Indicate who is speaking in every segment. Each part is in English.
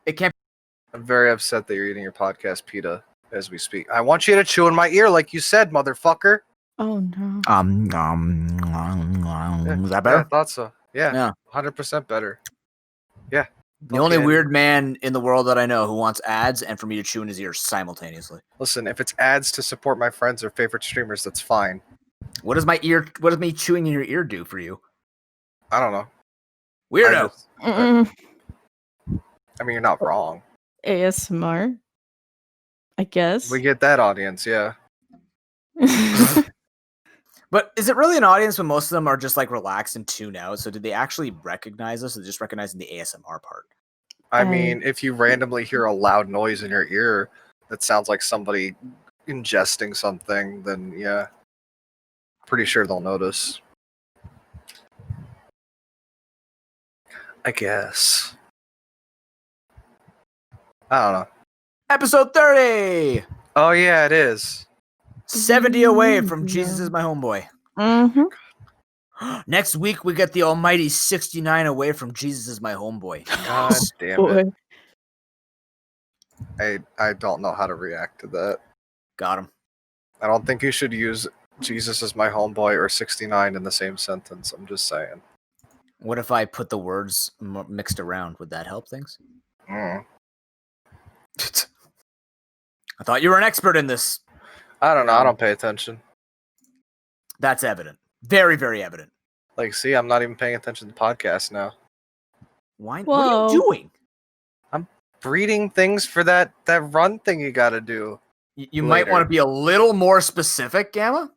Speaker 1: It can't.
Speaker 2: I'm very upset that you're eating your podcast pita as we speak. I want you to chew in my ear like you said, motherfucker.
Speaker 3: Oh no.
Speaker 1: Is that better?
Speaker 2: Yeah, I thought so.
Speaker 1: Yeah.
Speaker 2: 100% better. Yeah.
Speaker 1: The only weird man in the world that I know who wants ads and for me to chew in his ears simultaneously.
Speaker 2: Listen, if it's ads to support my friends or favorite streamers, that's fine.
Speaker 1: What does me chewing in your ear do for you?
Speaker 2: I don't know.
Speaker 1: Weirdo.
Speaker 2: I mean, you're not wrong.
Speaker 3: ASMR, I guess.
Speaker 2: We get that audience, yeah.
Speaker 1: But is it really an audience when most of them are just like relaxed and tune out? So did they actually recognize us or just recognizing the ASMR part?
Speaker 2: I mean, if you randomly hear a loud noise in your ear that sounds like somebody ingesting something, then yeah, pretty sure they'll notice. I guess. I don't know.
Speaker 1: Episode 30!
Speaker 2: Oh yeah, it is.
Speaker 1: 70 away from Jesus is my homeboy.
Speaker 3: Mm-hmm.
Speaker 1: Next week, we get the almighty 69 away from Jesus is my homeboy.
Speaker 2: God damn it. I don't know how to react to that.
Speaker 1: Got him.
Speaker 2: I don't think you should use Jesus is my homeboy or 69 in the same sentence. I'm just saying.
Speaker 1: What if I put the words mixed around? Would that help things?
Speaker 2: Mm.
Speaker 1: I thought you were an expert in this.
Speaker 2: I don't know. I don't pay attention.
Speaker 1: That's evident. Very, very evident.
Speaker 2: Like, see, I'm not even paying attention to the podcast now.
Speaker 1: Why? What are you doing?
Speaker 2: I'm reading things for that run thing you got to do.
Speaker 1: You might want to be a little more specific, Gamma.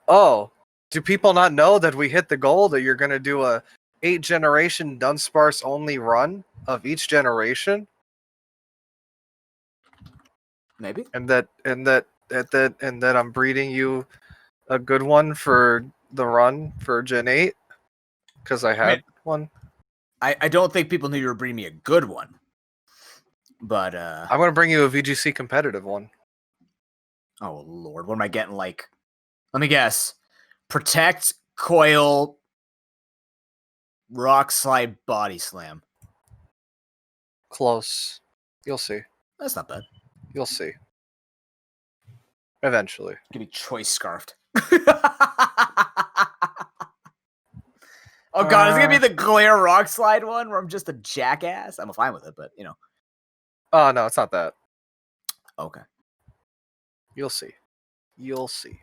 Speaker 2: Oh, do people not know that we hit the goal that you're going to do a 8-generation Dunsparce only run of each generation?
Speaker 1: Maybe.
Speaker 2: And that I'm breeding you a good one for the run for Gen 8 because I had one.
Speaker 1: I don't think people knew you were bringing me a good one, but
Speaker 2: I'm gonna bring you a VGC competitive one.
Speaker 1: Oh Lord, what am I getting? Like, let me guess: Protect, Coil, Rock Slide, Body Slam.
Speaker 2: Close. You'll see.
Speaker 1: That's not bad.
Speaker 2: You'll see. Eventually.
Speaker 1: Give me Choice Scarfed. Oh god, it's gonna be the Glare Rock Slide one where I'm just a jackass. I'm fine with it, but you know.
Speaker 2: Oh no, it's not that.
Speaker 1: Okay.
Speaker 2: You'll see. You'll see.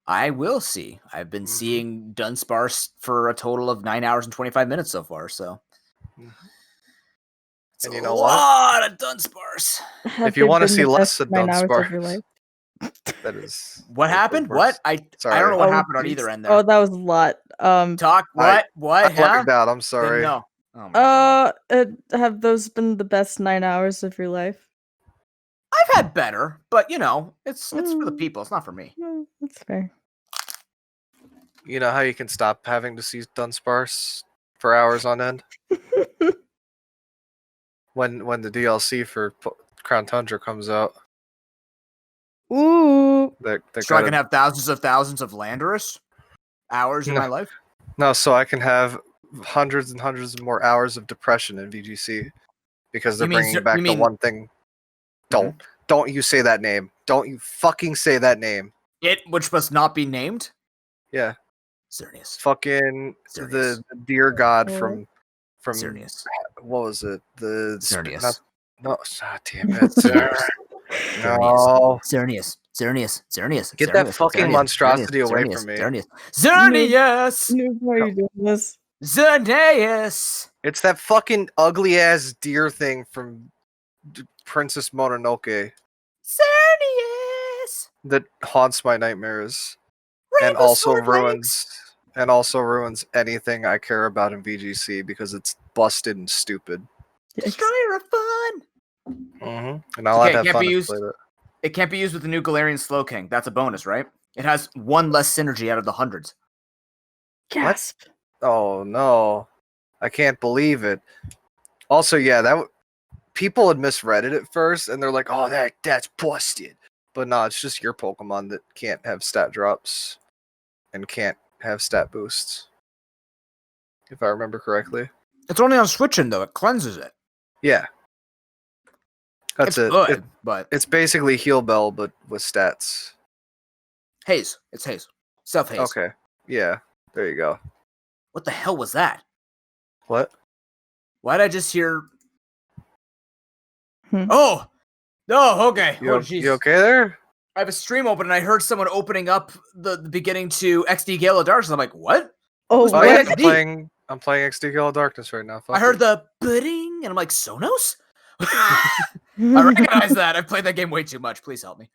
Speaker 1: I will see. I've been seeing Dunsparce for a total of 9 hours and 25 minutes so far, so. It's
Speaker 2: and
Speaker 1: a
Speaker 2: you know
Speaker 1: lot of Dunsparce.
Speaker 2: If you want to see less of Dunsparce. That is.
Speaker 1: What happened? What? I don't know what happened on either end there.
Speaker 3: Oh, that was a lot.
Speaker 1: Talk. What?
Speaker 2: I blacked out. I'm sorry.
Speaker 1: No. Oh
Speaker 3: have those been the best 9 hours of your life?
Speaker 1: I've had better, but you know, it's for the people. It's not for me.
Speaker 3: That's fair.
Speaker 2: You know how you can stop having to see Dunsparce for hours on end? when the DLC for Crown Tundra comes out.
Speaker 3: Ooh.
Speaker 1: So I can have thousands of Landorus hours in my life?
Speaker 2: No, so I can have hundreds and hundreds of more hours of depression in VGC because they're bringing back the one thing. Don't you say that name. Don't you fucking say that name.
Speaker 1: It, which must not be named?
Speaker 2: Yeah.
Speaker 1: Xerneas.
Speaker 2: Fucking Xerneas. The deer god from
Speaker 1: Xerneas.
Speaker 2: What was it? The
Speaker 1: Xerneas.
Speaker 2: No, damn it. No.
Speaker 1: Xerneas.
Speaker 2: Get that fucking monstrosity away from me.
Speaker 1: Xerneas.
Speaker 3: Why are you doing this?
Speaker 1: Xerneas.
Speaker 2: It's that fucking ugly ass deer thing from Princess Mononoke.
Speaker 1: Xerneas.
Speaker 2: That haunts my nightmares.
Speaker 1: Rainbow
Speaker 2: and also
Speaker 1: Sword
Speaker 2: ruins anything I care about in VGC because it's busted and stupid.
Speaker 1: Destroyer of fun.
Speaker 2: And I'll have fun to play that.
Speaker 1: It can't be used with the new Galarian Slowking. That's a bonus, right? It has one less synergy out of the hundreds.
Speaker 3: Gasp.
Speaker 2: What? Oh no. I can't believe it. Also, yeah, people had misread it at first and they're like, "Oh, that's busted." But no, it's just your Pokemon that can't have stat drops and can't have stat boosts. If I remember correctly.
Speaker 1: It's only on switching though. It cleanses it.
Speaker 2: Yeah, That's
Speaker 1: it's
Speaker 2: it.
Speaker 1: good, but
Speaker 2: It's basically Heal Bell, but with stats.
Speaker 1: haze. It's haze. Self haze.
Speaker 2: Okay. Yeah. There you go.
Speaker 1: What the hell was that?
Speaker 2: What?
Speaker 1: Why'd I just hear?
Speaker 3: Hmm.
Speaker 1: Oh, no. Okay.
Speaker 2: You,
Speaker 1: Oh,
Speaker 2: you
Speaker 1: jeez.
Speaker 2: okay there?
Speaker 1: I have a stream open and I heard someone opening up the beginning to XD Gale of Darkness. I'm like, what?
Speaker 3: Oh,
Speaker 1: Who's
Speaker 2: Oh
Speaker 1: playing
Speaker 2: yeah,
Speaker 1: XD?
Speaker 2: I'm playing XD Gale of Darkness right now. Fuck
Speaker 1: I heard
Speaker 2: it.
Speaker 1: the bidding and I'm like, Sonos? I recognize that. I've played that game way too much. Please help me.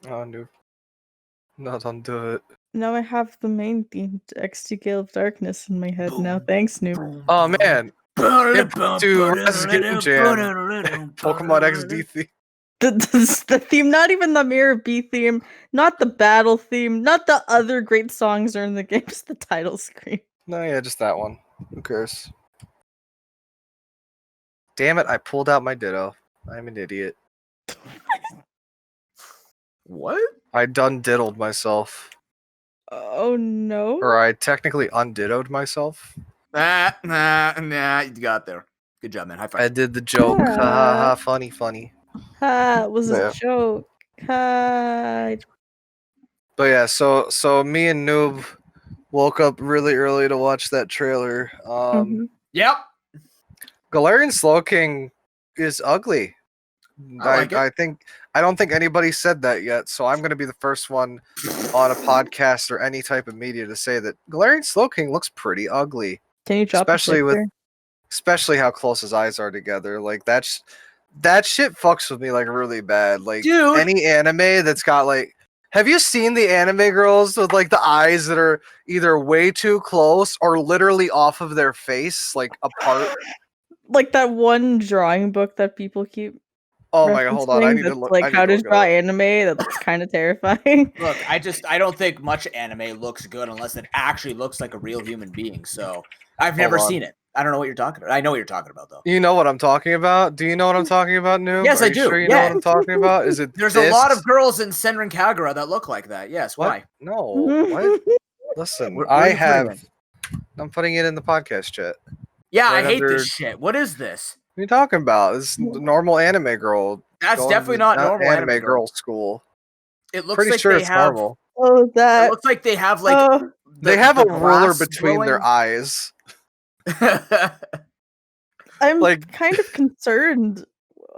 Speaker 2: Oh no. No, don't do it.
Speaker 3: Now I have the main theme to XT Gale of Darkness in my head now. Thanks, Noob.
Speaker 2: Oh man. Get to Raz Game Jam. Pokemon XD theme.
Speaker 3: The theme, not even the Mirror B theme, not the battle theme, not the other great songs are in the game, just the title screen.
Speaker 2: No, yeah, just that one. Who cares? Damn it, I pulled out my Ditto. I'm an idiot.
Speaker 1: What?
Speaker 2: I done diddled myself.
Speaker 3: Oh no.
Speaker 2: Or I technically undittoed myself.
Speaker 1: Nah, you got there. Good job, man. High five.
Speaker 2: I did the joke. Ha ha ha, funny, funny.
Speaker 3: Ha, it was
Speaker 2: Yeah.
Speaker 3: a joke. Ha.
Speaker 2: But yeah, so me and Noob woke up really early to watch that trailer.
Speaker 3: Mhm.
Speaker 1: Yep.
Speaker 2: Galarian Slowking is ugly.
Speaker 1: I like it.
Speaker 2: I don't think anybody said that yet, so I'm gonna be the first one on a podcast or any type of media to say that Galarian Slowking looks pretty ugly.
Speaker 3: Can you drop
Speaker 2: Especially
Speaker 3: a
Speaker 2: with-
Speaker 3: picture?
Speaker 2: Especially how close his eyes are together. Like that shit fucks with me like really bad. Like
Speaker 1: Dude.
Speaker 2: any anime that's got like, have you seen the anime girls with like the eyes that are either way too close or literally off of their face, like apart?
Speaker 3: Like that one drawing book that people keep.
Speaker 2: Oh my god, hold on! I
Speaker 3: referencing
Speaker 2: need to
Speaker 3: that's
Speaker 2: look.
Speaker 3: like
Speaker 2: I need
Speaker 3: how
Speaker 2: to
Speaker 3: to
Speaker 2: look it
Speaker 3: draw
Speaker 2: up.
Speaker 3: anime. That's kind of terrifying.
Speaker 1: Look, I don't think much anime looks good unless it actually looks like a real human being. So I've never
Speaker 2: on.
Speaker 1: seen it. I don't know what you're talking about. I know what you're talking about though.
Speaker 2: You know what I'm talking about? Do you know what I'm talking about, Noob?
Speaker 1: Yes,
Speaker 2: Are
Speaker 1: I
Speaker 2: you
Speaker 1: do,
Speaker 2: Sure you know
Speaker 1: yeah.
Speaker 2: what I'm talking about? Is it?
Speaker 1: There's
Speaker 2: this?
Speaker 1: a lot of girls in Senran Kagura that look like that. Yes.
Speaker 2: What?
Speaker 1: Why?
Speaker 2: No. What? Listen,
Speaker 1: Where
Speaker 2: I
Speaker 1: are you putting
Speaker 2: have.
Speaker 1: it?
Speaker 2: I'm putting it in the podcast chat.
Speaker 1: Yeah,
Speaker 2: Right
Speaker 1: I hate
Speaker 2: under-
Speaker 1: this shit. What is this?
Speaker 2: What are you talking about? This is the normal anime girl.
Speaker 1: That's
Speaker 2: going
Speaker 1: definitely
Speaker 2: to
Speaker 1: not normal
Speaker 2: anime girl school.
Speaker 1: It looks
Speaker 2: Pretty
Speaker 1: like
Speaker 2: sure
Speaker 1: they
Speaker 2: it's
Speaker 1: have.
Speaker 2: normal.
Speaker 3: Oh,
Speaker 1: It
Speaker 3: that.
Speaker 1: looks like they have like.
Speaker 3: Oh,
Speaker 2: They have
Speaker 1: the
Speaker 2: a ruler
Speaker 1: glass
Speaker 2: between their
Speaker 1: glowing-
Speaker 2: eyes.
Speaker 3: I'm
Speaker 2: like-
Speaker 3: kind of concerned.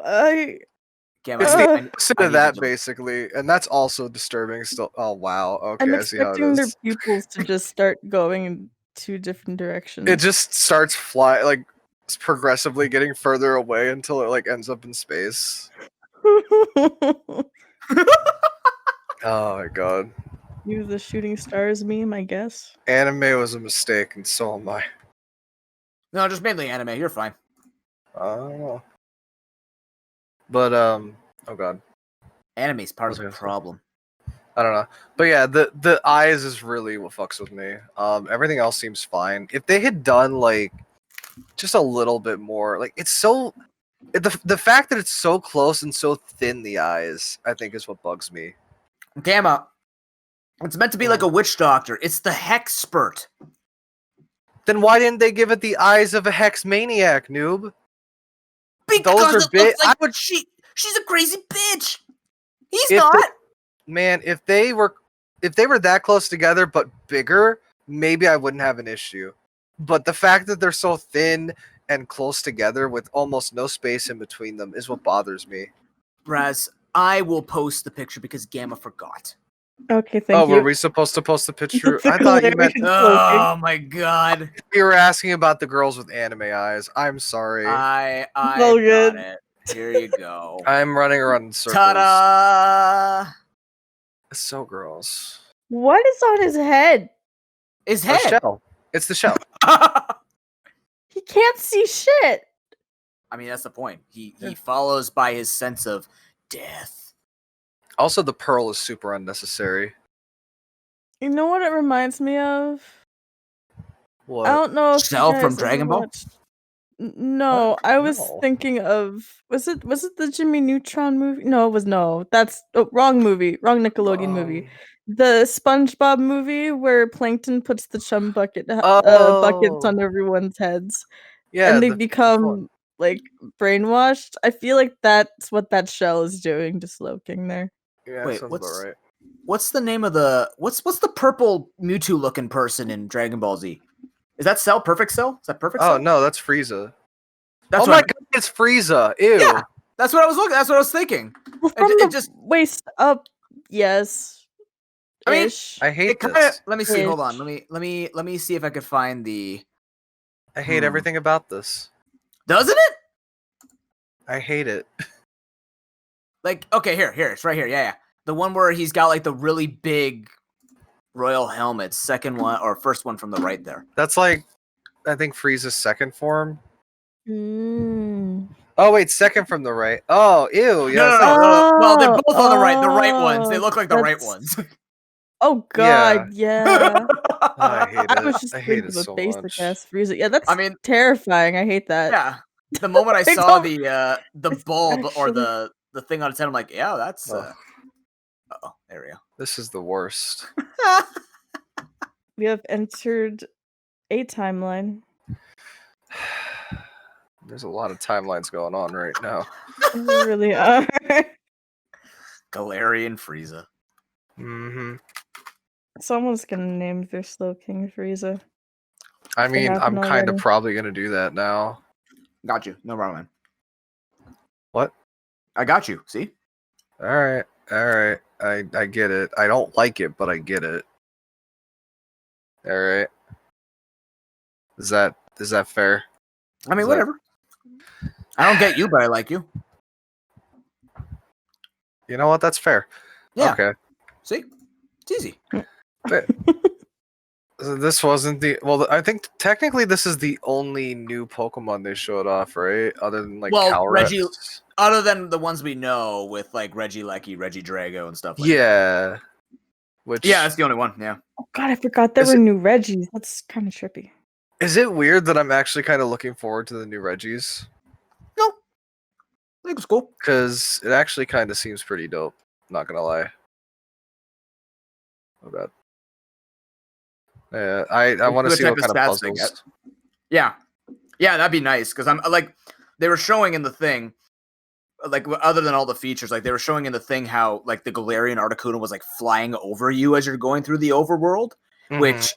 Speaker 1: Gamma,
Speaker 2: It's
Speaker 3: Uh,
Speaker 2: the
Speaker 1: I
Speaker 2: opposite
Speaker 1: need
Speaker 2: of
Speaker 1: to
Speaker 2: that,
Speaker 1: jump.
Speaker 2: basically, and that's also disturbing. Still, oh wow, okay,
Speaker 3: I'm
Speaker 2: I see how it
Speaker 3: expecting their
Speaker 2: is.
Speaker 3: pupils to just start going in two different directions.
Speaker 2: It just starts fly like it's progressively getting further away until it like ends up in space. Oh my god,
Speaker 3: You the shooting stars meme, I guess.
Speaker 2: anime was a mistake, and so am I.
Speaker 1: No, just mainly anime. You're fine.
Speaker 2: I don't know. But oh god,
Speaker 1: Anime's part of
Speaker 2: Okay,
Speaker 1: the
Speaker 2: so-
Speaker 1: problem.
Speaker 2: I don't know. But yeah, the eyes is really what fucks with me. Everything else seems fine. If they had done like just a little bit more, like it's so the fact that it's so close and so thin, the eyes, I think is what bugs me.
Speaker 1: Gamma, it's meant to be like a witch doctor. It's the hex spurt.
Speaker 2: Then why didn't they give it the eyes of a hex maniac, noob?
Speaker 1: Because
Speaker 2: are
Speaker 1: it
Speaker 2: big-
Speaker 1: looks like
Speaker 2: I would-
Speaker 1: she's a crazy bitch. He's
Speaker 2: If
Speaker 1: not.
Speaker 2: Man, if they were that close together but bigger, maybe I wouldn't have an issue. But the fact that they're so thin and close together with almost no space in between them is what bothers me.
Speaker 1: Raz, I will post the picture because Gamma forgot.
Speaker 3: Okay, thank you.
Speaker 2: Were we supposed to post a picture?
Speaker 3: The
Speaker 2: I thought you meant
Speaker 3: Galarian-
Speaker 1: Oh my god.
Speaker 2: you were asking about the girls with anime eyes. I'm sorry.
Speaker 1: I
Speaker 3: So
Speaker 1: got
Speaker 3: good.
Speaker 1: it. Here you go.
Speaker 2: I'm running around in circles.
Speaker 1: Ta-da!
Speaker 2: It's so gross.
Speaker 3: What is on his head?
Speaker 1: His
Speaker 2: A
Speaker 1: head.
Speaker 2: shell. It's the shell.
Speaker 3: He can't see shit.
Speaker 1: I mean, that's the point. He follows by his sense of death.
Speaker 2: Also, the pearl is super unnecessary.
Speaker 3: You know what it reminds me of?
Speaker 2: What?
Speaker 3: I don't know if
Speaker 1: Cell
Speaker 3: you
Speaker 1: from
Speaker 3: guys
Speaker 1: Dragon
Speaker 3: ever
Speaker 1: Ball?
Speaker 3: watched- No, I was
Speaker 2: No.
Speaker 3: thinking of was it the Jimmy Neutron movie? No, it was no. That's wrong movie, wrong Nickelodeon movie. The SpongeBob movie where Plankton puts the chum buckets
Speaker 2: Oh.
Speaker 3: on everyone's heads,
Speaker 2: Yeah,
Speaker 3: and they
Speaker 2: the
Speaker 3: become
Speaker 2: one.
Speaker 3: like brainwashed. I feel like that's what that shell is doing to Slowking there.
Speaker 2: Yeah,
Speaker 1: Wait,
Speaker 2: sounds about right.
Speaker 1: what's the name of the what's the purple Mewtwo looking person in Dragon Ball Z? Is that Cell? Perfect Cell? Is that Perfect
Speaker 2: Oh
Speaker 1: Cell?
Speaker 2: no, that's Frieza.
Speaker 1: That's
Speaker 2: Oh
Speaker 1: what
Speaker 2: my god, it's Frieza. Ew.
Speaker 1: Yeah, that's what I was looking. That's what I was thinking.
Speaker 3: Well, from
Speaker 1: It
Speaker 3: the
Speaker 1: just,
Speaker 3: waist up, yes.
Speaker 1: I mean,
Speaker 3: Ish.
Speaker 2: I hate
Speaker 1: it kind of.
Speaker 2: this.
Speaker 1: Let me see. Hold on.
Speaker 3: Ish.
Speaker 1: Let me see if I could find the.
Speaker 2: I hate everything about this.
Speaker 1: Doesn't it?
Speaker 2: I hate it.
Speaker 1: Like, okay, here, it's right here. Yeah. The one where he's got like the really big royal helmet. Second one or first one from the right there.
Speaker 2: That's like, I think Frieza's second form.
Speaker 3: Mm.
Speaker 2: Oh wait, second from the right. Oh, ew. Yes.
Speaker 1: No. Well, they're both on the right. The right ones. They look like the right
Speaker 3: that's-
Speaker 1: ones.
Speaker 3: Oh god, yeah.
Speaker 2: I hate it.
Speaker 3: I was just
Speaker 2: I hate
Speaker 3: thinking
Speaker 2: it
Speaker 3: of a
Speaker 2: so
Speaker 3: basic
Speaker 2: much.
Speaker 3: ass Freeza. Yeah, that's
Speaker 1: I mean,
Speaker 3: terrifying. I hate that.
Speaker 1: yeah. The moment I
Speaker 3: I
Speaker 1: saw
Speaker 3: don't-
Speaker 1: the
Speaker 3: it's
Speaker 1: bulb or
Speaker 3: actually-
Speaker 1: the thing on its head, I'm like, yeah, that's.
Speaker 2: Ugh.
Speaker 1: Oh, there we go.
Speaker 2: This is the worst.
Speaker 3: We have entered a timeline.
Speaker 2: There's a lot of timelines going on right now.
Speaker 3: We really are.
Speaker 1: Galarian Freeza.
Speaker 2: Mm-hmm.
Speaker 3: Someone's gonna name their Slowking Freeza.
Speaker 2: I
Speaker 3: They
Speaker 2: mean, I'm
Speaker 3: haven't
Speaker 2: kind of
Speaker 3: already.
Speaker 2: probably gonna do that now.
Speaker 1: Got you. No problem, man.
Speaker 2: What?
Speaker 1: I got you. See?
Speaker 2: All right. I get it. I don't like it, but I get it. All right. Is that fair?
Speaker 1: I mean,
Speaker 2: Is that-
Speaker 1: whatever. I don't get you, but I like you.
Speaker 2: You know what? That's fair.
Speaker 1: Yeah.
Speaker 2: Okay.
Speaker 1: See? It's easy.
Speaker 2: So this wasn't the I think technically this is the only new Pokemon they showed off, right? Other than like
Speaker 1: Well,
Speaker 2: Calrex.
Speaker 1: Reggie- Other than the ones we know with like Regieleki, Regidrago, and stuff like that.
Speaker 2: Yeah. Which
Speaker 1: Yeah, that's the only one. Yeah.
Speaker 3: Oh god, I forgot there
Speaker 2: Is
Speaker 3: were
Speaker 2: it-
Speaker 3: new Reggies. That's kind of trippy.
Speaker 2: is it weird that I'm actually kind of looking forward to the new Reggies?
Speaker 1: No. I think it's cool.
Speaker 2: Because it actually kind of seems pretty dope. Not gonna lie. Oh god. Yeah, I want to
Speaker 1: What
Speaker 2: see
Speaker 1: type
Speaker 2: what
Speaker 1: of
Speaker 2: kind of
Speaker 1: stats they
Speaker 2: puzzles.
Speaker 1: Yeah. Yeah, that'd be nice. Because I'm like, they were showing in the thing, like, other than all the features, like, they were showing in the thing how, like, the Galarian Articuno was, like, flying over you as you're going through the overworld,
Speaker 2: Mhm.
Speaker 1: which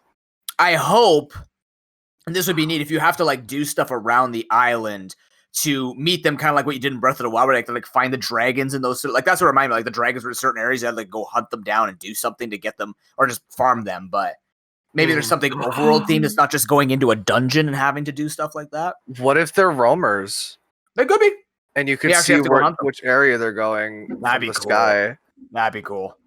Speaker 1: I hope, and this would be neat, if you have to, like, do stuff around the island to meet them, kind of like what you did in Breath of the Wild, where you have to, like, find the dragons in those, like, that's what reminded me, like, the dragons were in certain areas, you had to, like, go hunt them down and do something to get them, or just farm them, but maybe there's something overworld themed that's not just going into a dungeon and having to do stuff like that.
Speaker 2: What if they're roamers
Speaker 1: They could be.
Speaker 2: and you could
Speaker 1: We actually
Speaker 2: see
Speaker 1: have to go hunt them.
Speaker 2: which area they're going
Speaker 1: That'd
Speaker 2: from
Speaker 1: be
Speaker 2: the
Speaker 1: cool.
Speaker 2: sky?
Speaker 1: That'd be cool.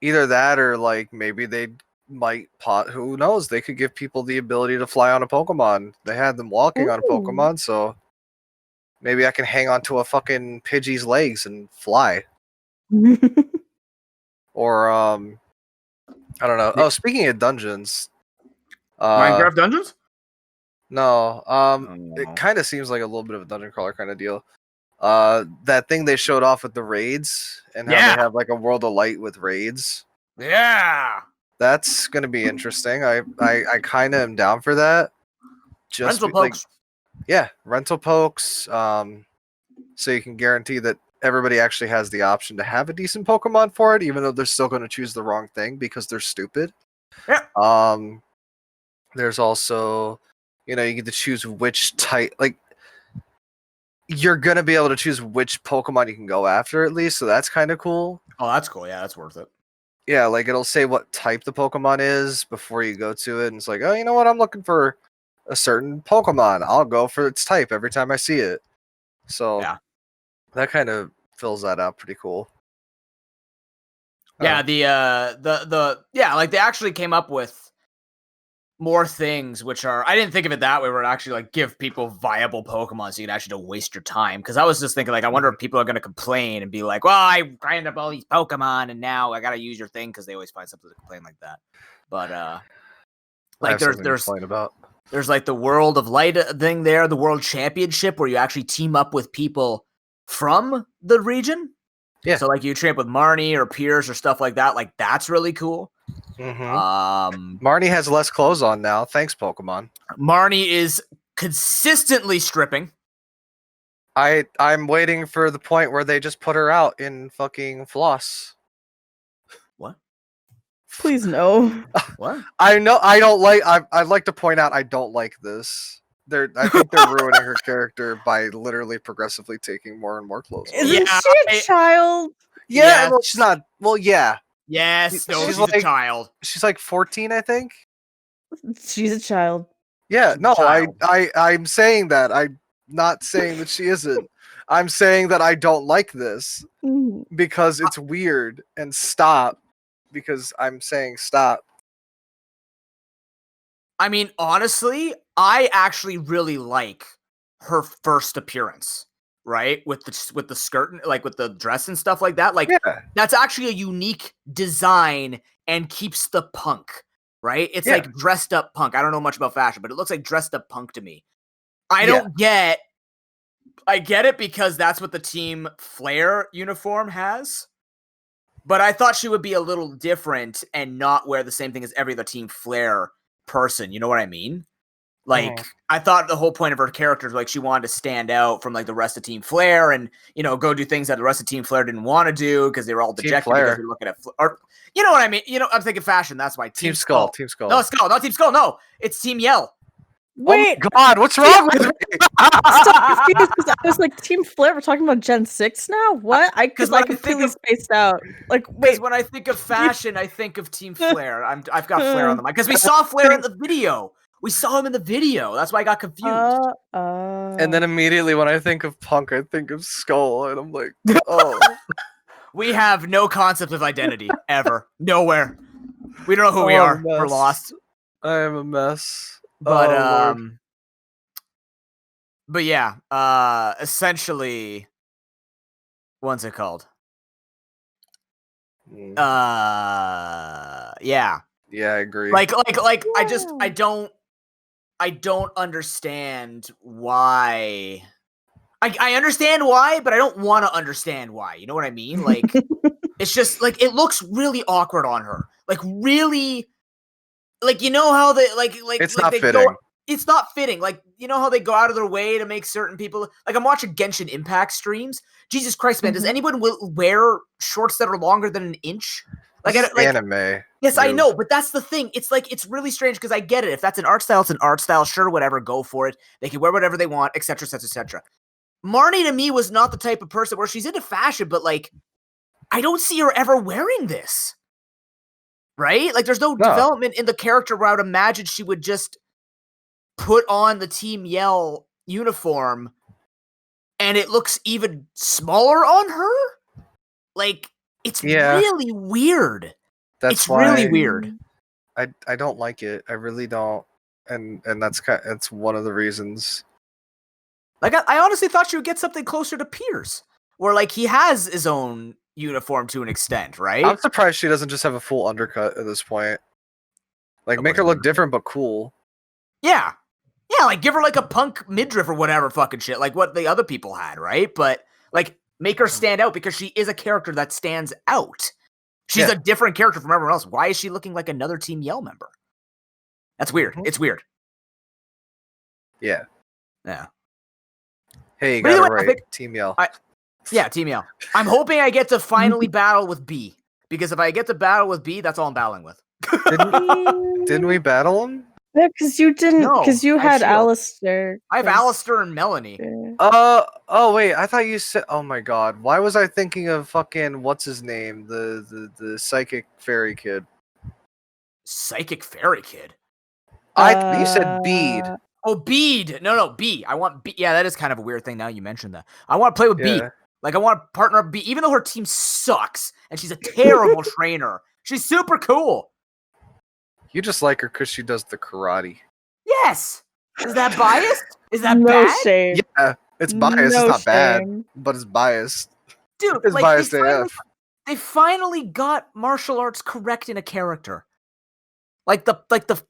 Speaker 2: Either that or like maybe they might who knows, they could give people the ability to fly on a Pokemon. They had them walking on a
Speaker 3: Ooh.
Speaker 2: Pokemon, so maybe I can hang onto a fucking Pidgey's legs and fly. Or I don't know. Oh, speaking of dungeons,
Speaker 1: Minecraft Dungeons?
Speaker 2: no,
Speaker 1: No.
Speaker 2: it kind of seems like a little bit of a dungeon crawler kind of deal. That thing they showed off with the raids and how
Speaker 1: Yeah.
Speaker 2: they have like a World of Light with raids.
Speaker 1: Yeah.
Speaker 2: That's gonna be interesting. I kind of am down for that. Just
Speaker 1: Rental pokes.
Speaker 2: yeah, rental pokes. So you can guarantee that everybody actually has the option to have a decent Pokemon for it, even though they're still going to choose the wrong thing because they're stupid.
Speaker 1: Yeah.
Speaker 2: There's also, you get to choose which type. Like, you're gonna be able to choose which Pokemon you can go after at least, so that's kind of cool.
Speaker 1: Oh, that's cool. Yeah, that's worth it.
Speaker 2: Yeah, like it'll say what type the Pokemon is before you go to it, and it's like, oh, you know what? I'm looking for a certain Pokemon. I'll go for its type every time I see it. So
Speaker 1: Yeah.
Speaker 2: that kind of fills that out pretty cool.
Speaker 1: Yeah, like they actually came up with more things, which are, I didn't think of it that way, where it actually like give people viable Pokemon so you can actually don't waste your time. Because I was just thinking, like, I wonder if people are going to complain and be like, well, I grind up all these Pokemon and now I got to use your thing, because they always find something to complain like that. But like there's
Speaker 2: about.
Speaker 1: There's like the World of Light thing there, the World Championship, where you actually team up with people from the region.
Speaker 2: Yeah.
Speaker 1: So like you train up with Marnie or Piers or stuff like that. Like that's really cool.
Speaker 2: Marnie has less clothes on now. Thanks, Pokemon.
Speaker 1: Marnie is consistently stripping.
Speaker 2: I'm waiting for the point where they just put her out in fucking floss.
Speaker 1: What?
Speaker 3: Please no.
Speaker 1: What?
Speaker 2: I know I don't like. I'd like to point out I don't like this. I think they're ruining her character by literally progressively taking more and more clothes off.
Speaker 3: Isn't
Speaker 1: Yeah,
Speaker 3: she a child?
Speaker 2: Yeah,
Speaker 1: Yes.
Speaker 2: well, she's not. Well, yeah,
Speaker 1: Yes, no,
Speaker 2: She's
Speaker 1: she's a
Speaker 2: like-
Speaker 1: child.
Speaker 2: she's like 14, I think.
Speaker 3: She's a child.
Speaker 2: Yeah,
Speaker 1: She's a
Speaker 2: no,
Speaker 1: child.
Speaker 2: I'm saying that. I'm not saying that she isn't. I'm saying that I don't like this
Speaker 3: Mm.
Speaker 2: because it's weird. And stop, because I'm saying stop.
Speaker 1: I mean, honestly, I actually really like her first appearance, right? With the skirt, like with the dress and stuff like that. Like
Speaker 2: Yeah,
Speaker 1: that's actually a unique design and keeps the punk, right? It's
Speaker 2: Yeah.
Speaker 1: like dressed up punk. I don't know much about fashion, but it looks like dressed up punk to me. I get it because that's what the Team Flare uniform has. But I thought she would be a little different and not wear the same thing as every other Team Flare person. You know what I mean? Like, I thought the whole point of her character was like she wanted to stand out from like the rest of Team Flare and, you know, go do things that the rest of Team Flare didn't want to do because they were all dejected
Speaker 2: Flare.
Speaker 1: because they're looking at, or you know what I mean? You know, I'm thinking fashion. That's why
Speaker 2: Team Skull. Team Skull.
Speaker 1: No, Skull, not Team Skull. No, it's Team Yell.
Speaker 3: Wait,
Speaker 2: Oh my God, what's wrong with me?
Speaker 3: I'm so confused because I was like, Team Flare, we're talking about Gen 6 now? What? Because
Speaker 1: when
Speaker 3: I
Speaker 1: I think
Speaker 3: completely
Speaker 1: of-
Speaker 3: spaced out. Like,
Speaker 1: Because
Speaker 3: wait,
Speaker 1: when I think of fashion, I think of Team Flare. I've got Flare on the mind because we saw Flare in the video. We saw him in the video. That's why I got confused.
Speaker 2: And then immediately when I think of punk, I think of Skull, and I'm like, oh.
Speaker 1: We have no concept of identity ever. Nowhere. We don't know who we
Speaker 2: Oh,
Speaker 1: are. We're
Speaker 2: mess.
Speaker 1: lost.
Speaker 2: I am a mess.
Speaker 1: But
Speaker 2: Oh, Lord.
Speaker 1: but yeah, essentially, what's it called?
Speaker 2: Mm.
Speaker 1: Yeah.
Speaker 2: Yeah, I agree.
Speaker 1: Like I don't understand why. I understand why, but I don't want to understand why. You know what I mean? Like it's just like it looks really awkward on her. Like really, like you know how they like
Speaker 2: It's
Speaker 1: like
Speaker 2: not
Speaker 1: they
Speaker 2: fitting.
Speaker 1: Go, it's not fitting. Like you know how they go out of their way to make certain people. Like I'm watching Genshin Impact streams. Jesus Christ, man! Does anyone wear shorts that are longer than an inch? Like,
Speaker 2: This is
Speaker 1: like
Speaker 2: anime.
Speaker 1: yes, I
Speaker 2: dude.
Speaker 1: know, but that's the thing. It's like it's really strange because I get it. If that's an art style, it's an art style. Sure, whatever, go for it. They can wear whatever they want, etc., etc., etc. Marnie to me was not the type of person where she's into fashion, but like I don't see her ever wearing this. Right? Like there's no development in the character where I would imagine she would just put on the Team Yell uniform and it looks even smaller on her. Like it's really weird.
Speaker 2: That's
Speaker 1: it's
Speaker 2: why
Speaker 1: really weird.
Speaker 2: I don't like it. I really don't. And that's one of the reasons.
Speaker 1: Like I honestly thought she would get something closer to Pierce, where like he has his own uniform to an extent, right?
Speaker 2: I'm surprised she doesn't just have a full undercut at this point. Like make her look different but cool.
Speaker 1: Yeah. Yeah, like give her like a punk midriff or whatever fucking shit, like what the other people had, right? But like make her stand out because she is a character that stands out. She's a different character from everyone else. Why is she looking like another Team Yell member? That's weird. It's weird.
Speaker 2: Yeah.
Speaker 1: Yeah.
Speaker 2: Hey, you got it right.
Speaker 1: think,
Speaker 2: Team Yell.
Speaker 1: Yeah, Team Yell. I'm hoping I get to finally battle with B. Because if I get to battle with B, that's all I'm battling with.
Speaker 2: Didn't we battle him?
Speaker 3: Yeah, because you didn't. Because you had
Speaker 1: Shield.
Speaker 3: Alistair.
Speaker 1: I have Alistair and Melanie.
Speaker 2: Oh wait, I thought you said. Oh my God, why was I thinking of fucking what's his name, the psychic fairy kid?
Speaker 1: Psychic fairy kid.
Speaker 2: You said Bede.
Speaker 1: Oh, Bede. No, B. I want B. Yeah, that is kind of a weird thing now you mentioned that. I want to play with B. Like, I want to partner up B, even though her team sucks and she's a terrible trainer. She's super cool.
Speaker 2: You just like her because she does the karate.
Speaker 1: Yes. Is that biased? Is that
Speaker 3: no
Speaker 1: bad?
Speaker 3: Shame.
Speaker 2: Yeah, it's biased.
Speaker 3: No
Speaker 2: it's not bad,
Speaker 3: shame.
Speaker 2: but it's biased.
Speaker 1: Dude,
Speaker 2: it's
Speaker 1: like,
Speaker 2: biased AF.
Speaker 1: They finally got martial arts correct in a character. Like the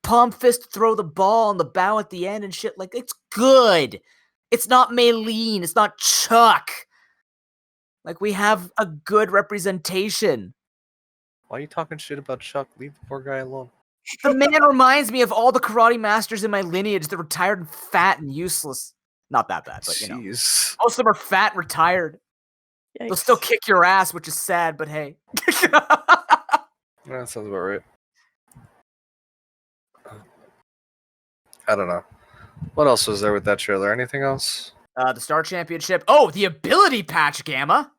Speaker 1: palm fist throw the ball and the bow at the end and shit. Like, it's good. It's not Maylene. It's not Chuck. Like, we have a good representation.
Speaker 2: Why are you talking shit about Chuck? Leave the poor guy alone.
Speaker 1: The man reminds me of all the karate masters in my lineage that were tired and fat and useless. Not that bad, but you know.
Speaker 2: Jeez.
Speaker 1: Most of them are fat and retired. They'll
Speaker 3: Yikes.
Speaker 1: still kick your ass, which is sad, but hey.
Speaker 2: That sounds about right. I don't know. What else was there with that trailer? Anything else?
Speaker 1: The Star Championship. Oh, the ability patch, Gamma.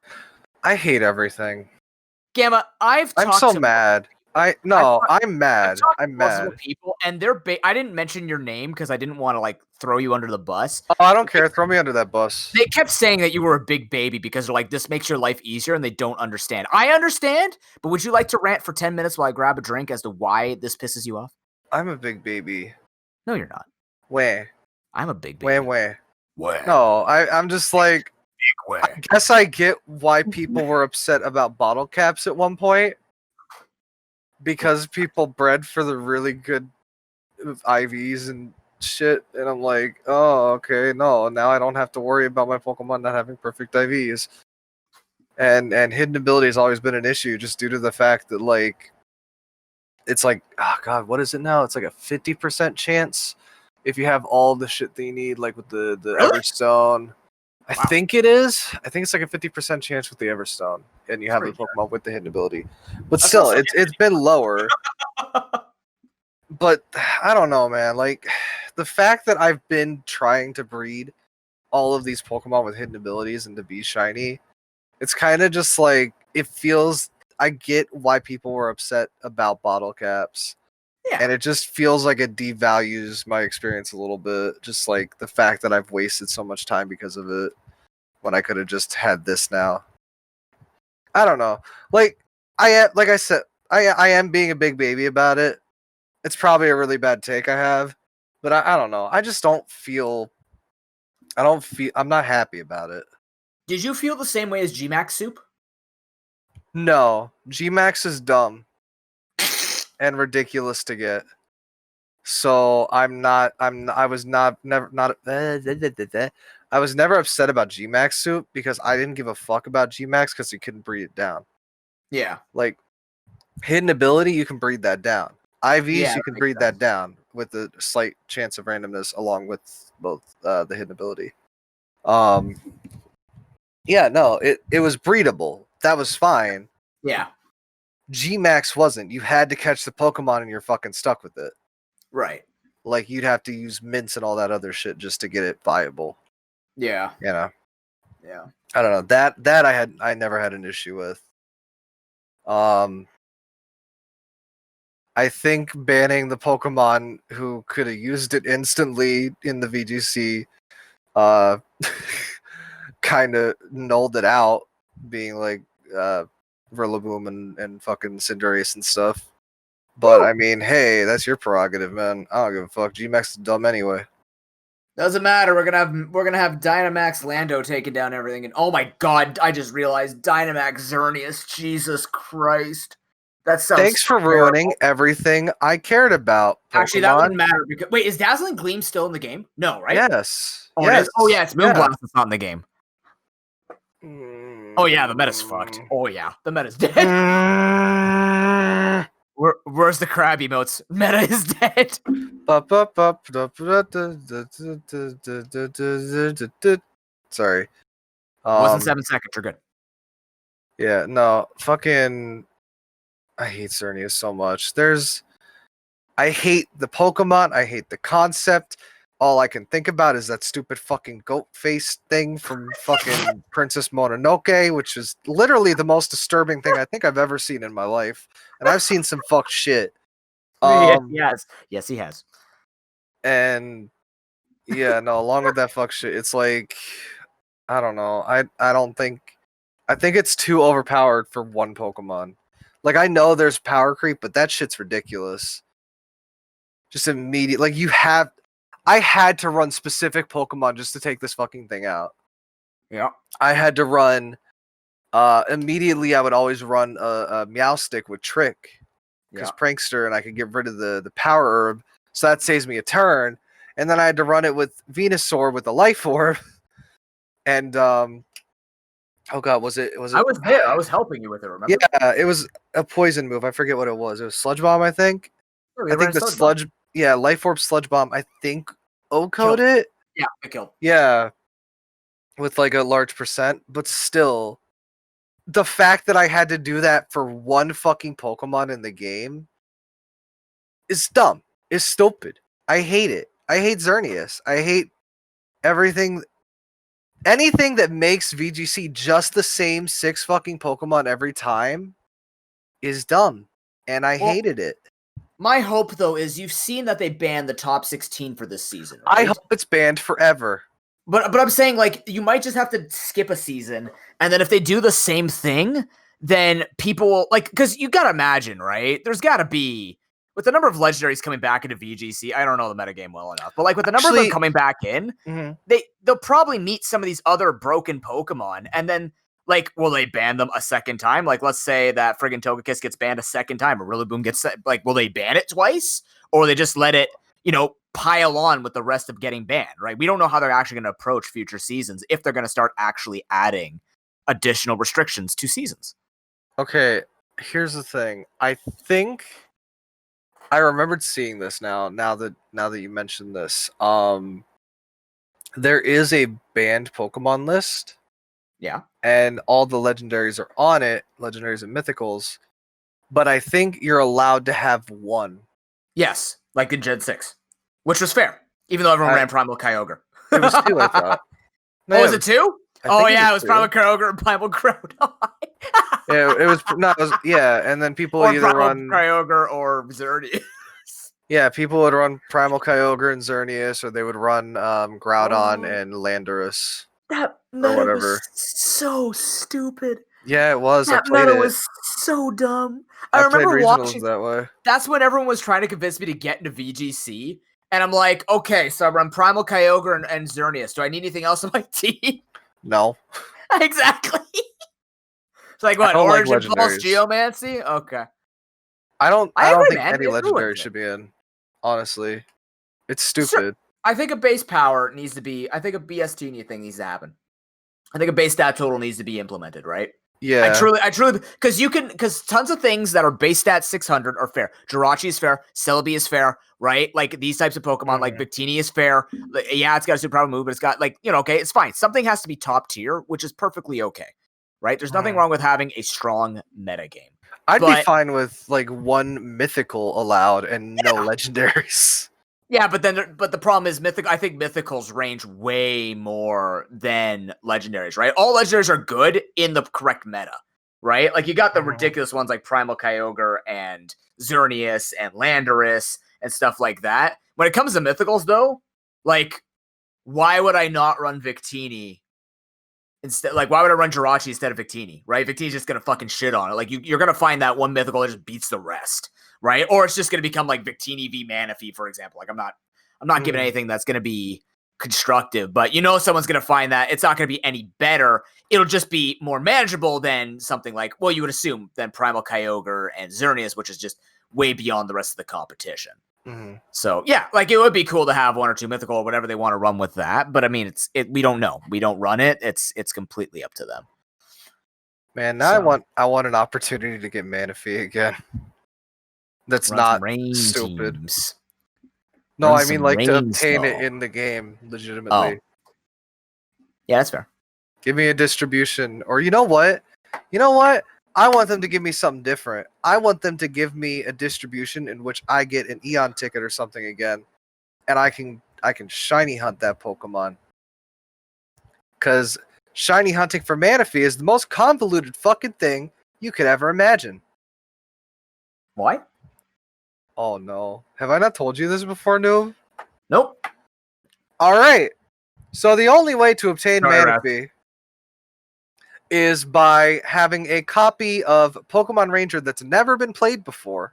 Speaker 2: I hate everything.
Speaker 1: Gamma,
Speaker 2: I'm
Speaker 1: talked
Speaker 2: so
Speaker 1: to
Speaker 2: mad. I'm mad.
Speaker 1: I've talked to
Speaker 2: I'm
Speaker 1: multiple
Speaker 2: mad.
Speaker 1: people, and I didn't mention your name because I didn't want to like throw you under the bus.
Speaker 2: Oh, I don't care. Throw me under that bus.
Speaker 1: They kept saying that you were a big baby because they're like, this makes your life easier, and they don't understand. I understand, but would you like to rant for 10 minutes while I grab a drink as to why this pisses you off?
Speaker 2: I'm a big baby.
Speaker 1: No, you're not.
Speaker 2: Where?
Speaker 1: I'm a big baby.
Speaker 2: Where?
Speaker 1: Where?
Speaker 2: No, I'm just like,
Speaker 1: Where?
Speaker 2: I guess I get why people were upset about bottle caps at one point. Because people bred for the really good IVs and shit. And I'm like, oh, okay, no. Now I don't have to worry about my Pokemon not having perfect IVs. And hidden ability has always been an issue just due to the fact that, like, it's like, oh god, what is it now? It's like a 50% chance if you have all the shit that you need, like with the
Speaker 1: Really?
Speaker 2: Everstone. I
Speaker 1: Wow.
Speaker 2: think it is. I think it's like a 50% chance with the Everstone, and you have the
Speaker 1: Pretty
Speaker 2: Pokemon with the hidden ability. But
Speaker 1: That's
Speaker 2: still,
Speaker 1: also
Speaker 2: it's been lower. But I don't know, man. Like the fact that I've been trying to breed all of these Pokemon with hidden abilities and to be shiny, it's kind of just like it feels. I get why people were upset about bottle caps.
Speaker 1: Yeah.
Speaker 2: And it just feels like it devalues my experience a little bit. Just like the fact that I've wasted so much time because of it when I could have just had this now. I don't know. Like I said, I am being a big baby about it. It's probably a really bad take I have, but I don't know. I just don't feel. I'm not happy about it.
Speaker 1: Did you feel the same way as Gmax Soup?
Speaker 2: No, Gmax is dumb and ridiculous to get. So I was never upset about Gmax Soup because I didn't give a fuck about Gmax because he couldn't breed it down.
Speaker 1: Yeah.
Speaker 2: Like hidden ability, you can breed that down. IVs,
Speaker 1: Yeah,
Speaker 2: you
Speaker 1: that
Speaker 2: can
Speaker 1: makes
Speaker 2: breed
Speaker 1: sense.
Speaker 2: that down with a slight chance of randomness along with both the hidden ability. Yeah, no, it was breedable. That was fine.
Speaker 1: Yeah.
Speaker 2: Gmax wasn't. You had to catch the Pokemon and you're fucking stuck with it.
Speaker 1: Right.
Speaker 2: Like you'd have to use mints and all that other shit just to get it viable.
Speaker 1: Yeah.
Speaker 2: You know.
Speaker 1: Yeah.
Speaker 2: I don't know. That I never had an issue with. I think banning the Pokemon who could have used it instantly in the VGC kind of nulled it out, being like Rillaboom and fucking Cinderace and stuff. But I mean, hey, that's your prerogative, man. I don't give a fuck. Gmax is dumb anyway.
Speaker 1: Doesn't matter. We're gonna have Dynamax Lando taking down everything, and oh my god, I just realized Dynamax Xerneas. Jesus Christ, that sounds.
Speaker 2: Thanks for ruining everything I cared about, Pokemon.
Speaker 1: Actually, that wouldn't matter because wait, is Dazzling Gleam still in the game? No, right?
Speaker 2: Yes.
Speaker 1: Oh,
Speaker 2: yes.
Speaker 1: it is? Oh yeah, it's Moonblast.
Speaker 2: Yeah.
Speaker 1: It's not in the game. Oh yeah, the meta's fucked. Oh yeah, the meta's dead. Where's the crab emotes? Meta is dead.
Speaker 2: Sorry.
Speaker 1: Wasn't 7 seconds. You're good.
Speaker 2: Yeah, no, fucking. I hate Xerneas so much. I hate the Pokemon. I hate the concept. All I can think about is that stupid fucking goat face thing from fucking Princess Mononoke, which is literally the most disturbing thing I think I've ever seen in my life. And I've seen some fucked shit.
Speaker 1: Yes, he has.
Speaker 2: And yeah, no, along with that fuck shit, it's like I don't know. I think it's too overpowered for one Pokemon. Like I know there's power creep, but that shit's ridiculous. Just immediate like I had to run specific Pokemon just to take this fucking thing out.
Speaker 1: Yeah.
Speaker 2: I had to run immediately I would always run a Meowstic with Trick. Because Prankster and I could get rid of the power herb. So that saves me a turn. And then I had to run it with Venusaur with the Life Orb. And oh god, was it?
Speaker 1: I was there. I was helping you with it. Remember?
Speaker 2: Yeah, it was a poison move. I forget what it was. It was Sludge Bomb, I think. I think the Sludge. Yeah, Life Orb Sludge Bomb. I think O-code it.
Speaker 1: Yeah, I killed.
Speaker 2: Yeah, with like a large percent, but still, the fact that I had to do that for one fucking Pokemon in the game is dumb. Is stupid. I hate it. I hate Xerneas. I hate everything. Anything that makes VGC just the same 6 fucking Pokemon every time is dumb, and I hated it.
Speaker 1: My hope, though, is you've seen that they banned the top 16 for this season, right?
Speaker 2: I hope it's banned forever.
Speaker 1: But I'm saying, like, you might just have to skip a season, and then if they do the same thing, then people will, like, because you gotta imagine, right? There's gotta be, with the number of legendaries coming back into VGC, I don't know the metagame well enough, but like with the number of them coming back in, they'll probably meet some of these other broken Pokemon, and then, like, will they ban them a second time? Like, let's say that friggin' Togekiss gets banned a second time, or Rillaboom gets, like, will they ban it twice? Or will they just let it, pile on with the rest of getting banned, right? We don't know how they're actually going to approach future seasons if they're going to start actually adding additional restrictions to seasons.
Speaker 2: Okay, here's the thing. I think I remembered seeing this now that you mentioned this. There is a banned Pokemon list.
Speaker 1: Yeah.
Speaker 2: And all the legendaries are on it, legendaries and mythicals. But I think you're allowed to have one.
Speaker 1: Yes, like in Gen 6. Which was fair, even though everyone ran Primal Kyogre.
Speaker 2: It was 2, I thought.
Speaker 1: No, was it 2? Oh, yeah, it was Primal Kyogre and Primal Groudon.
Speaker 2: And then people
Speaker 1: or
Speaker 2: either
Speaker 1: Primal
Speaker 2: run
Speaker 1: Kyogre or Xerneas.
Speaker 2: Yeah, people would run Primal Kyogre and Xerneas, or they would run Groudon and Landorus.
Speaker 1: That meta
Speaker 2: whatever.
Speaker 1: was so stupid.
Speaker 2: Yeah, it was.
Speaker 1: That meta was so dumb. I remember watching
Speaker 2: that way.
Speaker 1: That's when everyone was trying to convince me to get into VGC. And I'm like, okay, so I run Primal Kyogre and Xerneas. Do I need anything else on my team?
Speaker 2: No.
Speaker 1: Exactly. It's like, what, Origin Pulse Geomancy? Okay.
Speaker 2: I don't think any legendary should be in. Honestly. It's stupid.
Speaker 1: Sure. I think a base power needs to be, I think a BST thing needs to happen. I think a base stat total needs to be implemented, right?
Speaker 2: Yeah.
Speaker 1: I truly, because tons of things that are base stat 600 are fair. Jirachi is fair. Celebi is fair, right? Like these types of Pokemon, like Victini is fair. Yeah, it's got a super power move, but it's got okay, it's fine. Something has to be top tier, which is perfectly okay, right? There's nothing wrong with having a strong metagame.
Speaker 2: I'd be fine with like one mythical allowed and no legendaries.
Speaker 1: Yeah, but the problem is I think mythicals range way more than legendaries, right? All legendaries are good in the correct meta, right? Like you got the ridiculous ones like Primal Kyogre and Xerneas and Landorus and stuff like that. When it comes to mythicals, though, like why would I not run Victini instead? Like why would I run Jirachi instead of Victini, right? Victini's just gonna fucking shit on it. Like you're gonna find that one mythical that just beats the rest. Right? Or it's just going to become like Victini v Manaphy, for example. Like I'm not giving anything that's going to be constructive, but someone's going to find that it's not going to be any better. It'll just be more manageable than something like, well, you would assume, than Primal Kyogre and Xerneas, which is just way beyond the rest of the competition. So yeah, like it would be cool to have one or two mythical or whatever they want to run with that. But I mean, we don't know. We don't run it. It's completely up to them.
Speaker 2: Man, now I want an opportunity to get Manaphy again. That's not stupid.
Speaker 1: Teams.
Speaker 2: No, I mean like to obtain it in the game legitimately.
Speaker 1: Oh. Yeah, that's fair.
Speaker 2: Give me a distribution. Or you know what? I want them to give me something different. I want them to give me a distribution in which I get an Eon ticket or something again. And I can shiny hunt that Pokemon. Because shiny hunting for Manaphy is the most convoluted fucking thing you could ever imagine.
Speaker 1: Why?
Speaker 2: Oh no. Have I not told you this before, Noob?
Speaker 1: Nope.
Speaker 2: Alright. So the only way to obtain Manaphy is by having a copy of Pokemon Ranger that's never been played before.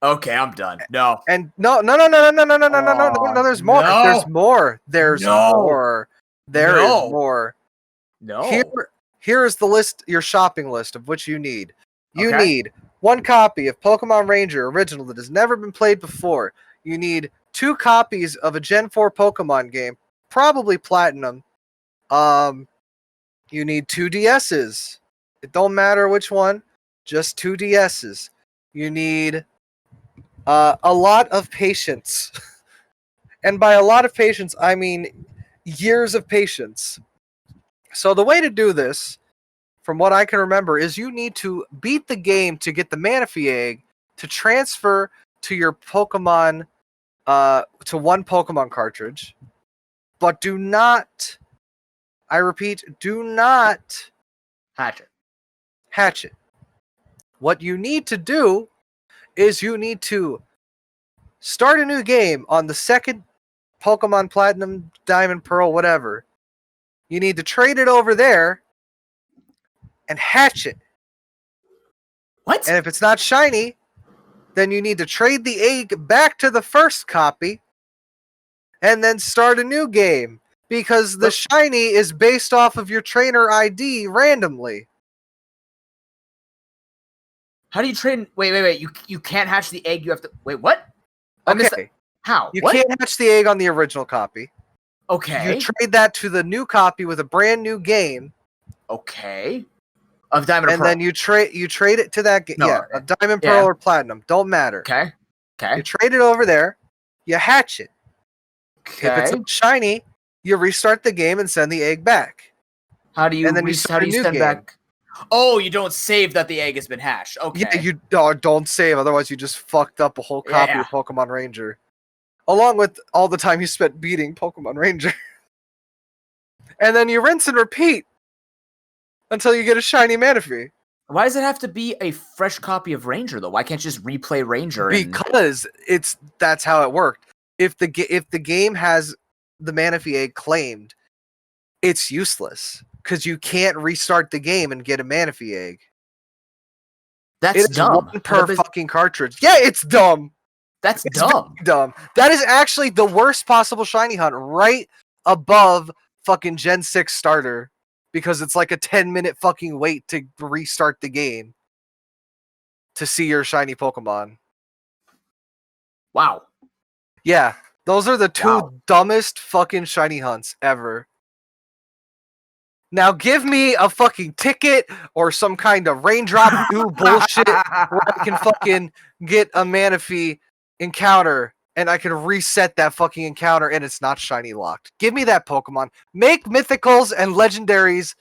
Speaker 1: Okay, I'm done. No.
Speaker 2: And no, there's more.
Speaker 1: No.
Speaker 2: There's more. There's more. There is more.
Speaker 1: No.
Speaker 2: Here is the list, your shopping list of which you need. You need one copy of Pokemon Ranger Original that has never been played before. You need 2 copies of a Gen 4 Pokemon game, probably Platinum. You need 2 DSs. It don't matter which one, just 2 DSs. You need a lot of patience. And by a lot of patience, I mean years of patience. So the way to do this, from what I can remember, is you need to beat the game to get the Manaphy egg to transfer to your Pokemon, to one Pokemon cartridge. But do not, I repeat, do not hatch it. What you need to do is you need to start a new game on the second Pokemon Platinum, Diamond, Pearl, whatever. You need to trade it over there and hatch it.
Speaker 1: What?
Speaker 2: And if it's not shiny, then you need to trade the egg back to the first copy and then start a new game. Because the shiny is based off of your trainer ID randomly.
Speaker 1: How do you trade? Wait. You can't hatch the egg. You have to wait. What?
Speaker 2: Okay.
Speaker 1: How?
Speaker 2: You
Speaker 1: What?
Speaker 2: can't hatch the egg on the original copy.
Speaker 1: Okay.
Speaker 2: You trade that to the new copy with a brand new game.
Speaker 1: Okay. Of Diamond or
Speaker 2: And
Speaker 1: Pearl.
Speaker 2: then you trade it to that game.
Speaker 1: No,
Speaker 2: yeah, a Diamond, Pearl, or Platinum. Don't matter.
Speaker 1: Okay.
Speaker 2: You trade it over there. You hatch it.
Speaker 1: Okay.
Speaker 2: If it's not shiny, you restart the game and send the egg back.
Speaker 1: How do you?
Speaker 2: And then you
Speaker 1: how
Speaker 2: start
Speaker 1: do
Speaker 2: a
Speaker 1: you
Speaker 2: new
Speaker 1: send
Speaker 2: game.
Speaker 1: back? Oh, you don't save that the egg has been hatched. Okay.
Speaker 2: Yeah, you don't save, otherwise you just fucked up a whole copy
Speaker 1: Yeah.
Speaker 2: of Pokemon Ranger. Along with all the time you spent beating Pokemon Ranger. And then you rinse and repeat until you get a shiny Manaphy.
Speaker 1: Why does it have to be a fresh copy of Ranger though? Why can't you just replay Ranger?
Speaker 2: Because that's how it worked. If the game has the Manaphy egg claimed, it's useless because you can't restart the game and get a Manaphy egg.
Speaker 1: That's
Speaker 2: It's
Speaker 1: dumb.
Speaker 2: one per fucking cartridge. Yeah, it's dumb.
Speaker 1: That's
Speaker 2: It's
Speaker 1: dumb.
Speaker 2: very dumb. That is actually the worst possible shiny hunt, right above fucking Gen 6 starter, because it's like a 10-minute fucking wait to restart the game to see your shiny Pokemon.
Speaker 1: Wow.
Speaker 2: Yeah, those are the two dumbest fucking shiny hunts ever. Now give me a fucking ticket or some kind of raindrop new bullshit where I can fucking get a Manaphy encounter and I can reset that fucking encounter and it's not shiny locked. Give me that Pokemon. Make mythicals and legendaries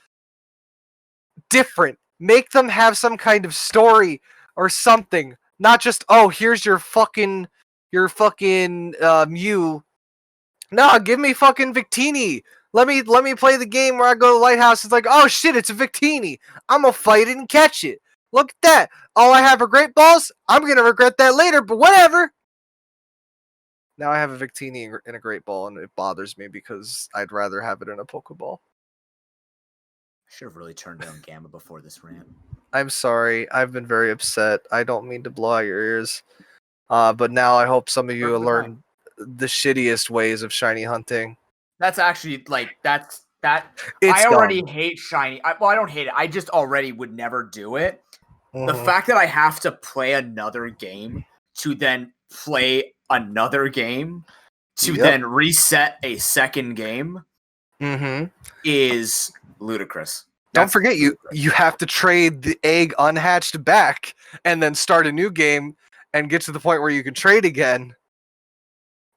Speaker 2: different. Make them have some kind of story or something. Not just, oh, here's your fucking Mew. No, give me fucking Victini. Let me play the game where I go to the lighthouse. It's like, oh shit, it's a Victini. I'm gonna fight it and catch it. Look at that. All I have are Great Balls. I'm gonna regret that later, but whatever. Now I have a Victini in a Great Ball, and it bothers me because I'd rather have it in a Pokeball.
Speaker 1: I should have really turned down Gamma before this rant.
Speaker 2: I'm sorry. I've been very upset. I don't mean to blow out your ears. But now I hope some of you will learn the shittiest ways of shiny hunting.
Speaker 1: That's actually that.
Speaker 2: It's
Speaker 1: I already
Speaker 2: dumb.
Speaker 1: hate shiny. I don't hate it. I just already would never do it.
Speaker 2: Mhm.
Speaker 1: The fact that I have to play another game to then play another game to then reset a second game is ludicrous.
Speaker 2: Don't forget, you have to trade the egg unhatched back and then start a new game and get to the point where you can trade again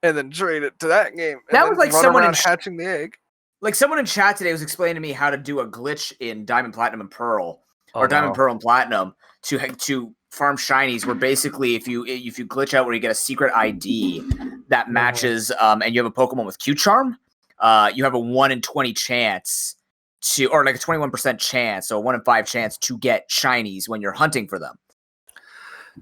Speaker 2: and then trade it to that game. And
Speaker 1: That
Speaker 2: then
Speaker 1: was like
Speaker 2: run
Speaker 1: someone
Speaker 2: around hatching the egg.
Speaker 1: Like someone in chat today was explaining to me how to do a glitch in Diamond, Platinum, and Pearl,
Speaker 2: Oh,
Speaker 1: or Diamond,
Speaker 2: no.
Speaker 1: Pearl, and Platinum to farm shinies. Where basically, if you glitch out where you get a secret ID that matches, and you have a Pokemon with Q Charm, you have a 1 in 20 chance to, or like a 21% chance, so a 1 in 5 chance to get shinies when you're hunting for them.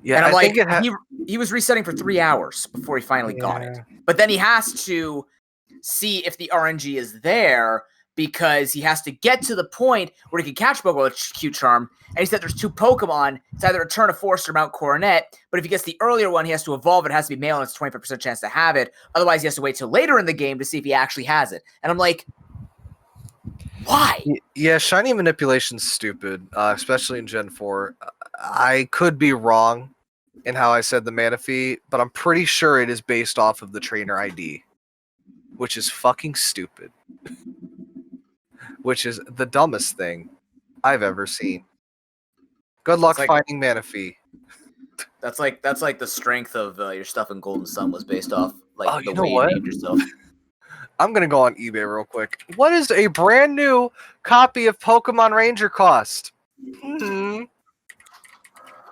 Speaker 2: Yeah,
Speaker 1: and I'm
Speaker 2: I think
Speaker 1: he was resetting for 3 hours before he finally got it. But then he has to see if the RNG is there because he has to get to the point where he can catch Pokemon with Q Charm. And he said there's 2 Pokemon. It's either Eterna Forest or Mount Coronet. But if he gets the earlier one, he has to evolve it. It has to be male and it's a 25% chance to have it. Otherwise, he has to wait till later in the game to see if he actually has it. And I'm like, why?
Speaker 2: Yeah, shiny manipulation's stupid, especially in Gen 4. I could be wrong in how I said the Manaphy, but I'm pretty sure it is based off of the trainer ID, which is fucking stupid. Which is the dumbest thing I've ever seen. Good luck finding Manaphy.
Speaker 1: That's like the strength of your stuff in Golden Sun was based off like the
Speaker 2: you know
Speaker 1: way you
Speaker 2: what?
Speaker 1: named yourself.
Speaker 2: I'm gonna go on eBay real quick. What is a brand new copy of Pokemon Ranger cost?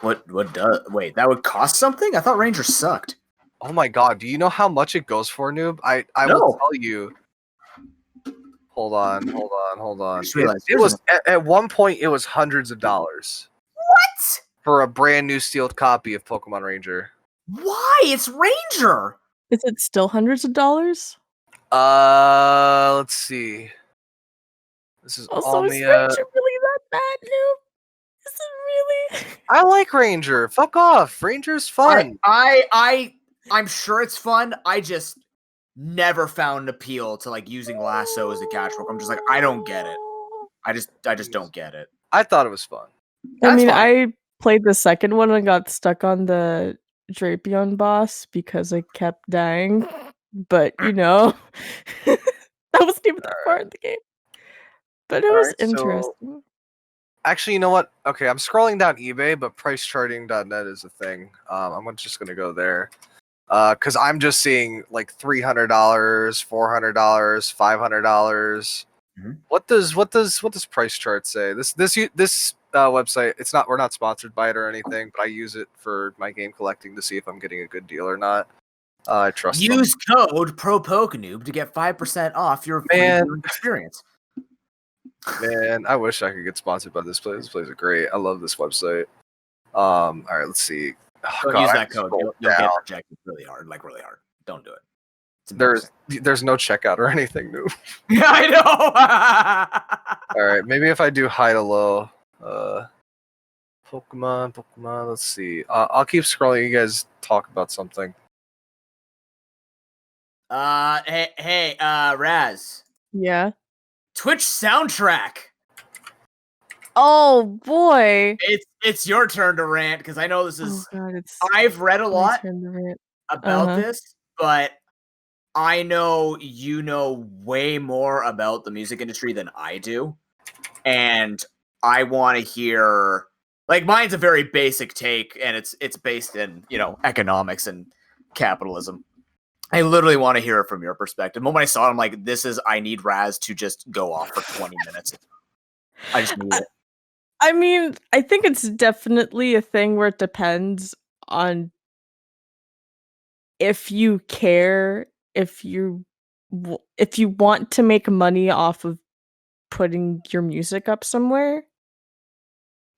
Speaker 1: What does? Wait, that would cost something? I thought Ranger sucked.
Speaker 2: Oh my god, do you know how much it goes for, Noob? I will
Speaker 1: No.
Speaker 2: tell you. Hold on.
Speaker 1: I just realized
Speaker 2: It was at one point it was hundreds of dollars
Speaker 1: What?
Speaker 2: for a brand new sealed copy of Pokemon Ranger.
Speaker 1: Why? It's Ranger.
Speaker 3: Is it still hundreds of dollars?
Speaker 2: Let's see. This is
Speaker 3: Also, is
Speaker 2: Almia.
Speaker 3: Ranger really that bad, Noob? Is it really?
Speaker 2: I like Ranger. Fuck off. Ranger's fun.
Speaker 1: I'm sure it's fun. I just never found an appeal to like using lasso as a catch rope. I'm just like, I don't get it. I just don't get it.
Speaker 2: I thought it was fun.
Speaker 3: I mean,
Speaker 1: fine.
Speaker 3: I played the second one and got stuck on the Drapion boss because I kept dying. But that wasn't even that far in the game. But it was interesting.
Speaker 2: Actually, you know what? Okay, I'm scrolling down eBay, but pricecharting.net is a thing. I'm just gonna go there. Because I'm just seeing like $300, $400, $500.
Speaker 1: Mm-hmm.
Speaker 2: What does price chart say? This website, we're not sponsored by it or anything, but I use it for my game collecting to see if I'm getting a good deal or not. I trust them.
Speaker 1: Use code ProPokeNoob to get 5% off your free viewing experience.
Speaker 2: Man, I wish I could get sponsored by this place. This place is great. I love this website. All right, let's see. Oh,
Speaker 1: Don't use that code. You'll get rejected really hard. Don't do it.
Speaker 2: There's no checkout or anything new.
Speaker 1: Yeah, I know.
Speaker 2: All right, maybe if I do high to low, Pokemon. Let's see. I'll keep scrolling. You guys talk about something.
Speaker 1: Hey, Raz.
Speaker 3: Yeah.
Speaker 1: Twitch soundtrack.
Speaker 3: Oh boy.
Speaker 1: It's your turn to rant because I know this is.
Speaker 3: Oh God,
Speaker 1: I've read a lot about
Speaker 3: Uh-huh.
Speaker 1: this, but I know you know way more about the music industry than I do, and I want to hear. Like mine's a very basic take, and it's based in economics and capitalism. I literally want to hear it from your perspective. The moment I saw it, I'm like, I need Raz to just go off for 20 minutes. I just need it.
Speaker 3: I mean, I think it's definitely a thing where it depends on if you care, if you want to make money off of putting your music up somewhere.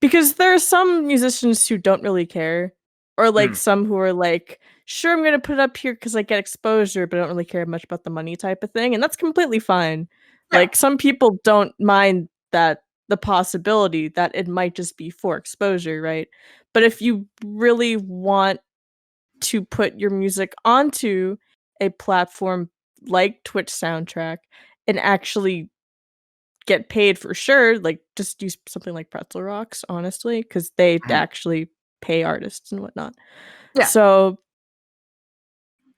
Speaker 3: Because there are some musicians who don't really care, or like some who are like, sure, I'm gonna put it up here because I get exposure, but I don't really care much about the money type of thing, and that's completely fine.
Speaker 1: Yeah.
Speaker 3: Like some people don't mind that the possibility that it might just be for exposure, right? But if you really want to put your music onto a platform like Twitch Soundtrack and actually get paid for sure, like just use something like Pretzel Rocks, honestly, because they actually pay artists and whatnot.
Speaker 1: Yeah.
Speaker 3: So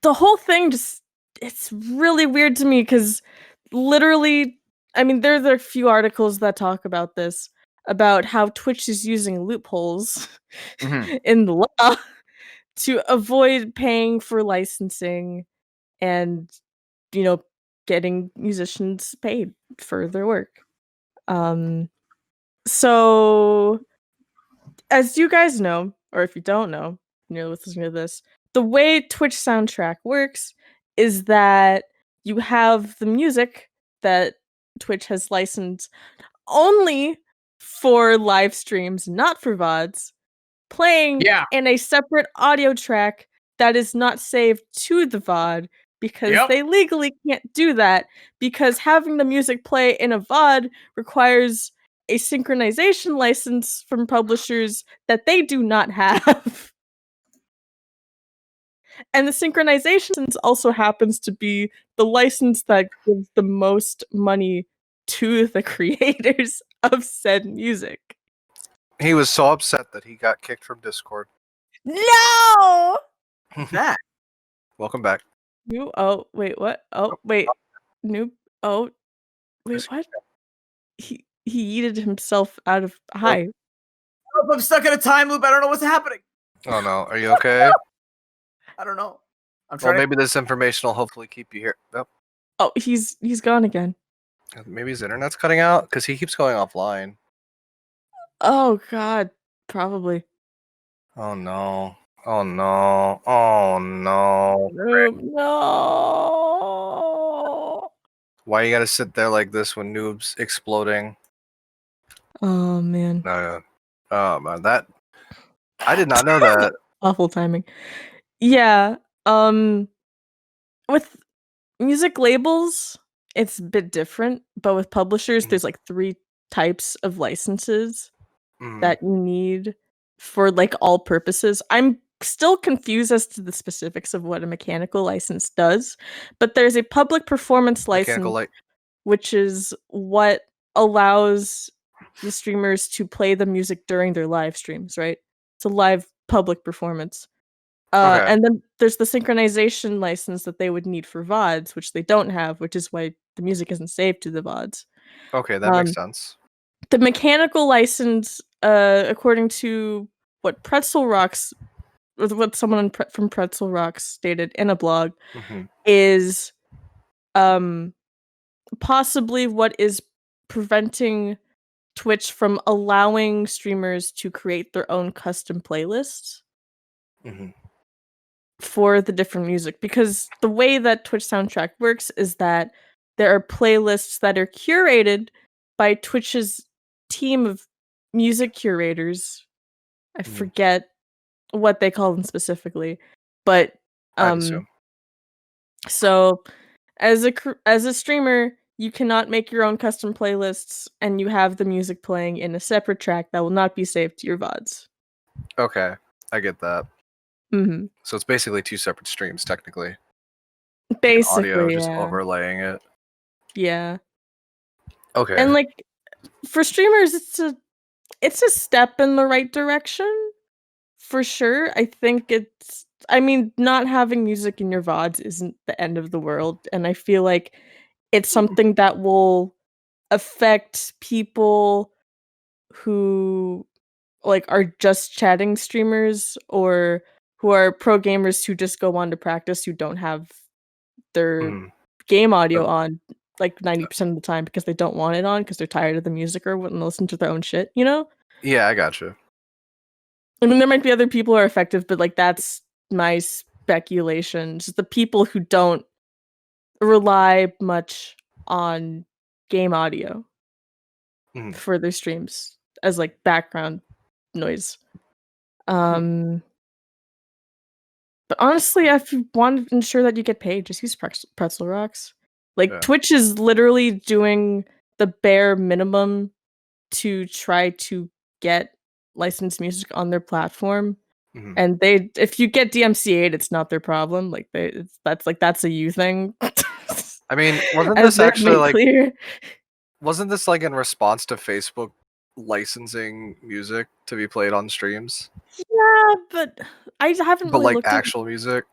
Speaker 3: the whole thing it's really weird to me because literally, I mean, there are a few articles that talk about this, about how Twitch is using loopholes in the law to avoid paying for licensing and, getting musicians paid for their work. So as you guys know, or if you don't know, listening to this, the way Twitch Soundtrack works is that you have the music that Twitch has licensed only for live streams, not for VODs, playing in a separate audio track that is not saved to the VOD because they legally can't do that, because having the music play in a VOD requires a synchronization license from publishers that they do not have. And the synchronization also happens to be the license that gives the most money to the creators of said music.
Speaker 2: He was so upset that he got kicked from Discord.
Speaker 3: No!
Speaker 1: That.
Speaker 2: Welcome back.
Speaker 3: Oh, wait, what? Oh, wait. Noob. Oh, wait, what? He yeeted himself out of... Hi.
Speaker 1: I'm stuck in a time loop. I don't know what's happening.
Speaker 2: Oh no, are you okay?
Speaker 1: I don't know. I'm
Speaker 2: Well,
Speaker 1: trying.
Speaker 2: maybe this information will hopefully keep you here. Oh,
Speaker 3: Oh, he's gone again.
Speaker 2: maybe his internet's cutting out because he keeps going offline.
Speaker 3: Oh God, probably.
Speaker 2: Oh no. Oh no. Oh no.
Speaker 3: No.
Speaker 2: Why you gotta sit there like this when Noob's exploding?
Speaker 3: Oh man.
Speaker 2: No. Oh man, that I did not know that.
Speaker 3: Awful timing. Yeah. With music labels, it's a bit different, but with publishers, there's like 3 types of licenses that you need for like all purposes. I'm still confused as to the specifics of what a mechanical license does, but there's a public performance
Speaker 2: Mechanical
Speaker 3: license,
Speaker 2: light.
Speaker 3: which is what allows the streamers to play the music during their live streams, right? It's a live public performance.
Speaker 2: Okay.
Speaker 3: And then there's the synchronization license that they would need for VODs, which they don't have, which is why the music isn't saved to the VODs.
Speaker 2: Okay, that makes sense.
Speaker 3: The mechanical license, according to what Pretzel Rocks, or what someone from Pretzel Rocks stated in a blog, is possibly what is preventing Twitch from allowing streamers to create their own custom playlists for the different music. Because the way that Twitch Soundtrack works is that there are playlists that are curated by Twitch's team of music curators. I forget what they call them specifically, but
Speaker 2: I'd assume.
Speaker 3: so as a streamer, you cannot make your own custom playlists, and you have the music playing in a separate track that will not be saved to your VODs.
Speaker 2: Okay, I get that.
Speaker 3: Mm-hmm.
Speaker 2: So it's basically 2 separate streams, technically.
Speaker 3: Basically,
Speaker 2: Audio just overlaying it.
Speaker 3: Yeah.
Speaker 2: Okay.
Speaker 3: And like for streamers, it's a step in the right direction for sure. I mean, not having music in your VODs isn't the end of the world, and I feel like it's something that will affect people who like are just chatting streamers, or who are pro gamers who just go on to practice, who don't have their game audio on like 90% of the time because they don't want it on because they're tired of the music or wouldn't listen to their own shit, you know?
Speaker 2: Yeah, I gotcha.
Speaker 3: I mean, there might be other people who are effective, but like that's my speculation. Just the people who don't rely much on game audio for their streams as like background noise. But honestly, if you want to ensure that you get paid, just use Pretzel Rocks. Like Twitch is literally doing the bare minimum to try to get licensed music on their platform. And if you get DMCA'd, it's not their problem. Like that's a you thing.
Speaker 2: I mean, wasn't this actually like
Speaker 3: clear?
Speaker 2: Wasn't this like in response to Facebook licensing music to be played on streams?
Speaker 3: Yeah, but I haven't really looked
Speaker 2: actual music.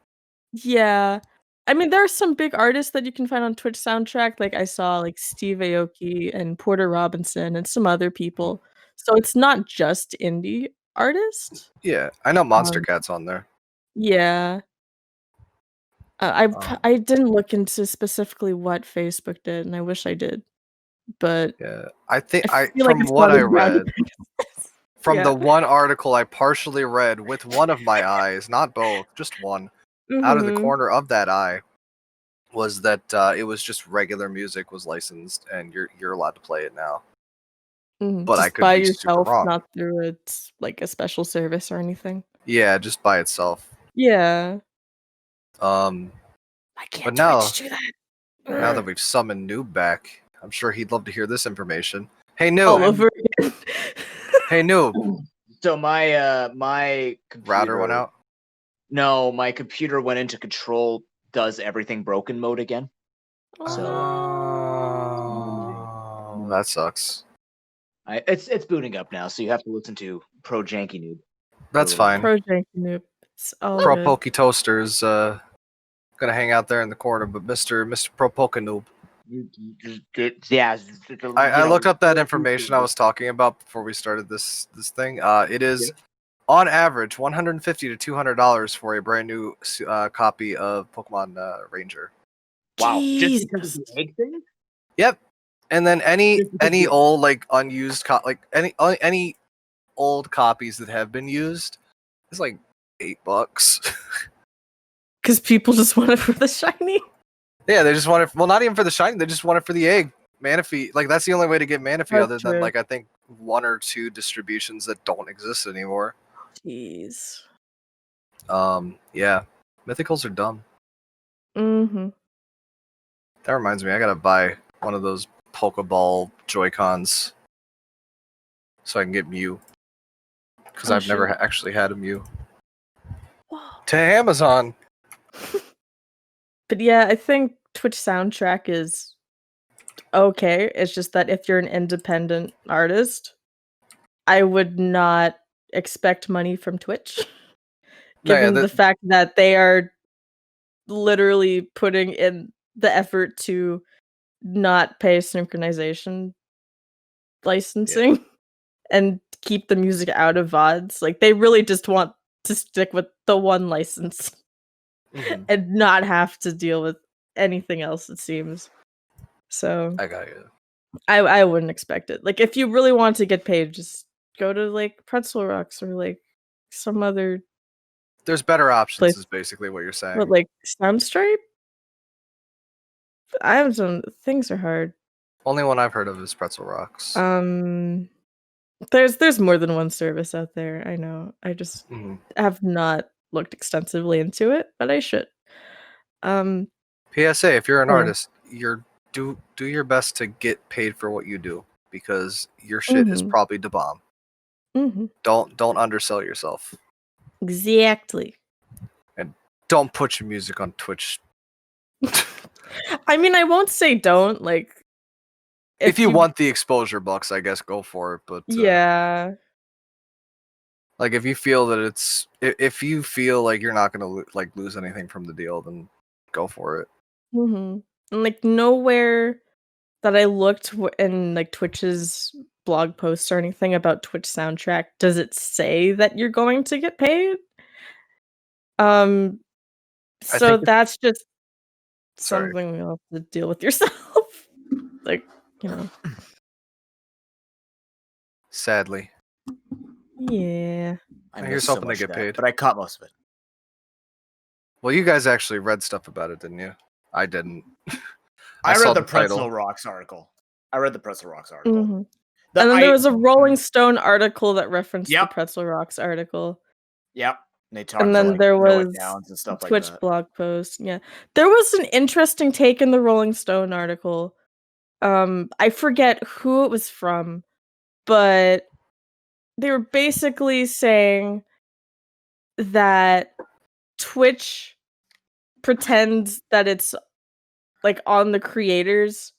Speaker 3: Yeah. I mean, there are some big artists that you can find on Twitch Soundtrack. Like I saw like Steve Aoki and Porter Robinson and some other people. So it's not just indie artists.
Speaker 2: Yeah, I know Monster Cat's on there.
Speaker 3: Yeah. I didn't look into specifically what Facebook did, and I wish I did. But
Speaker 2: yeah, I think
Speaker 3: from
Speaker 2: what I read, from the one article I partially read with one of my eyes, not both, just one, out of the corner of that eye, was that it was just regular music was licensed, and you're allowed to play it now. But
Speaker 3: just
Speaker 2: I could
Speaker 3: by
Speaker 2: be
Speaker 3: yourself,
Speaker 2: super wrong.
Speaker 3: not through like a special service or anything.
Speaker 2: Yeah, just by itself.
Speaker 3: Yeah.
Speaker 2: I
Speaker 3: can't
Speaker 2: do that. Now that we've summoned Noob back, I'm sure he'd love to hear this information. Hey Noob.
Speaker 3: All over again.
Speaker 2: Hey Noob.
Speaker 1: So my computer,
Speaker 2: router went out?
Speaker 1: No, my computer went into control, does everything broken mode again. So
Speaker 2: that sucks.
Speaker 1: It's booting up now, so you have to listen to ProGammaRazzCast.
Speaker 2: That's fine.
Speaker 3: ProGammaRazzCast.
Speaker 2: ProPoke Toaster's gonna hang out there in the corner, but Mr. ProPokeNoob.
Speaker 1: Yeah,
Speaker 2: I looked up that information I was talking about before we started this thing. It is on average, $150 to $200 for a brand new copy of Pokemon Ranger.
Speaker 1: Wow. Just
Speaker 3: Jesus.
Speaker 1: because of the egg thing?
Speaker 2: Yep. And then any
Speaker 1: Just because you-
Speaker 2: old like unused any old copies that have been used, it's like $8.
Speaker 3: Because people just want it for the shiny.
Speaker 2: Yeah, they just want it. Well, not even for the shiny. They just want it for the egg. Manaphy, like that's the only way to get Manaphy,
Speaker 3: That's
Speaker 2: other than
Speaker 3: true.
Speaker 2: like I think 1 or 2 distributions that don't exist anymore.
Speaker 3: Jeez.
Speaker 2: Yeah, mythicals are dumb.
Speaker 3: Mm-hmm.
Speaker 2: That reminds me, I gotta buy one of those Pokeball Joy-Cons so I can get Mew, because
Speaker 3: Oh,
Speaker 2: I've never
Speaker 3: shit.
Speaker 2: actually had a Mew.
Speaker 3: Whoa.
Speaker 2: To Amazon.
Speaker 3: But yeah, I think Twitch soundtrack is okay. It's just that if you're an independent artist, I would not expect money from Twitch,
Speaker 2: No, yeah,
Speaker 3: given the fact that they are literally putting in the effort to not pay synchronization licensing and keep the music out of VODs. Like, they really just want to stick with the one license
Speaker 2: Mhm.
Speaker 3: and not have to deal with anything else, it seems. So
Speaker 2: I got you.
Speaker 3: I wouldn't expect it. Like, if you really want to get paid, just go to like Pretzel Rocks or like some other
Speaker 2: There's better options,
Speaker 3: place.
Speaker 2: is basically what you're saying.
Speaker 3: But like Soundstripe? I have some things are hard.
Speaker 2: Only one I've heard of is Pretzel Rocks.
Speaker 3: There's more than one service out there. I know. I just
Speaker 2: Mhm.
Speaker 3: have not looked extensively into it, but I should.
Speaker 2: PSA: if you're an
Speaker 3: Yeah.
Speaker 2: artist, do your best to get paid for what you do, because your shit is
Speaker 3: Mhm.
Speaker 2: probably the bomb.
Speaker 3: Mm-hmm.
Speaker 2: Don't undersell yourself.
Speaker 3: Exactly.
Speaker 2: Don't put your music on Twitch.
Speaker 3: I mean, I won't say don't. Like,
Speaker 2: If you want the exposure bucks, I guess go for it. But
Speaker 3: yeah.
Speaker 2: like if you feel that if you feel like you're not gonna lose anything from the deal, then go for it.
Speaker 3: Mm-hmm. And like nowhere that I looked in like Twitch's blog posts or anything about Twitch soundtrack does it say that you're going to get paid. So
Speaker 2: think
Speaker 3: that's just
Speaker 2: Sorry.
Speaker 3: something you'll have to deal with yourself. Like, you know.
Speaker 2: Sadly,
Speaker 3: Yeah.
Speaker 2: I hear something to get paid.
Speaker 1: But I caught most of it.
Speaker 2: Well, you guys actually read stuff about it, didn't you? I didn't.
Speaker 1: I
Speaker 2: saw
Speaker 1: read the
Speaker 2: title.
Speaker 1: Pretzel Rocks article.
Speaker 3: Mm-hmm. And
Speaker 1: The-
Speaker 3: then there
Speaker 1: I-
Speaker 3: was a Rolling Stone article that referenced
Speaker 1: Yep.
Speaker 3: the Pretzel Rocks article.
Speaker 1: Yep. They talked
Speaker 3: And then
Speaker 1: to, like,
Speaker 3: there
Speaker 1: throw it
Speaker 3: was
Speaker 1: down and stuff like
Speaker 3: Twitch
Speaker 1: that.
Speaker 3: blog post. Yeah. There was an interesting take in the Rolling Stone article. I forget who it was from, but they were basically saying that Twitch pretends that it's like on the creators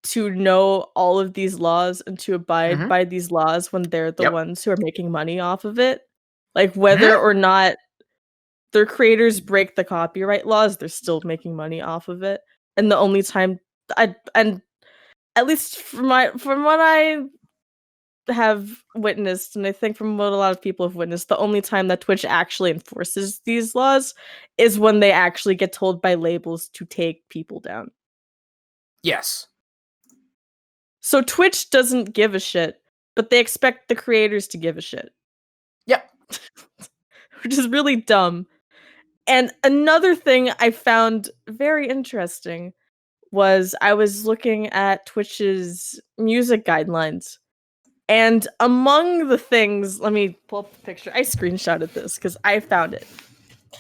Speaker 3: to know all of these laws and to abide
Speaker 1: Mhm.
Speaker 3: by these laws when they're the
Speaker 1: Yep.
Speaker 3: ones who are making money off of it. Like, whether or not their creators break the copyright laws, they're still making money off of it. And the only time and at least from what I have witnessed, and I think from what a lot of people have witnessed, the only time that Twitch actually enforces these laws is when they actually get told by labels to take people down.
Speaker 1: Yes.
Speaker 3: So Twitch doesn't give a shit, but they expect the creators to give a shit.
Speaker 1: Yep.
Speaker 3: Which is really dumb. And another thing I found very interesting was I was looking at Twitch's music guidelines. And among the things, let me pull up the picture. I screenshotted this because I found it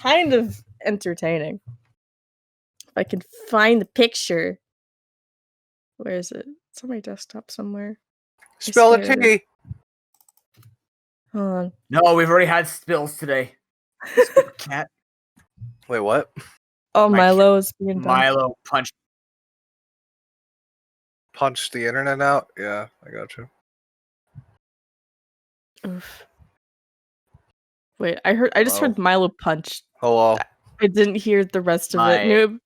Speaker 3: kind of entertaining. If I can find the picture. Where is it? It's on my desktop somewhere.
Speaker 2: Spell
Speaker 3: swear
Speaker 2: it
Speaker 3: it
Speaker 2: T.
Speaker 3: Hold on.
Speaker 1: No, we've already had spills today. Stupid cat.
Speaker 2: Wait, what?
Speaker 3: Oh,
Speaker 1: My
Speaker 3: Milo is being dumb.
Speaker 1: Milo punched.
Speaker 2: Punch the internet out? Yeah, I got you.
Speaker 3: Oof. Wait, I just heard Milo punch.
Speaker 2: Hello.
Speaker 3: I didn't hear the rest of it.
Speaker 1: My-
Speaker 3: Noob.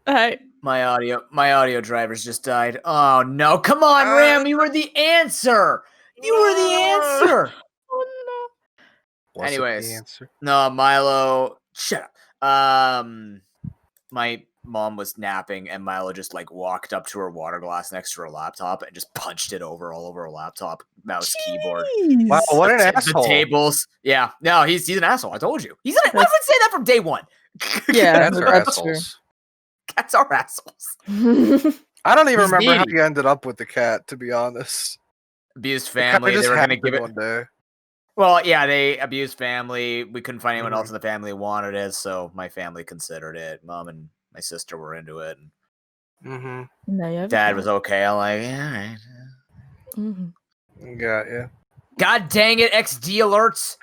Speaker 3: Hi.
Speaker 1: My audio drivers just died. Oh no! Come on, Ram! You were the answer. You were the answer.
Speaker 3: Oh
Speaker 2: Was it
Speaker 1: Anyways,
Speaker 2: the answer?
Speaker 1: no, Milo, shut up. My mom was napping, and Milo just like walked up to her water glass next to her laptop and just punched it all over her laptop, mouse, keyboard,
Speaker 2: Wow, what an
Speaker 1: the
Speaker 2: asshole!
Speaker 1: tables. Yeah, no, he's an asshole. I told you. Why would I say that from day one?
Speaker 3: Yeah,
Speaker 2: Cats are
Speaker 3: that's true.
Speaker 2: assholes.
Speaker 1: Cats are assholes.
Speaker 2: I don't even
Speaker 1: He's
Speaker 2: remember how
Speaker 1: needy.
Speaker 2: you ended up with the cat, to be honest.
Speaker 1: Abused
Speaker 2: It kinda
Speaker 1: family. They
Speaker 2: just
Speaker 1: were gonna
Speaker 2: happened
Speaker 1: give it.
Speaker 2: one day.
Speaker 1: Well, yeah, they abused family. We couldn't find anyone
Speaker 2: Mhm.
Speaker 1: else in the family who wanted it, so my family considered it. Mom and my sister were into it. And
Speaker 2: Mm-hmm.
Speaker 3: Now you have a
Speaker 1: Dad
Speaker 3: cat.
Speaker 1: was okay. I'm like, yeah, all right.
Speaker 3: Mhm.
Speaker 2: Got ya.
Speaker 1: God dang it, XD alerts.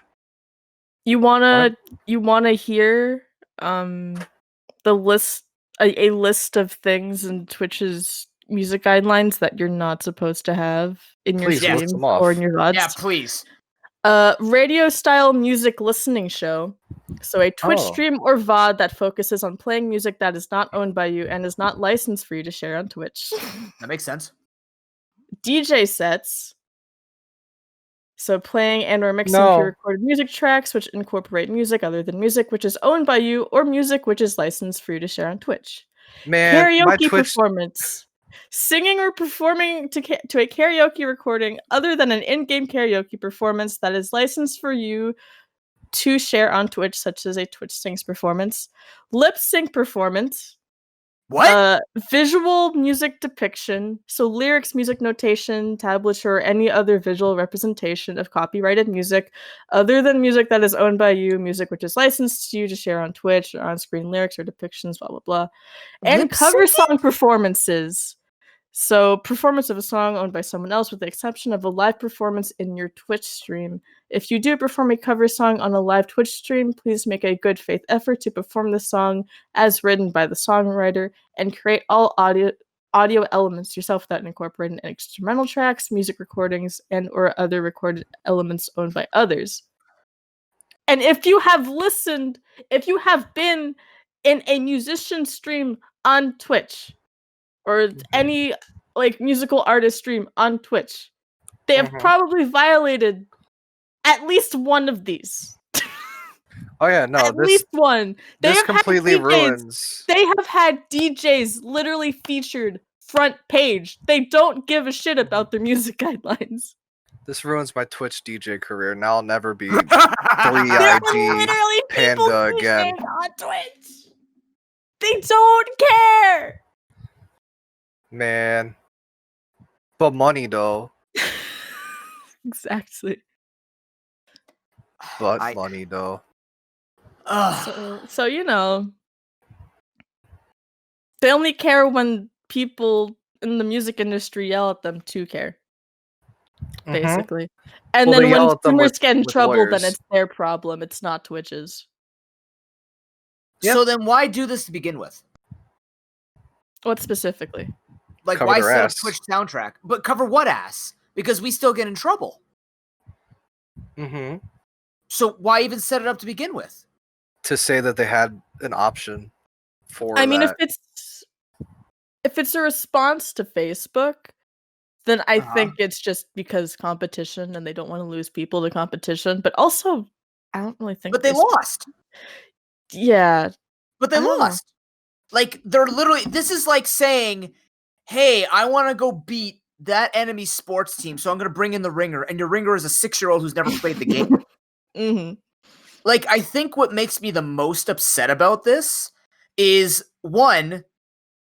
Speaker 3: You wanna hear the list a list of things in Twitch's music guidelines that you're not supposed to have in your
Speaker 2: Please list
Speaker 3: streams
Speaker 2: them off.
Speaker 3: or in your VODs?
Speaker 1: Yeah, please.
Speaker 3: Radio style music listening show. So a Twitch
Speaker 2: Oh.
Speaker 3: stream or VOD that focuses on playing music that is not owned by you and is not licensed for you to share on Twitch.
Speaker 1: That makes sense.
Speaker 3: DJ sets. So playing and or mixing
Speaker 2: No.
Speaker 3: pre-recorded music tracks which incorporate music other than music which is owned by you or music which is licensed for you to share on Twitch.
Speaker 2: Man, my
Speaker 3: Karaoke
Speaker 2: Twitch.
Speaker 3: performance. Singing or performing to a karaoke recording other than an in-game karaoke performance that is licensed for you to share on Twitch, such as a Twitch Sings performance. Lip sync performance.
Speaker 1: What?
Speaker 3: Visual music depiction. So lyrics, music notation, tablature, or any other visual representation of copyrighted music other than music that is owned by you, music which is licensed to you to share on Twitch, or on-screen lyrics or depictions, blah, blah, blah. And
Speaker 1: Lip
Speaker 3: cover
Speaker 1: syncing?
Speaker 3: song performances. So performance of a song owned by someone else with the exception of a live performance in your Twitch stream. If you do perform a cover song on a live Twitch stream, please make a good faith effort to perform the song as written by the songwriter and create all audio elements yourself without incorporating instrumental tracks, music recordings, and or other recorded elements owned by others. And if you have been in a musician stream on Twitch, or any like musical artist stream on Twitch, they have probably violated at least one of these.
Speaker 2: Oh yeah, no,
Speaker 3: At least one.
Speaker 2: This completely ruins.
Speaker 3: They have had DJs literally featured front page. They don't give a shit about their music guidelines.
Speaker 2: This ruins my Twitch DJ career. Now I'll never be
Speaker 3: There
Speaker 2: 3ID
Speaker 3: are literally people
Speaker 2: Panda again.
Speaker 3: DJing on Twitch. They don't care.
Speaker 2: Man. But money though.
Speaker 3: Exactly.
Speaker 2: But
Speaker 1: I-
Speaker 2: money though.
Speaker 3: So you know, they only care when people in the music industry yell at them to care, basically. And
Speaker 2: Well,
Speaker 3: then
Speaker 2: they
Speaker 3: when
Speaker 2: yell at them
Speaker 3: streamers get in
Speaker 2: with
Speaker 3: trouble, then
Speaker 2: lawyers.
Speaker 3: it's their problem. It's not Twitch's.
Speaker 1: So then why do this to begin with?
Speaker 3: What specifically?
Speaker 1: Like,
Speaker 2: Cover
Speaker 1: why
Speaker 2: their
Speaker 1: set up
Speaker 2: ass.
Speaker 1: Twitch soundtrack? But cover what ass? Because we still get in trouble.
Speaker 2: Mm-hmm.
Speaker 1: So why even set it up to begin with?
Speaker 2: To say that they had an option for
Speaker 3: I mean,
Speaker 2: that.
Speaker 3: if it's a response to Facebook, then I
Speaker 1: Uh-huh.
Speaker 3: think it's just because competition and they don't want to lose people to competition. But also, I don't really think.
Speaker 1: But they lost.
Speaker 3: Yeah.
Speaker 1: But they
Speaker 3: I don't know.
Speaker 1: lost. Like, they're literally, this is like saying, hey, I want to go beat that enemy sports team, so I'm going to bring in the ringer, and your ringer is a 6-year-old who's never played the game.
Speaker 3: Mm-hmm.
Speaker 1: Like, I think what makes me the most upset about this is, one,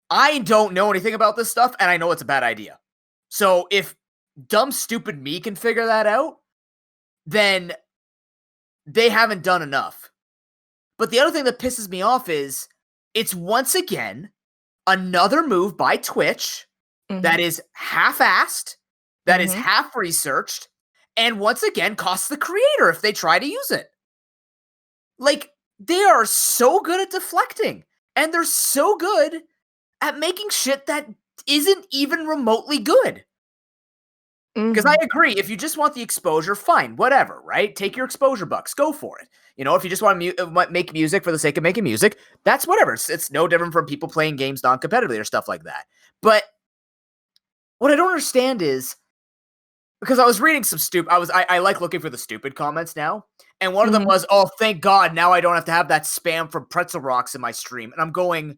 Speaker 1: I don't know anything about this stuff, and I know it's a bad idea. So if dumb, stupid me can figure that out, then they haven't done enough. But the other thing that pisses me off is, it's once again another move by Twitch that is half-assed, that is half-researched, and once again costs the creator if they try to use it. Like, they are so good at deflecting, and they're so good at making shit that isn't even remotely good. Because I agree, if you just want the exposure, fine, whatever, right? Take your exposure bucks, go for it. You know, if you just want to make music for the sake of making music, that's whatever. It's no different from people playing games non-competitively or stuff like that. But what I don't understand is, because I was reading some I like looking for the stupid comments now, And one of them was, oh, thank God, now I don't have to have that spam from Pretzel Rocks in my stream. And I'm going,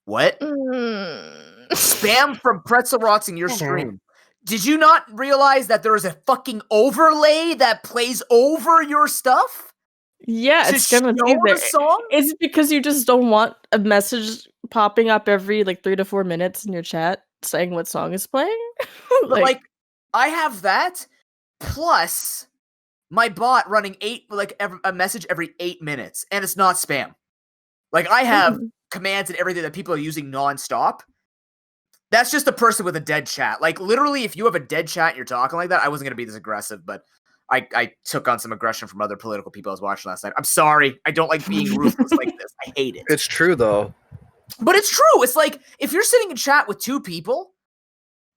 Speaker 1: what? Spam from Pretzel Rocks in your stream. Did you not realize that there is a fucking overlay that plays over your stuff?
Speaker 3: Yeah, it's gonna be there. It's because you just don't want a message popping up every 3 to 4 minutes in your chat saying what song is playing.
Speaker 1: like I have that plus my bot running a message every 8 minutes, and it's not spam. Like I have commands and everything that people are using nonstop. That's just a person with a dead chat. Like literally, if you have a dead chat and you're talking like that, I wasn't gonna be this aggressive, but I took on some aggression from other political people I was watching last night. I'm sorry. I don't like being ruthless like this. I hate it.
Speaker 2: It's true though.
Speaker 1: But it's true. It's like if you're sitting in chat with two people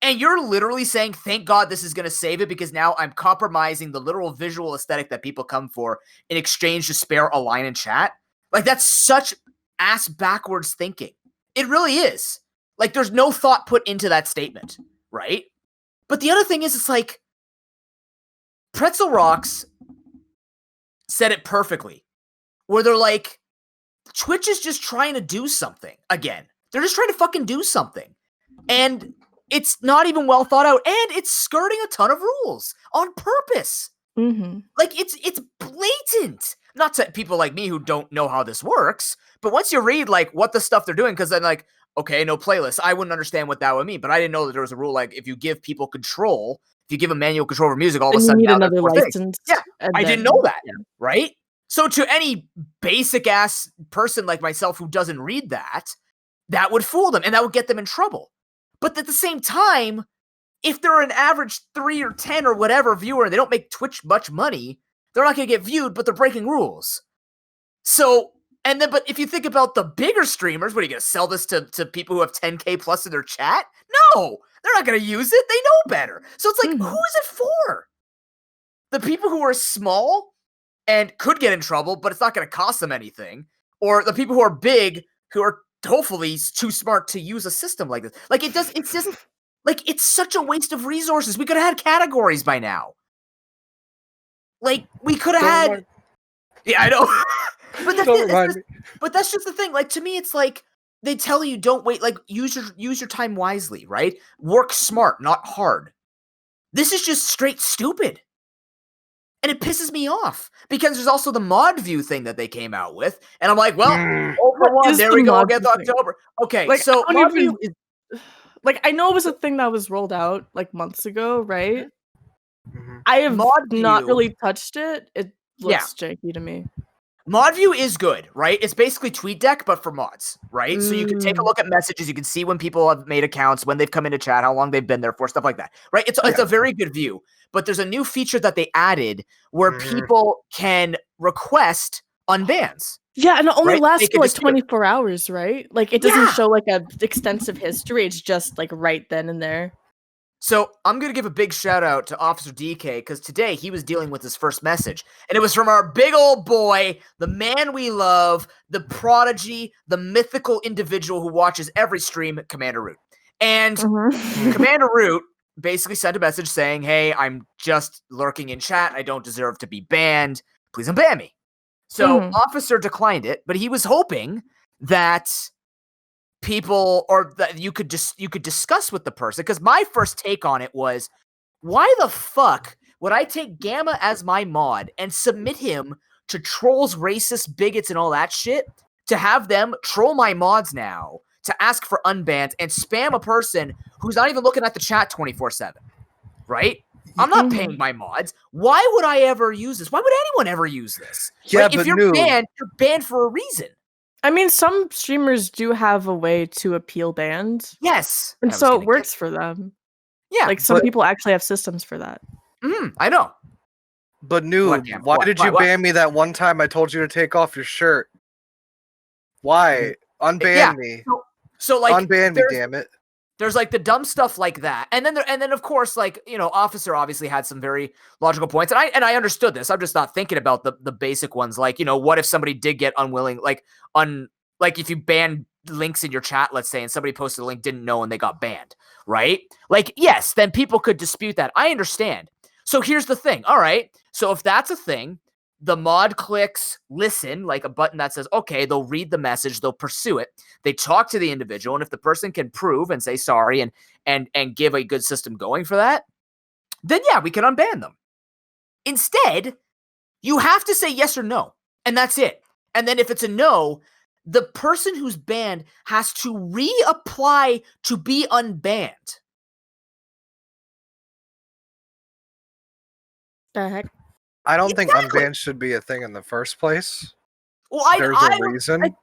Speaker 1: and you're literally saying, thank God this is going to save it because now I'm compromising the literal visual aesthetic that people come for in exchange to spare a line in chat. Like that's such ass backwards thinking. It really is. Like there's no thought put into that statement, right? But the other thing is, it's like Pretzel Rocks said it perfectly, where they're like, Twitch is just trying to do something again. They're just trying to fucking do something. And it's not even well thought out, and it's skirting a ton of rules on purpose. Like it's blatant. Not to people like me who don't know how this works, but once you read like what the stuff they're doing, because then like, okay, no playlist. I wouldn't understand what that would mean, but I didn't know that there was a rule like if you give people control, if you give them manual control over music, all of a sudden
Speaker 3: you need another license.
Speaker 1: Yeah, I didn't know that. Yeah. Right? So to any basic ass person like myself who doesn't read that, that would fool them and that would get them in trouble. But at the same time, if they're an average 3 or 10 or whatever viewer, and they don't make Twitch much money, they're not going to get viewed, but they're breaking rules. So, but if you think about the bigger streamers, what are you going to sell this to people who have 10K plus in their chat? No, they're not going to use it. They know better. So it's like, who is it for? The people who are small and could get in trouble, but it's not going to cost them anything. Or the people who are big, who are hopefully too smart to use a system like this. Like it's just like it's such a waste of resources. We could have had categories by now. Like we could have had. Yeah, I know. But that's just the thing. Like to me, it's like they tell you don't wait. Like use your time wisely, right? Work smart, not hard. This is just straight stupid. And it pisses me off because there's also the mod view thing that they came out with. And I'm like, well, over one, there we go, again, October. Okay,
Speaker 3: like,
Speaker 1: so
Speaker 3: mod view is, like, I know it was a thing that was rolled out like months ago, right? I have not really touched it. It looks janky to me.
Speaker 1: Mod view is good, right? It's basically TweetDeck, but for mods, right? So you can take a look at messages. You can see when people have made accounts, when they've come into chat, how long they've been there for, stuff like that, right? It's a very good view. But there's a new feature that they added where people can request unbans.
Speaker 3: Yeah, and it only lasts for like 24 hours, right? Like it doesn't show like an extensive history. It's just like right then and there.
Speaker 1: So I'm going to give a big shout out to Officer DK because today he was dealing with his first message. And it was from our big old boy, the man we love, the prodigy, the mythical individual who watches every stream, Commander Root. And Commander Root basically sent a message saying, hey, I'm just lurking in chat. I don't deserve to be banned. Please unban me. So Officer declined it, but he was hoping that people or that you could discuss with the person. Because my first take on it was, why the fuck would I take Gamma as my mod and submit him to trolls, racists, bigots, and all that shit to have them troll my mods now, to ask for unbans and spam a person who's not even looking at the chat 24/7, right? I'm not paying my mods. Why would I ever use this? Why would anyone ever use this?
Speaker 2: Yeah,
Speaker 1: like,
Speaker 2: but
Speaker 1: if you're banned for a reason.
Speaker 3: I mean, some streamers do have a way to appeal bans.
Speaker 1: Yes.
Speaker 3: And so it works for them.
Speaker 1: Yeah.
Speaker 3: Like some people actually have systems for that.
Speaker 1: I know.
Speaker 2: But Noob, why did you ban me that one time I told you to take off your shirt? Why? Unban me.
Speaker 1: So like
Speaker 2: unban me, damn it.
Speaker 1: There's like the dumb stuff like that. And then of course, like, you know, Officer obviously had some very logical points. And I understood this. I'm just not thinking about the basic ones. Like, you know, what if somebody did get unwilling, like if you ban links in your chat, let's say, and somebody posted a link, didn't know, and they got banned, right? Like, yes, then people could dispute that. I understand. So here's the thing. All right. So if that's a thing, the mod clicks listen, like a button that says, okay, they'll read the message, they'll pursue it. They talk to the individual. And if the person can prove and say sorry and give a good system going for that, then yeah, we can unban them. Instead, you have to say yes or no. And that's it. And then if it's a no, the person who's banned has to reapply to be unbanned.
Speaker 3: The heck?
Speaker 2: I don't think
Speaker 1: Exactly.
Speaker 2: unbanned should be a thing in the first place.
Speaker 1: Well,
Speaker 2: There's
Speaker 1: I
Speaker 2: a reason.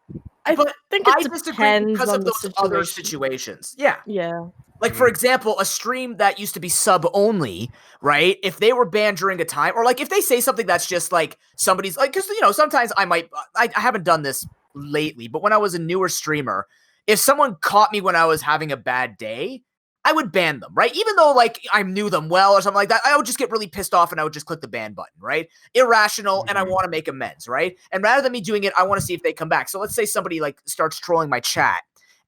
Speaker 3: I
Speaker 1: but
Speaker 3: think
Speaker 1: I
Speaker 3: it
Speaker 1: disagree
Speaker 3: depends
Speaker 1: because
Speaker 3: on
Speaker 1: of
Speaker 3: the
Speaker 1: those other
Speaker 3: situation.
Speaker 1: situations. Yeah.
Speaker 3: Yeah.
Speaker 1: Like, for example, a stream that used to be sub only, right? If they were banned during a time, or like if they say something that's just like somebody's like, because, you know, sometimes I haven't done this lately, but when I was a newer streamer, if someone caught me when I was having a bad day, I would ban them, right? Even though like I knew them well or something like that, I would just get really pissed off and I would just click the ban button, right? Irrational, and I want to make amends, right? And rather than me doing it, I want to see if they come back. So let's say somebody like starts trolling my chat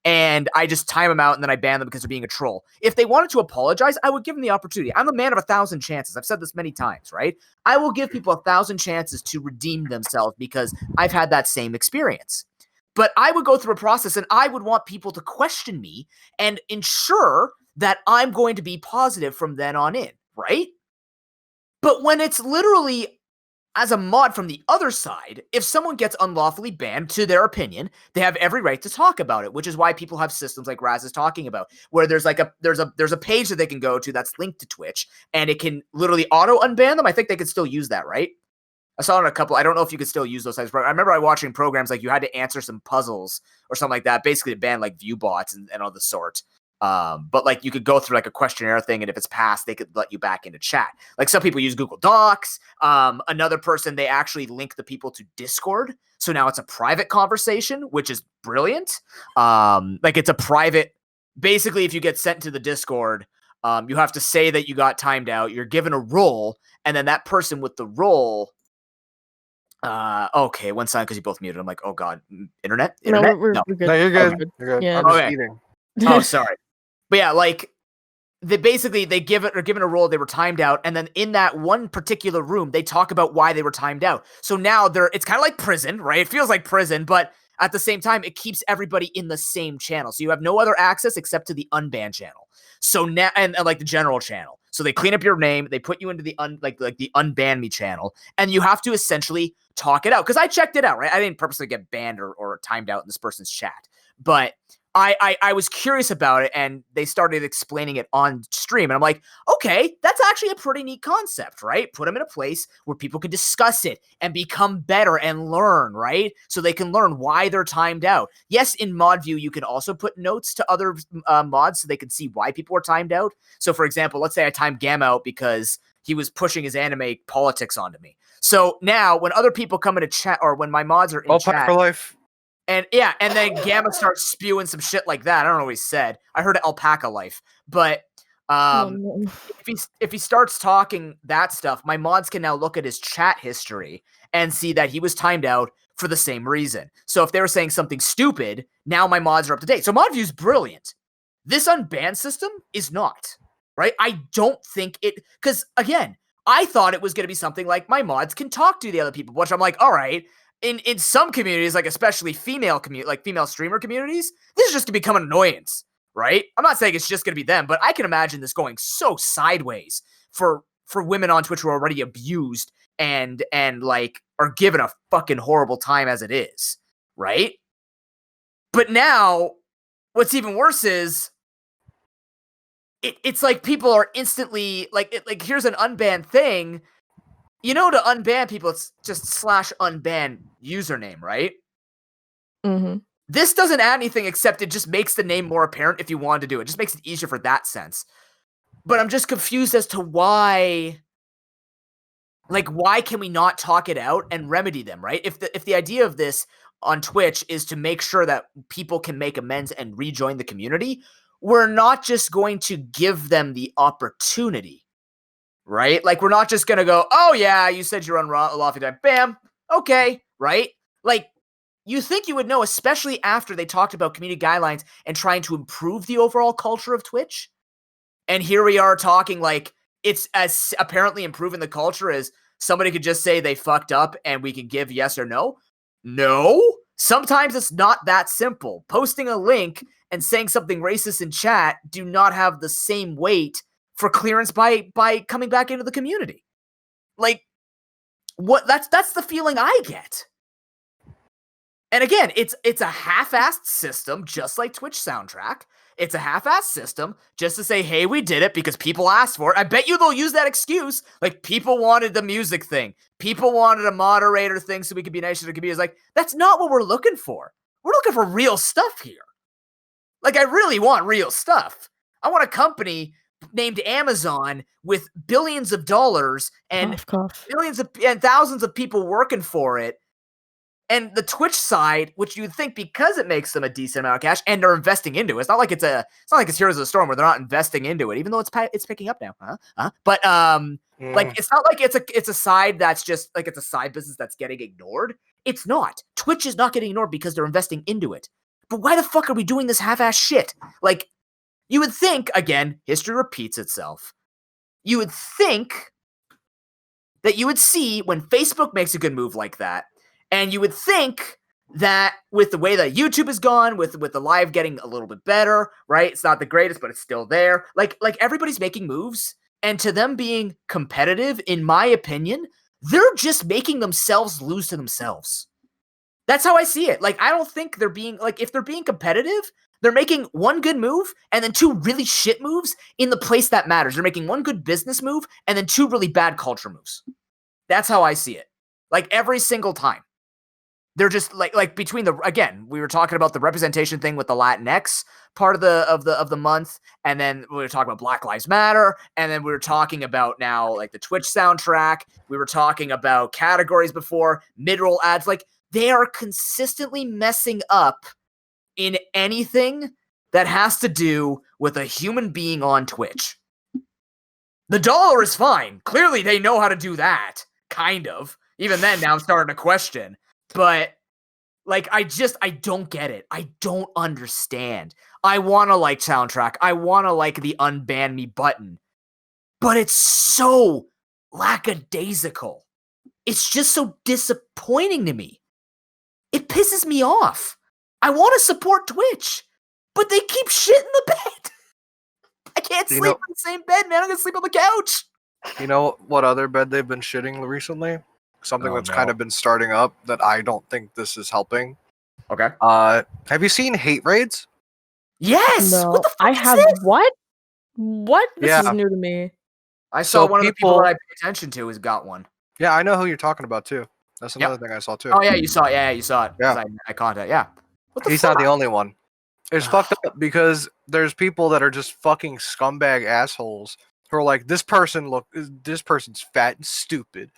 Speaker 1: and I just time them out and then I ban them because they're being a troll. If they wanted to apologize, I would give them the opportunity. I'm a man of 1,000 chances. I've said this many times, right? I will give people 1,000 chances to redeem themselves because I've had that same experience. But I would go through a process and I would want people to question me and ensure that I'm going to be positive from then on in, right? But when it's literally as a mod from the other side, if someone gets unlawfully banned, to their opinion, they have every right to talk about it, which is why people have systems like Raz is talking about, where there's like there's a page that they can go to that's linked to Twitch, and it can literally auto unban them. I think they could still use that, right? I saw it in a couple. I don't know if you could still use those types. I remember watching programs like you had to answer some puzzles or something like that, basically to ban like view bots and all the sort. But like you could go through like a questionnaire thing, and if it's passed, they could let you back into chat. Like some people use Google Docs. Another person, they actually link the people to Discord, so now it's a private conversation, which is brilliant. Like it's a private. Basically, if you get sent to the Discord, you have to say that you got timed out. You're given a role, and then that person with the role. Okay, one second, because you both muted. I'm like, oh god, internet.
Speaker 3: No, we're good.
Speaker 2: No, you're good.
Speaker 3: Okay.
Speaker 2: You're good.
Speaker 3: Yeah.
Speaker 2: I'm just
Speaker 1: Okay.
Speaker 2: eating.
Speaker 1: Oh, sorry. But yeah, like they are given a role, they were timed out, and then in that one particular room, they talk about why they were timed out. So now it's kind of like prison, right? It feels like prison, but at the same time, it keeps everybody in the same channel. So you have no other access except to the unbanned channel. So now, and like the general channel. So they clean up your name, they put you into the the unban me channel, and you have to essentially talk it out. Because I checked it out, right? I didn't purposely get banned or timed out in this person's chat, but I was curious about it, and they started explaining it on stream, and I'm like, okay, that's actually a pretty neat concept, right? Put them in a place where people can discuss it and become better and learn, right? So they can learn why they're timed out. Yes, in mod view, you can also put notes to other mods so they can see why people are timed out. So for example, let's say I timed Gamma out because he was pushing his anime politics onto me. So now when other people come into chat, or when my mods are in
Speaker 2: Pack
Speaker 1: chat,
Speaker 2: for life.
Speaker 1: and yeah, and then Gamma starts spewing some shit like that. I don't know what he said. I heard alpaca life, but
Speaker 3: No.
Speaker 1: if he starts talking that stuff, my mods can now look at his chat history and see that he was timed out for the same reason. So if they were saying something stupid, now my mods are up to date. So mod view is brilliant. This unban system is not, right? I don't think it, because again, I thought it was going to be something like my mods can talk to the other people, which I'm like, all right. In some communities, like especially female streamer communities, this is just gonna become an annoyance, right? I'm not saying it's just gonna be them, but I can imagine this going so sideways for women on Twitch who are already abused and like are given a fucking horrible time as it is, right? But now, what's even worse is it's like people are instantly like here's an unbanned thing. You know, to unban people, it's just /unban username, right?
Speaker 3: Mm-hmm.
Speaker 1: This doesn't add anything except it just makes the name more apparent if you wanted to do it. It just makes it easier for that sense. But I'm just confused as to why can we not talk it out and remedy them, right? If the idea of this on Twitch is to make sure that people can make amends and rejoin the community, we're not just going to give them the opportunity. Right? Like, we're not just going to go, oh, yeah, you said you're on Lofty Time. Bam. Okay. Right? Like, you think you would know, especially after they talked about community guidelines and trying to improve the overall culture of Twitch. And here we are talking like it's as apparently improving the culture as somebody could just say they fucked up and we could give yes or no. No, sometimes it's not that simple. Posting a link and saying something racist in chat do not have the same weight for clearance by coming back into the community. Like, what? That's the feeling I get. And again, it's a half-assed system, just like Twitch soundtrack. It's a half-assed system just to say, hey, we did it because people asked for it. I bet you they'll use that excuse. Like, people wanted the music thing. People wanted a moderator thing so we could be nicer to the community. It's like, that's not what we're looking for. We're looking for real stuff here. Like, I really want real stuff. I want a company named Amazon with billions of dollars and billions and thousands of people working for it. And the Twitch side, which you would think because it makes them a decent amount of cash and they're investing into it. It's not like it's Heroes of the Storm where they're not investing into it, even though it's picking up now. But like it's not like it's a side that's just like it's a side business that's getting ignored. It's not. Twitch is not getting ignored because they're investing into it. But why the fuck are we doing this half-ass shit? Like, you would think, again, history repeats itself. You would think that you would see when Facebook makes a good move like that. And you would think that with the way that YouTube has gone, with the live getting a little bit better, right? It's not the greatest, but it's still there. Like everybody's making moves, and to them being competitive, in my opinion, they're just making themselves lose to themselves. That's how I see it. Like, I don't think they're being, like, if they're being competitive, they're making one good move and then two really shit moves in the place that matters. They're making one good business move and then two really bad culture moves. That's how I see it. Like, every single time. They're just like between again, we were talking about the representation thing with the Latinx part of the month, and then we were talking about Black Lives Matter, and then we were talking about now like the Twitch soundtrack. We were talking about categories before, mid-roll ads. Like, they are consistently messing up in anything that has to do with a human being on Twitch. The dollar is fine. Clearly they know how to do that. Kind of. Even then, now I'm starting to question. But, like, I don't get it. I don't understand. I want to like soundtrack. I want to like the unban me button. But it's so lackadaisical. It's just so disappointing to me. It pisses me off. I want to support Twitch, but they keep shit in the bed. I can't sleep in the same bed, man. I'm going to sleep on the couch.
Speaker 2: You know what other bed they've been shitting recently? Something that's kind of been starting up that I don't think this is helping.
Speaker 1: Okay.
Speaker 2: Have you seen hate raids?
Speaker 1: Yes.
Speaker 3: No,
Speaker 1: what the fuck
Speaker 3: I
Speaker 1: is
Speaker 3: have
Speaker 1: this?
Speaker 3: what? What? This is new to me.
Speaker 1: I saw one of the people that I pay attention to has got one.
Speaker 2: Yeah, I know who you're talking about too. That's another thing I saw too.
Speaker 1: Oh yeah, you saw it. Yeah, you saw it.
Speaker 2: Yeah.
Speaker 1: I contact. Yeah. What the
Speaker 2: He's
Speaker 1: fuck?
Speaker 2: not the only one. It's fucked up because there's people that are just fucking scumbag assholes who are like, this person's fat and stupid.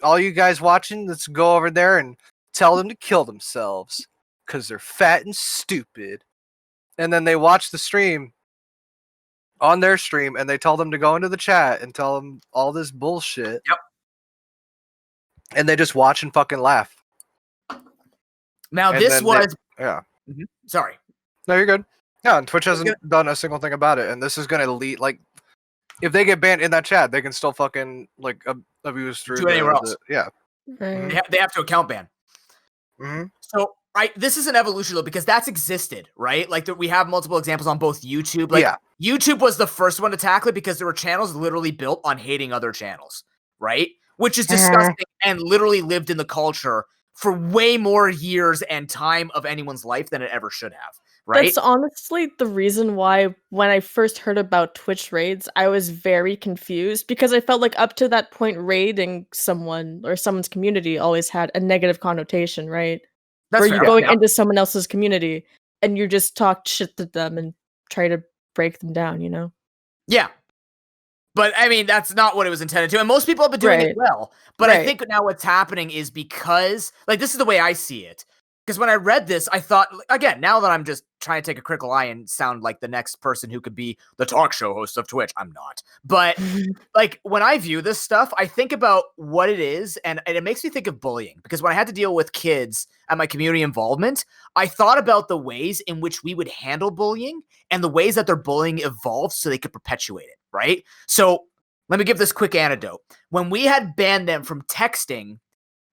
Speaker 2: All you guys watching, let's go over there and tell them to kill themselves because they're fat and stupid. And then they watch the stream on their stream and they tell them to go into the chat and tell them all this bullshit.
Speaker 1: Yep.
Speaker 2: And they just watch and fucking laugh.
Speaker 1: Now, this was...
Speaker 2: Yeah.
Speaker 1: Mm-hmm. Sorry.
Speaker 2: No, you're good. Yeah, and Twitch hasn't done a single thing about it. And this is going to lead, like, if they get banned in that chat, they can still fucking, like, abuse through...
Speaker 1: Do anywhere else.
Speaker 2: Yeah.
Speaker 3: Right.
Speaker 1: They have to account ban.
Speaker 2: Mm-hmm.
Speaker 1: So, this is an evolution, though, because that's existed, right? Like, we have multiple examples on both YouTube. Like, YouTube was the first one to tackle it because there were channels literally built on hating other channels, right? Which is disgusting and literally lived in the culture for way more years and time of anyone's life than it ever should have, right?
Speaker 3: That's honestly the reason why when I first heard about Twitch raids, I was very confused because I felt like up to that point, raiding someone or someone's community always had a negative connotation, right?
Speaker 1: That's
Speaker 3: where
Speaker 1: fair.
Speaker 3: you're going into someone else's community and you just talk shit to them and try to break them down, you know?
Speaker 1: Yeah. But, I mean, that's not what it was intended to. And most people have been doing it well. But I think now what's happening is because, like, this is the way I see it. Because when I read this, I thought, again, now that I'm just trying to take a critical eye and sound like the next person who could be the talk show host of Twitch, I'm not. But, like, when I view this stuff, I think about what it is, and it makes me think of bullying. Because when I had to deal with kids at my community involvement, I thought about the ways in which we would handle bullying and the ways that their bullying evolved so they could perpetuate it, right? So let me give this quick anecdote. When we had banned them from texting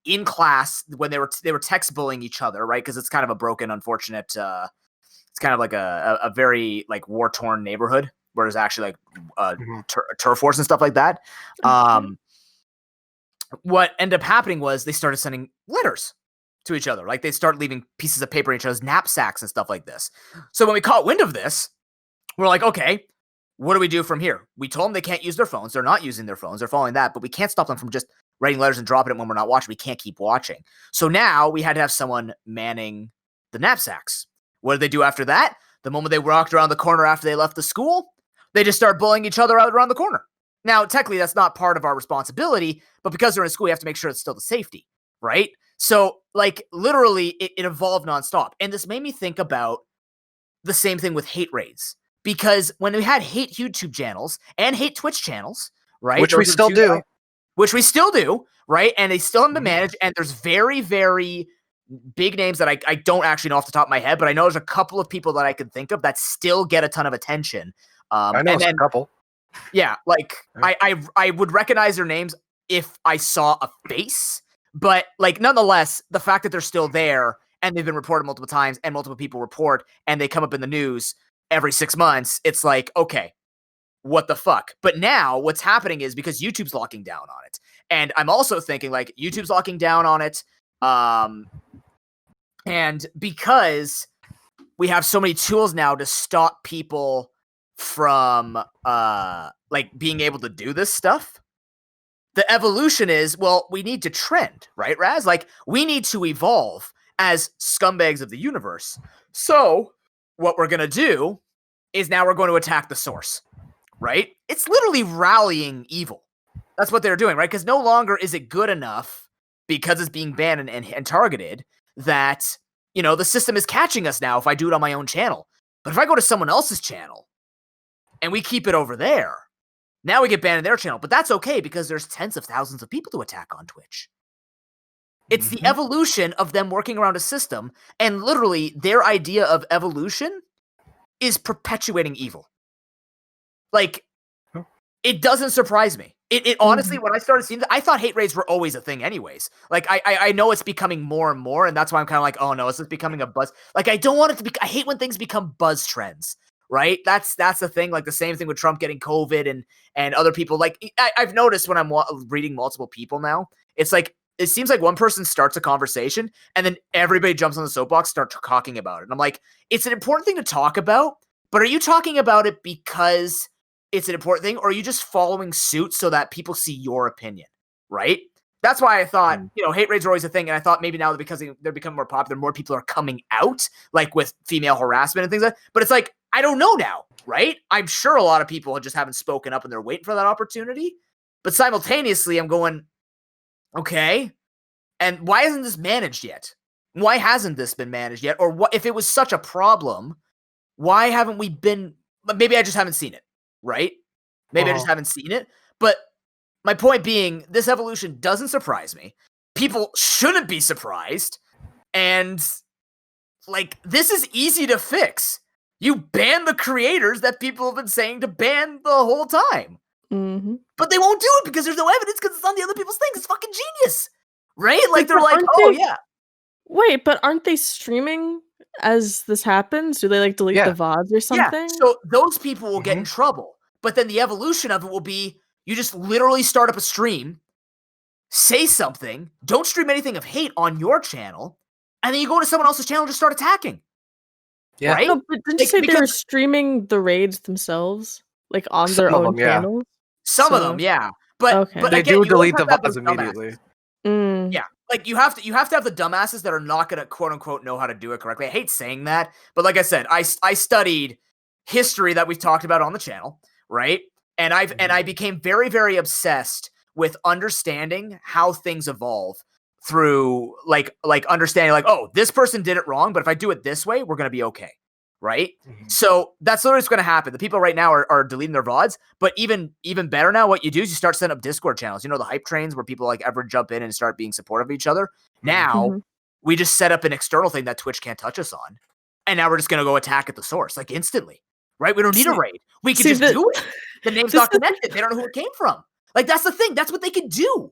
Speaker 1: in class, when they were text bullying each other, right? Because it's kind of a broken, unfortunate. It's kind of like a very like war torn neighborhood where there's actually like turf wars and stuff like that. What ended up happening was they started sending letters to each other. Like they start leaving pieces of paper in each other's knapsacks and stuff like this. So when we caught wind of this, we're like, okay, what do we do from here? We told them they can't use their phones. They're not using their phones. They're following that, but we can't stop them from just writing letters and dropping it when we're not watching. We can't keep watching. So now we had to have someone manning the knapsacks. What did they do after that? The moment they walked around the corner after they left the school, they just start bullying each other out around the corner. Now, technically, that's not part of our responsibility, but because they're in school, we have to make sure it's still the safety, right? So, like, literally, it evolved nonstop. And this made me think about the same thing with hate raids. Because when we had hate YouTube channels and hate Twitch channels, right?
Speaker 2: Which we still do.
Speaker 1: Which we still do, right? And they still haven't been managed. And there's very, very big names that I don't actually know off the top of my head, but I know there's a couple of people that I can think of that still get a ton of attention.
Speaker 2: I know a couple.
Speaker 1: Yeah, like I would recognize their names if I saw a face, but like nonetheless, the fact that they're still there and they've been reported multiple times and multiple people report and they come up in the news every 6 months, it's like, okay, what the fuck? But now what's happening is because YouTube's locking down on it. And I'm also thinking like YouTube's locking down on it. And because we have so many tools now to stop people from like being able to do this stuff, the evolution is, well, we need to trend, right, Raz? Like we need to evolve as scumbags of the universe. So what we're gonna do is now we're going to attack the source, right? It's literally rallying evil. That's what they're doing, right? Because no longer is it good enough because it's being banned and targeted that, you know, the system is catching us now if I do it on my own channel. But if I go to someone else's channel and we keep it over there, now we get banned in their channel. But that's okay because there's tens of thousands of people to attack on Twitch. It's the evolution of them working around a system, and literally their idea of evolution is perpetuating evil. Like, it doesn't surprise me. It honestly, when I started seeing that, I thought hate raids were always a thing anyways. Like, I know it's becoming more and more, and that's why I'm kind of like, oh no, is this becoming a buzz? Like, I don't want it to be, I hate when things become buzz trends, right? That's the thing. Like, the same thing with Trump getting COVID and other people. Like, I've noticed when I'm reading multiple people now, it's like, it seems like one person starts a conversation and then everybody jumps on the soapbox, starts talking about it. And I'm like, it's an important thing to talk about, but are you talking about it because it's an important thing, or are you just following suit so that people see your opinion, right? That's why I thought, you know, hate raids are always a thing. And I thought maybe now that because they're becoming more popular, more people are coming out, like with female harassment and things like that. But it's like, I don't know now, right? I'm sure a lot of people just haven't spoken up and they're waiting for that opportunity. But simultaneously, I'm going, okay, and why isn't this managed yet? Why hasn't this been managed yet? Or what if it was such a problem, why haven't we been, maybe I just haven't seen it, right? Maybe I just haven't seen it. But my point being, this evolution doesn't surprise me. People shouldn't be surprised. And like, this is easy to fix. You ban the creators that people have been saying to ban the whole time. But they won't do it because there's no evidence because it's on the other people's things. It's fucking genius, right? Like, they're like, oh, yeah.
Speaker 3: Wait, but aren't they streaming as this happens? Do they, like, delete the VODs or something?
Speaker 1: Yeah, so those people will get in trouble. But then the evolution of it will be, you just literally start up a stream, say something, don't stream anything of hate on your channel, and then you go to someone else's channel and just start attacking.
Speaker 2: Yeah.
Speaker 1: Right?
Speaker 3: No, but didn't you say they were streaming the raids themselves? Like, on their own channels?
Speaker 1: Some of them, yeah. But
Speaker 2: they
Speaker 1: again,
Speaker 2: do delete the VODs immediately.
Speaker 1: Yeah, like you have to have the dumbasses that are not gonna quote unquote know how to do it correctly. I hate saying that, but like I said, I studied history that we've talked about on the channel, right? And I became very, very obsessed with understanding how things evolve through like understanding like, oh, this person did it wrong, but if I do it this way, we're gonna be okay. Right? So that's literally what's going to happen. The people right now are deleting their VODs, but even better now, what you do is you start setting up Discord channels. You know, the hype trains where people like ever jump in and start being supportive of each other. Now we just set up an external thing that Twitch can't touch us on. And now we're just going to go attack at the source, like instantly, right? We don't need a raid. We can just do it. The name's not connected. They don't know who it came from. Like, that's the thing. That's what they can do.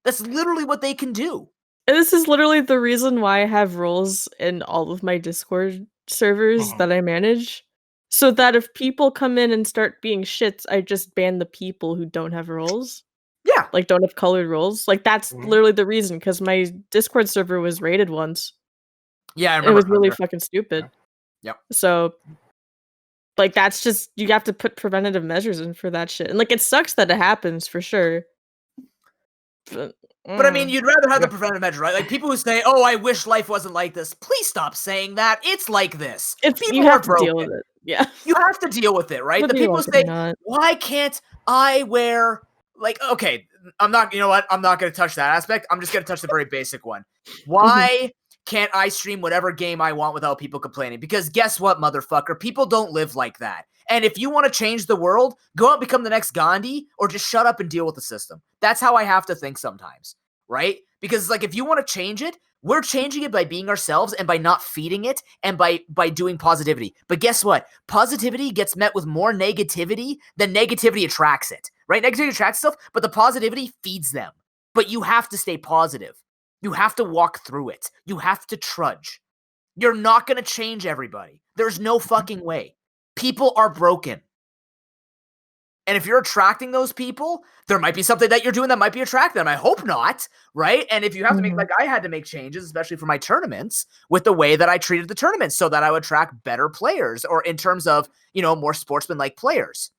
Speaker 1: That's literally what they can do.
Speaker 3: And this is literally the reason why I have roles in all of my Discord servers that I manage. So that if people come in and start being shits, I just ban the people who don't have roles.
Speaker 1: Yeah.
Speaker 3: Like, don't have colored roles. Like, that's literally the reason, because my Discord server was raided once.
Speaker 1: Yeah, I remember.
Speaker 3: It was really fucking stupid.
Speaker 1: Yep.
Speaker 3: So, like, that's just, you have to put preventative measures in for that shit. And, like, it sucks that it happens, for sure. But
Speaker 1: I mean, you'd rather have the preventive measure, right? Like, people who say, oh, I wish life wasn't like this. Please stop saying that. It's like this. People
Speaker 3: you have
Speaker 1: are broken.
Speaker 3: to deal with it. Yeah.
Speaker 1: You have to deal with it, right?
Speaker 3: Whether
Speaker 1: The
Speaker 3: you
Speaker 1: people
Speaker 3: like it
Speaker 1: say,
Speaker 3: or not.
Speaker 1: why can't I wear, like, okay, I'm not, you know what? I'm not going to touch that aspect. I'm just going to touch the very basic one. Why can't I stream whatever game I want without people complaining? Because guess what, motherfucker? People don't live like that. And if you want to change the world, go out and become the next Gandhi, or just shut up and deal with the system. That's how I have to think sometimes, right? Because, like, if you want to change it, we're changing it by being ourselves and by not feeding it and by doing positivity. But guess what? Positivity gets met with more negativity than negativity attracts it, right? Negativity attracts stuff, but the positivity feeds them. But you have to stay positive. You have to walk through it. You have to trudge. You're not going to change everybody. There's no fucking way. People are broken. And if you're attracting those people, there might be something that you're doing that might be attracting them. I hope not, right? And if you have to make, like, I had to make changes, especially for my tournaments, with the way that I treated the tournaments so that I would attract better players, or in terms of, you know, more sportsman-like players.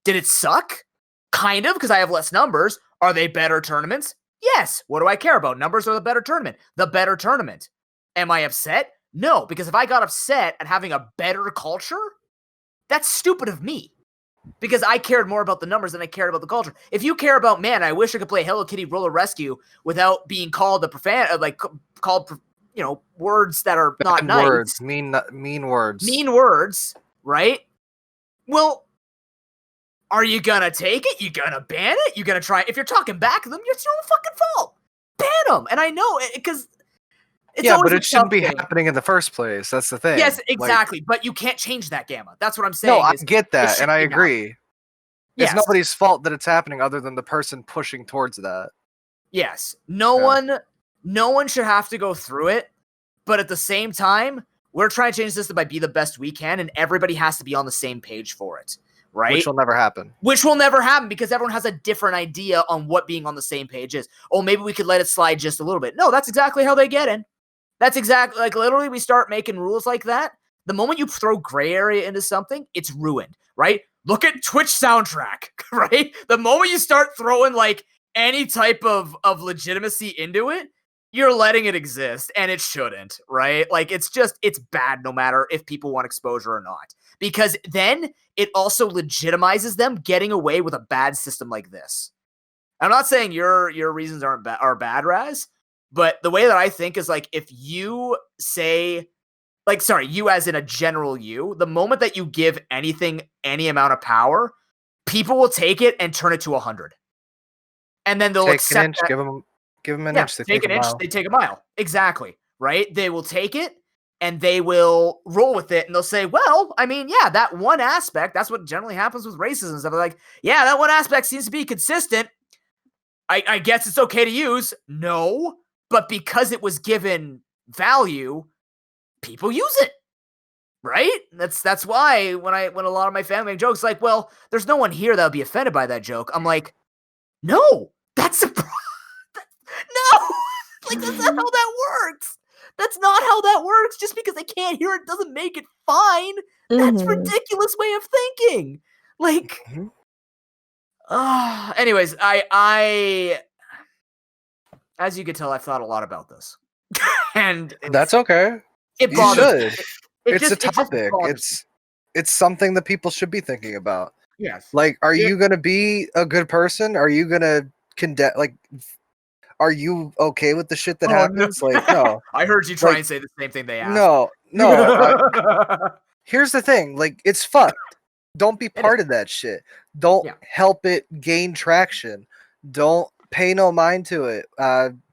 Speaker 1: Did it suck? Kind of, because I have less numbers. Are they better tournaments? Yes. What do I care about? Numbers or the better tournament? The better tournament. Am I upset? No, because if I got upset at having a better culture, that's stupid of me. Because I cared more about the numbers than I cared about the culture. If you care about, man, I wish I could play Hello Kitty Roller Rescue without being called called, you know, words that are not
Speaker 2: Bad
Speaker 1: nice.
Speaker 2: words, mean words.
Speaker 1: Mean words, right? Well, are you gonna take it? You gonna ban it? You gonna try? If you're talking back to them, it's your own fucking fault. Ban them. And I know it, because it's
Speaker 2: yeah,
Speaker 1: always
Speaker 2: but
Speaker 1: a
Speaker 2: it shouldn't be
Speaker 1: thing.
Speaker 2: happening in the first place. That's the thing.
Speaker 1: Yes, exactly. But you can't change that, Gamma. That's what I'm saying.
Speaker 2: No, I get that, and I agree.
Speaker 1: Yes.
Speaker 2: It's nobody's fault that it's happening other than the person pushing towards that.
Speaker 1: Yes. No one should have to go through it, but at the same time, we're trying to change the system by be the best we can, and everybody has to be on the same page for it, right?
Speaker 2: Which will never happen.
Speaker 1: Which will never happen because everyone has a different idea on what being on the same page is. Oh, maybe we could let it slide just a little bit. No, that's exactly how they get in. That's exactly, like, literally we start making rules like that. The moment you throw gray area into something, it's ruined, right? Look at Twitch soundtrack, right? The moment you start throwing, like, any type of legitimacy into it, you're letting it exist, and it shouldn't, right? Like, it's bad no matter if people want exposure or not. Because then it also legitimizes them getting away with a bad system like this. I'm not saying your reasons are bad, Raz, but the way that I think is, like, if you say, like, sorry, you as in a general you, the moment that you give anything any amount of power, people will take it and turn it to 100. And then they'll accept
Speaker 2: an inch,
Speaker 1: that.
Speaker 2: give them an inch, they
Speaker 1: take an inch, they take a mile. Exactly, right? They will take it and they will roll with it, and they'll say, well, I mean, yeah, that one aspect, that's what generally happens with racism and stuff. They're like, yeah, that one aspect seems to be consistent. I guess it's okay to use. No, but because it was given value, people use it, right? That's why when a lot of my family make jokes like, well, there's no one here that would be offended by that joke. I'm like, no, that's a no, like, that's not how that works. That's not how that works. Just because they can't hear it doesn't make it fine. That's a ridiculous way of thinking. Like, anyways, I as you can tell, I've thought a lot about this. And
Speaker 2: that's okay.
Speaker 1: It
Speaker 2: you
Speaker 1: bothers
Speaker 2: should.
Speaker 1: me.
Speaker 2: It's a topic. It's something that people should be thinking about.
Speaker 1: Yes.
Speaker 2: Like, are you gonna be a good person? Are you gonna condemn? Like, are you okay with the shit that happens?
Speaker 1: No.
Speaker 2: Like, no.
Speaker 1: I heard you try and say the same thing they asked.
Speaker 2: No. Here's the thing. Like, it's fucked. Don't be part of that shit. Don't help it gain traction. Don't pay no mind to it.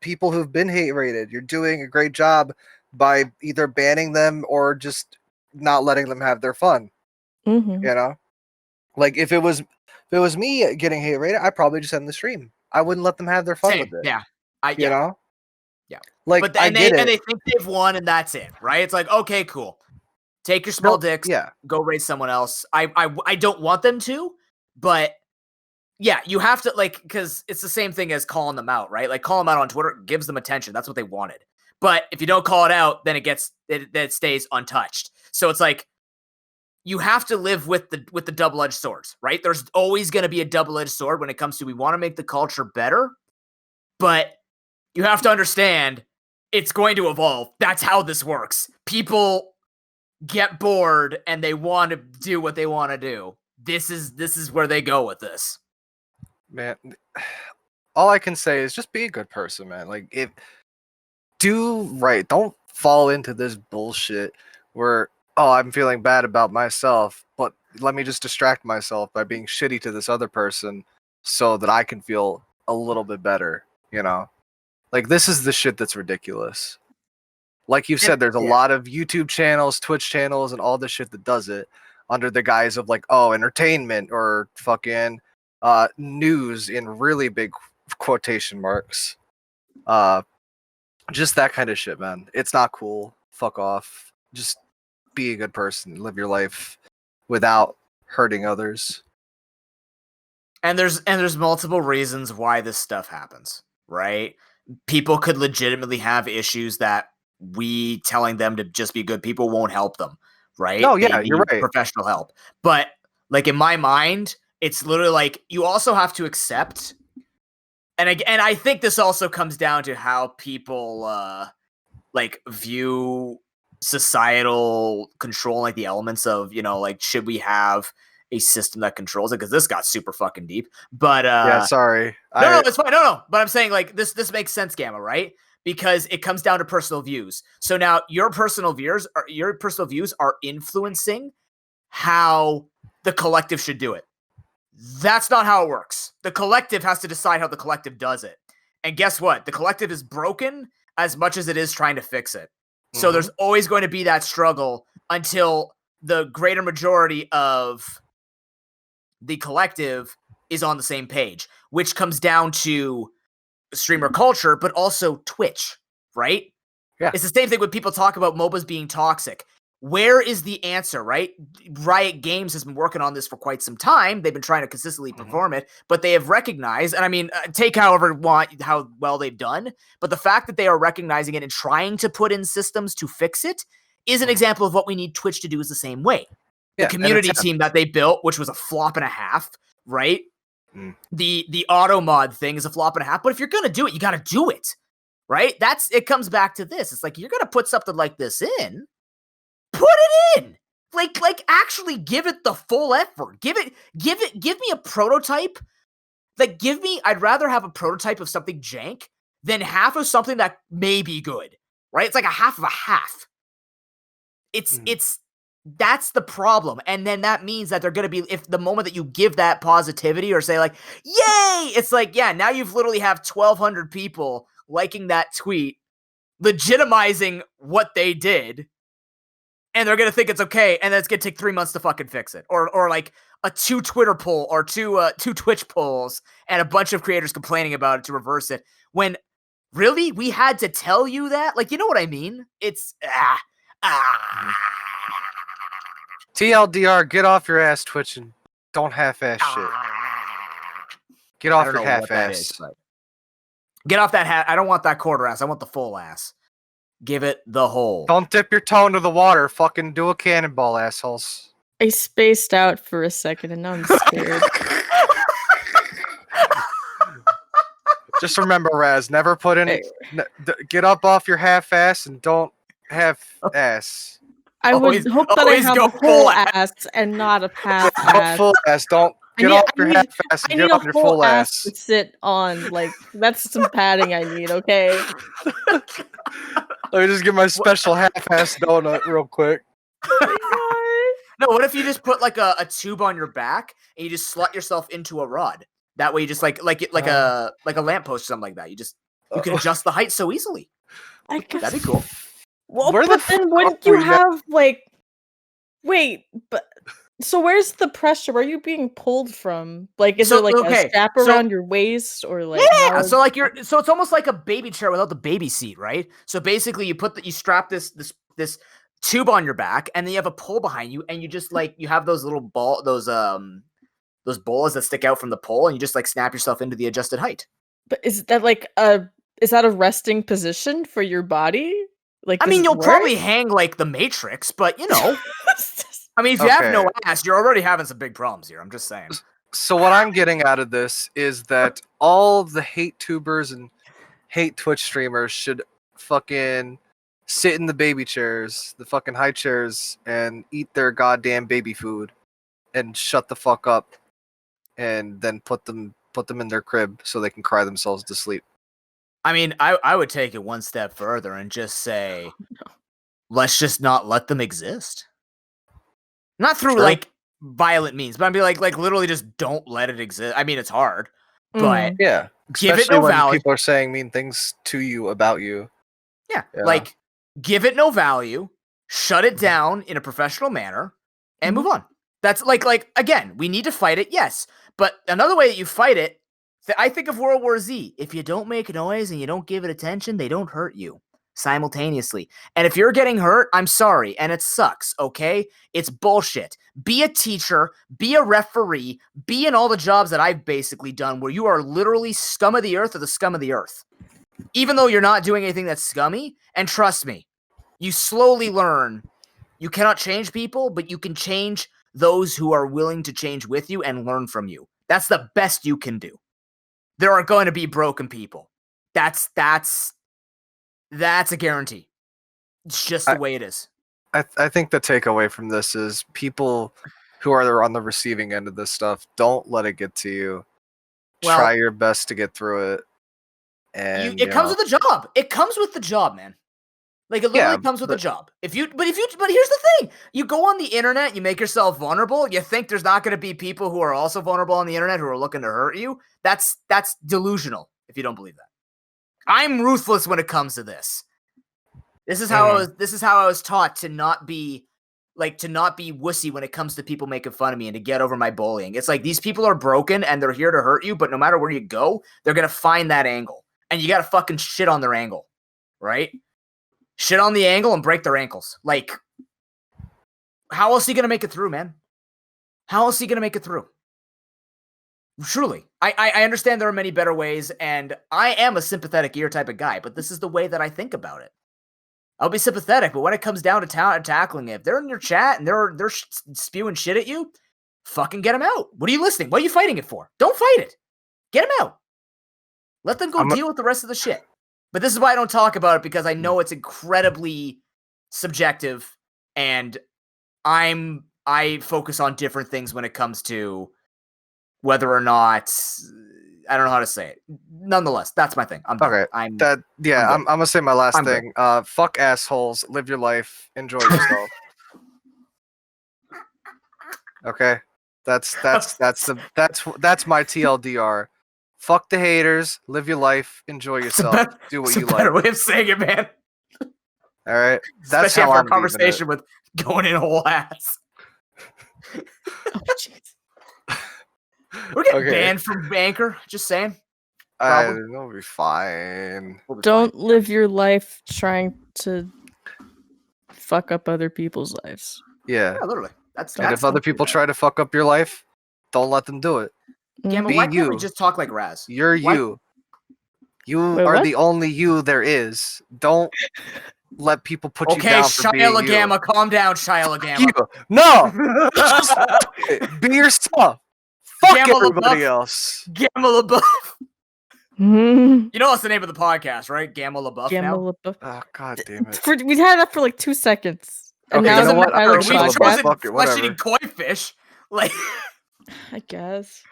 Speaker 2: People who've been hate rated, you're doing a great job by either banning them or just not letting them have their fun. You know? Like if it was me getting hate rated, I'd probably just end the stream. I wouldn't let them have their fun
Speaker 1: Same.
Speaker 2: with it.
Speaker 1: Yeah.
Speaker 2: You know?
Speaker 1: Yeah.
Speaker 2: Like
Speaker 1: But
Speaker 2: I
Speaker 1: and
Speaker 2: get it.
Speaker 1: they think they've won and that's it, right? It's like, okay, cool. Take your small dicks.
Speaker 2: Yeah.
Speaker 1: Go raise someone else. I don't want them to, but yeah, you have to like because it's the same thing as calling them out, right? Like call them out on Twitter gives them attention. That's what they wanted. But if you don't call it out, then it stays untouched. So it's like you have to live with the double-edged swords, right? There's always going to be a double-edged sword when it comes to we want to make the culture better, but you have to understand it's going to evolve. That's how this works. People get bored and they want to do what they want to do. This is where they go with this.
Speaker 2: Man, all I can say is just be a good person, man. Like do right. Don't fall into this bullshit where I'm feeling bad about myself, but let me just distract myself by being shitty to this other person so that I can feel a little bit better, you know? Like, this is the shit that's ridiculous. Like you said, there's a lot of YouTube channels, Twitch channels, and all the shit that does it under the guise of, like, entertainment or fucking news in really big quotation marks. Just that kind of shit, man. It's not cool. Fuck off. Just be a good person. Live your life without hurting others.
Speaker 1: And there's multiple reasons why this stuff happens, right? People could legitimately have issues that we telling them to just be good people won't help them, right?
Speaker 2: No, yeah, you're right.
Speaker 1: Professional help. But like in my mind, it's literally like you also have to accept and I think this also comes down to how people like view societal control, like the elements of, like should we have a system that controls it? Because this got super fucking deep. But
Speaker 2: yeah, sorry.
Speaker 1: No, it's fine. No. But I'm saying like this makes sense, Gamma, right? Because it comes down to personal views. So now your personal views are influencing how the collective should do it. That's not how it works. The collective has to decide how the collective does it. And guess what? The collective is broken as much as it is trying to fix it. So there's always going to be that struggle until the greater majority of the collective is on the same page, which comes down to streamer culture, but also Twitch, right?
Speaker 2: Yeah.
Speaker 1: It's the same thing when people talk about MOBAs being toxic. Where is the answer, right? Riot Games has been working on this for quite some time. They've been trying to consistently perform it, but they have recognized, and I mean, take however you want how well they've done, but the fact that they are recognizing it and trying to put in systems to fix it is an example of what we need Twitch to do is the same way. The community team that they built, which was a flop and a half, right? The auto mod thing is a flop and a half, but if you're going to do it, you got to do it, right? It comes back to this. It's like, you're going to put something like this in, put it in. Like actually give it the full effort. Give me a prototype. I'd rather have a prototype of something jank than half of something that may be good, right? It's like a half of a half. That's the problem. And then that means that they're going to be, if the moment that you give that positivity or say like, yay, it's like, yeah, now you've literally have 1,200 people liking that tweet, legitimizing what they did. And they're going to think it's okay. And then it's going to take 3 months to fucking fix it. Or like a 2 Twitter poll or two Twitch polls and a bunch of creators complaining about it to reverse it. When really we had to tell you that? Like, you know what I mean? It's,
Speaker 2: TLDR, get off your ass twitching. Don't half-ass shit. Get off your half-ass.
Speaker 1: Get off that hat. I don't want that quarter ass. I want the full ass. Give it the whole.
Speaker 2: Don't dip your toe into the water. Fucking do a cannonball, assholes.
Speaker 3: I spaced out for a second and now I'm scared.
Speaker 2: Just remember, Raz, never put in... Get up off your half-ass and don't half-ass.
Speaker 3: I would hope that I have a full ass and not a half ass.
Speaker 2: Full ass. Don't get off your half ass and get off your full ass.
Speaker 3: To sit on, like, that's some padding I need, okay?
Speaker 2: Let me just get my special half ass donut real quick.
Speaker 1: No, what if you just put like a tube on your back and you just slot yourself into a rod? That way you just like a lamppost or something like that. You can adjust the height so easily. That'd be cool.
Speaker 3: Well, but then wouldn't you have, like... Wait, but... So where's the pressure? Where are you being pulled from? Like, is
Speaker 1: So,
Speaker 3: there like
Speaker 1: okay,
Speaker 3: a strap
Speaker 1: so-
Speaker 3: around your waist, or like
Speaker 1: Yeah,
Speaker 3: how?
Speaker 1: so like so it's almost like a baby chair without the baby seat, right? So basically, you strap this tube on your back, and then you have a pole behind you, and you just like you have those little those bolas that stick out from the pole, and you just like snap yourself into the adjusted height.
Speaker 3: But is that like a resting position for your body? Like,
Speaker 1: I
Speaker 3: does
Speaker 1: mean,
Speaker 3: it
Speaker 1: you'll
Speaker 3: work?
Speaker 1: probably hang like the Matrix, but you know, I mean, if you have no
Speaker 2: Okay.
Speaker 1: ass, you're already having some big problems here. I'm just saying.
Speaker 2: So what I'm getting out of this is that all of the hate tubers and hate Twitch streamers should fucking sit in the baby chairs, the fucking high chairs, and eat their goddamn baby food, and shut the fuck up, and then put them in their crib so they can cry themselves to sleep.
Speaker 1: I mean, I would take it one step further and just say, let's just not let them exist. Not through
Speaker 2: True.
Speaker 1: like violent means, but I'd be like literally just don't let it exist. I mean, it's hard, but
Speaker 2: Yeah,
Speaker 1: give it
Speaker 2: especially
Speaker 1: no
Speaker 2: when
Speaker 1: value.
Speaker 2: people are saying mean things to you about you.
Speaker 1: Yeah,
Speaker 2: Yeah.
Speaker 1: like give it no value, shut it down in a professional manner, and move on. That's like again, we need to fight it, yes, but another way that you fight it, I think of World War Z. If you don't make noise and you don't give it attention, they don't hurt you simultaneously. And if you're getting hurt, I'm sorry, and it sucks, okay? It's bullshit. Be a teacher, be a referee, be in all the jobs that I've basically done where you are literally scum of the earth or the scum of the earth. Even though you're not doing anything that's scummy, and trust me, you slowly learn you cannot change people, but you can change those who are willing to change with you and learn from you. That's the best you can do. There are going to be broken people. That's a guarantee. It's just the way it is.
Speaker 2: I think the takeaway from this is people who are on the receiving end of this stuff, don't let it get to you.
Speaker 1: Well,
Speaker 2: try your best to get through it. And
Speaker 1: it comes with the job. It comes with the job, man. Like, it literally comes with the job. But here's the thing. You go on the internet, you make yourself vulnerable, you think there's not going to be people who are also vulnerable on the internet who are looking to hurt you. That's delusional, if you don't believe that. I'm ruthless when it comes to this. This is how I was taught to not be wussy when it comes to people making fun of me and to get over my bullying. It's like, these people are broken and they're here to hurt you, but no matter where you go, they're going to find that angle. And you got to fucking shit on their angle, right? Shit on the angle and break their ankles. Like, how else are you going to make it through, man? How else are you going to make it through? Truly. I understand there are many better ways, and I am a sympathetic ear type of guy, but this is the way that I think about it. I'll be sympathetic, but when it comes down to tackling it, if they're in your chat and they're spewing shit at you, fucking get them out. What are you listening? What are you fighting it for? Don't fight it. Get them out. Let them go deal with the rest of the shit. But this is why I don't talk about it, because I know it's incredibly subjective, and I focus on different things when it comes to whether or not, I don't know how to say it. Nonetheless, that's my thing. I'm done.
Speaker 2: Okay. I'm gonna say my last thing. Fuck assholes. Live your life. Enjoy yourself. Okay. That's my TLDR. Fuck the haters. Live your life. Enjoy yourself. Do what you like.
Speaker 1: Better way of saying it, man.
Speaker 2: All right. That's
Speaker 1: Especially
Speaker 2: how
Speaker 1: after
Speaker 2: I'm
Speaker 1: a conversation with going in whole ass.
Speaker 3: Oh, jeez.
Speaker 1: We're getting banned from Anchor. Just saying.
Speaker 2: It'll be fine.
Speaker 3: Don't live your life trying to fuck up other people's lives.
Speaker 2: Yeah.
Speaker 1: Yeah, literally.
Speaker 2: And if other people try to fuck up your life, don't let them do it.
Speaker 1: Gamma, why can't we just talk like Raz?
Speaker 2: You're you. You are the only you there is. Don't let people put you down for being you.
Speaker 1: Okay, Shia LaGamma, calm down, Shia LaGamma.
Speaker 2: No! Be yourself. Fuck
Speaker 1: Gamma
Speaker 2: everybody
Speaker 1: LaBeouf.
Speaker 2: else.
Speaker 1: Gamma LaBeouf. You know what's the name of the podcast, right? Gamma LaBeouf.
Speaker 3: Gamma
Speaker 1: now?
Speaker 3: LaBeouf.
Speaker 2: Oh, god damn it.
Speaker 3: We had that for like 2 seconds. And
Speaker 2: Okay,
Speaker 3: now
Speaker 2: you know what?
Speaker 1: We've chosen
Speaker 2: Fuck it, whatever.
Speaker 1: flesh-eating koi fish. Like,
Speaker 3: I guess.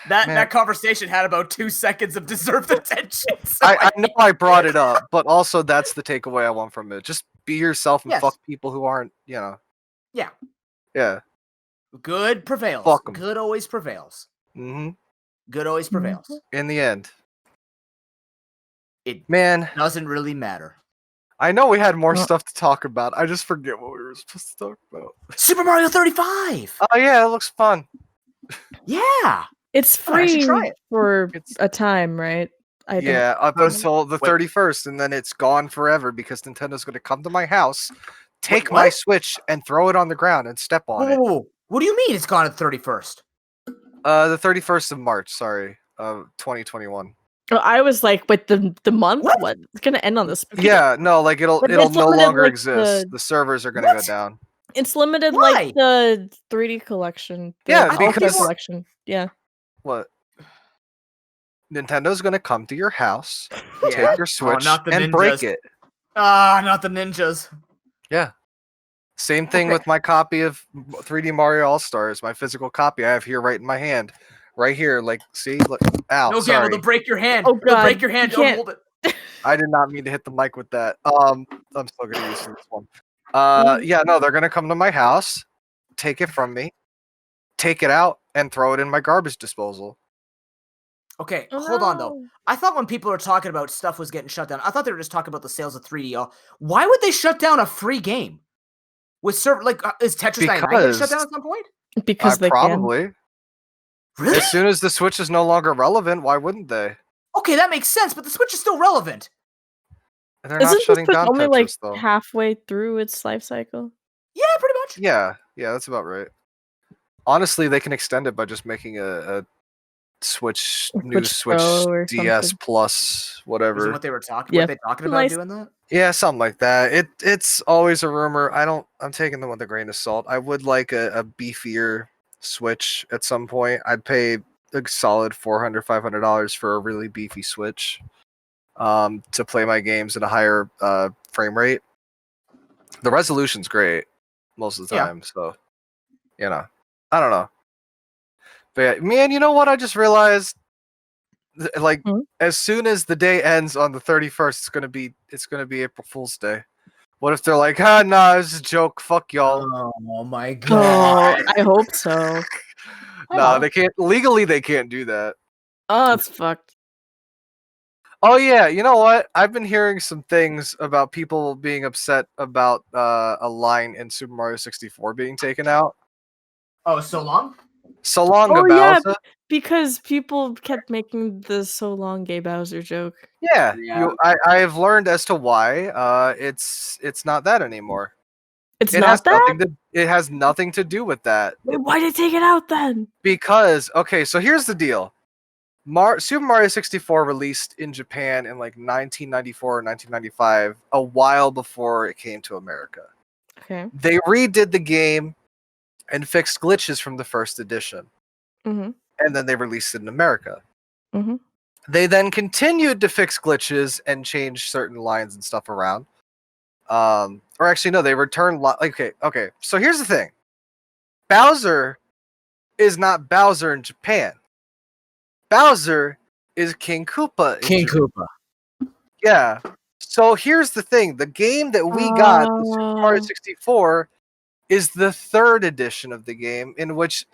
Speaker 1: That conversation had about 2 seconds of deserved attention. So
Speaker 2: I know I brought it up, but also that's the takeaway I want from it. Just be yourself and fuck people who aren't,
Speaker 1: Yeah.
Speaker 2: Yeah.
Speaker 1: Good prevails.
Speaker 2: Fuck 'em.
Speaker 1: Good always prevails.
Speaker 2: Mm-hmm.
Speaker 1: Good always prevails.
Speaker 2: In the end.
Speaker 1: It
Speaker 2: doesn't
Speaker 1: really matter.
Speaker 2: I know we had more
Speaker 3: Well-
Speaker 2: stuff to talk about. I just forget what we were supposed to talk about.
Speaker 1: Super Mario 35.
Speaker 2: Oh yeah, it looks fun.
Speaker 1: Yeah.
Speaker 3: It's
Speaker 1: Oh, I should
Speaker 3: free
Speaker 1: try it.
Speaker 3: for
Speaker 2: It's-
Speaker 3: a time, right? I don't.
Speaker 2: Yeah, up
Speaker 1: Those-
Speaker 2: until the
Speaker 1: wait.
Speaker 2: 31st, and then it's gone forever because Nintendo's going to come to my house, take
Speaker 1: Wait,
Speaker 2: my
Speaker 1: what?
Speaker 2: Switch, and throw it on the ground and step on it.
Speaker 1: Whoa. What do you mean it's gone at 31st?
Speaker 2: The 31st of March, sorry, of 2021.
Speaker 3: Oh, I was like, with the month,
Speaker 1: What?
Speaker 3: what? It's gonna end on this.
Speaker 2: Yeah, no, like it'll
Speaker 3: But
Speaker 2: it'll
Speaker 3: it's
Speaker 2: no
Speaker 3: limited,
Speaker 2: longer
Speaker 3: like,
Speaker 2: exist.
Speaker 3: the-
Speaker 2: The servers are going to go
Speaker 1: What?
Speaker 2: down.
Speaker 3: It's limited
Speaker 1: Why?
Speaker 3: like the 3D collection. The
Speaker 2: Yeah,
Speaker 3: Ultimate
Speaker 2: because-
Speaker 3: collection. Yeah.
Speaker 2: What? Nintendo's going to come to your house,
Speaker 1: Yeah.
Speaker 2: take your Switch,
Speaker 1: not the
Speaker 2: and break
Speaker 1: ninjas.
Speaker 2: it.
Speaker 1: Ah, not the ninjas.
Speaker 2: Yeah. Same thing
Speaker 1: Okay.
Speaker 2: with my copy of 3D Mario All Stars, my physical copy I have here right in my hand. Right here, like, see? Look. Ow,
Speaker 1: No, Gamble,
Speaker 2: sorry.
Speaker 1: they'll break your hand.
Speaker 3: Oh,
Speaker 1: They'll
Speaker 3: God,
Speaker 1: break your hand.
Speaker 3: you
Speaker 1: Don't
Speaker 3: can't-
Speaker 1: hold it.
Speaker 2: I did not mean to hit the mic with that. I'm still gonna use this one. Yeah, no, they're gonna come to my house, take it from me, take it out, and throw it in my garbage disposal.
Speaker 1: Okay,
Speaker 3: Oh,
Speaker 1: hold on, though.
Speaker 3: no.
Speaker 1: I thought when people were talking about stuff was getting shut down, I thought they were just talking about the sales of 3DO. Why would they shut down a free game? With server, like, is Tetris 99 getting shut down
Speaker 2: Because-
Speaker 1: at some point?
Speaker 3: Because they can.
Speaker 2: Probably.
Speaker 1: Really?
Speaker 2: As soon as the Switch is no longer relevant, why wouldn't they?
Speaker 1: Okay, that makes sense, but the Switch is still relevant.
Speaker 2: And they're not
Speaker 3: Isn't
Speaker 2: shutting
Speaker 3: this
Speaker 2: down
Speaker 3: only
Speaker 2: Tetris,
Speaker 3: like
Speaker 2: though.
Speaker 3: halfway through its life cycle?
Speaker 1: Yeah, pretty much.
Speaker 2: Yeah, that's about right. Honestly, they can extend it by just making a Switch new
Speaker 3: Switch
Speaker 2: Switch
Speaker 3: Pro or
Speaker 2: DS
Speaker 3: something.
Speaker 2: Plus,
Speaker 1: Isn't
Speaker 2: whatever.
Speaker 1: what they were talking?
Speaker 3: Yeah.
Speaker 1: What they talking about
Speaker 3: Nice.
Speaker 1: doing that?
Speaker 2: Yeah, something like that. It's always a rumor. I'm taking them with a grain of salt. I would like a beefier Switch at some point. I'd pay a solid $400-$500 for a really beefy Switch to play my games at a higher frame rate. The resolution's great most of the
Speaker 1: Yeah.
Speaker 2: time, so I don't know. But yeah, man, you know what I just realized? Like
Speaker 3: Hmm?
Speaker 2: as soon as the day ends on the 31st, it's gonna be April Fool's Day. What if they're like, nah, it's a joke, fuck y'all.
Speaker 1: Oh my
Speaker 3: Oh,
Speaker 1: god.
Speaker 3: I hope so.
Speaker 2: Nah,
Speaker 1: Oh.
Speaker 2: they can't legally they can't do that.
Speaker 3: Oh, it's fucked.
Speaker 2: Oh yeah, you know what? I've been hearing some things about people being upset about a line in Super Mario 64 being taken out.
Speaker 1: Oh, so long?
Speaker 2: So long
Speaker 3: Oh,
Speaker 2: about
Speaker 3: yeah. Because people kept making the so long Gay Bowser joke.
Speaker 2: Yeah,
Speaker 1: Yeah.
Speaker 2: I have learned as to why. It's not that anymore.
Speaker 3: It's
Speaker 2: It
Speaker 3: not
Speaker 2: has
Speaker 3: that?
Speaker 2: it has nothing to do with that.
Speaker 3: Wait, why did they take it out then?
Speaker 2: Because okay, so here's the deal. Super Mario 64 released in Japan in like 1994 or 1995, a while before it came to America.
Speaker 3: Okay.
Speaker 2: They redid the game and fixed glitches from the first edition,
Speaker 3: Mm-hmm.
Speaker 2: and then they released it in America.
Speaker 3: Mm-hmm.
Speaker 2: They then continued to fix glitches and change certain lines and stuff around. Or actually, no, they returned. Okay. So here's the thing: Bowser is not Bowser in Japan. Bowser is King Koopa. in
Speaker 1: King
Speaker 2: Japan.
Speaker 1: Koopa.
Speaker 2: Yeah. So here's the thing: the game that we got, the Super Mario
Speaker 3: Oh.
Speaker 2: 64, is the third edition of the game, in which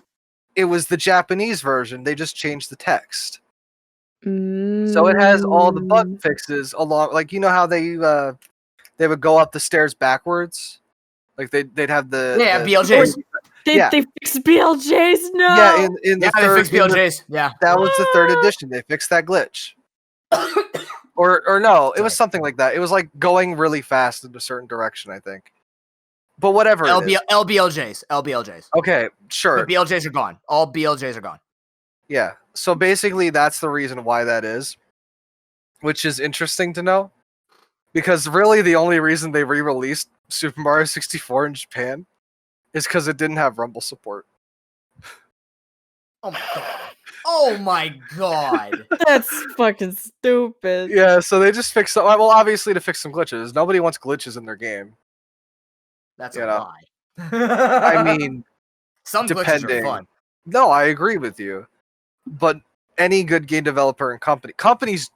Speaker 2: it was the Japanese version. They just changed the text. So it has all the bug fixes along, like how they would go up the stairs backwards, like they'd have the
Speaker 1: Yeah,
Speaker 2: the-
Speaker 1: BLJs.
Speaker 3: They
Speaker 2: yeah.
Speaker 3: fixed BLJs? No!
Speaker 2: Yeah, in the
Speaker 1: Yeah, they
Speaker 2: third,
Speaker 1: fixed BLJs. Yeah.
Speaker 2: that was the third edition. They fixed that glitch, or no, it was
Speaker 1: Sorry.
Speaker 2: something like that. It was like going really fast in a certain direction, I think. But whatever it is.
Speaker 1: LBLJs. LBLJs.
Speaker 2: Okay, sure.
Speaker 1: But BLJs are gone. All BLJs are gone.
Speaker 2: Yeah. So basically, that's the reason why that is, which is interesting to know, because really the only reason they re-released Super Mario 64 in Japan is because it didn't have Rumble support.
Speaker 1: Oh my god. Oh my god.
Speaker 3: That's fucking stupid.
Speaker 2: Yeah, so they just fixed. Well, obviously to fix some glitches. Nobody wants glitches in their game.
Speaker 1: That's
Speaker 2: You
Speaker 1: a
Speaker 2: know.
Speaker 1: lie.
Speaker 2: I mean,
Speaker 1: some glitches
Speaker 2: depending.
Speaker 1: are fun.
Speaker 2: No, I agree with you, but any good game developer and companies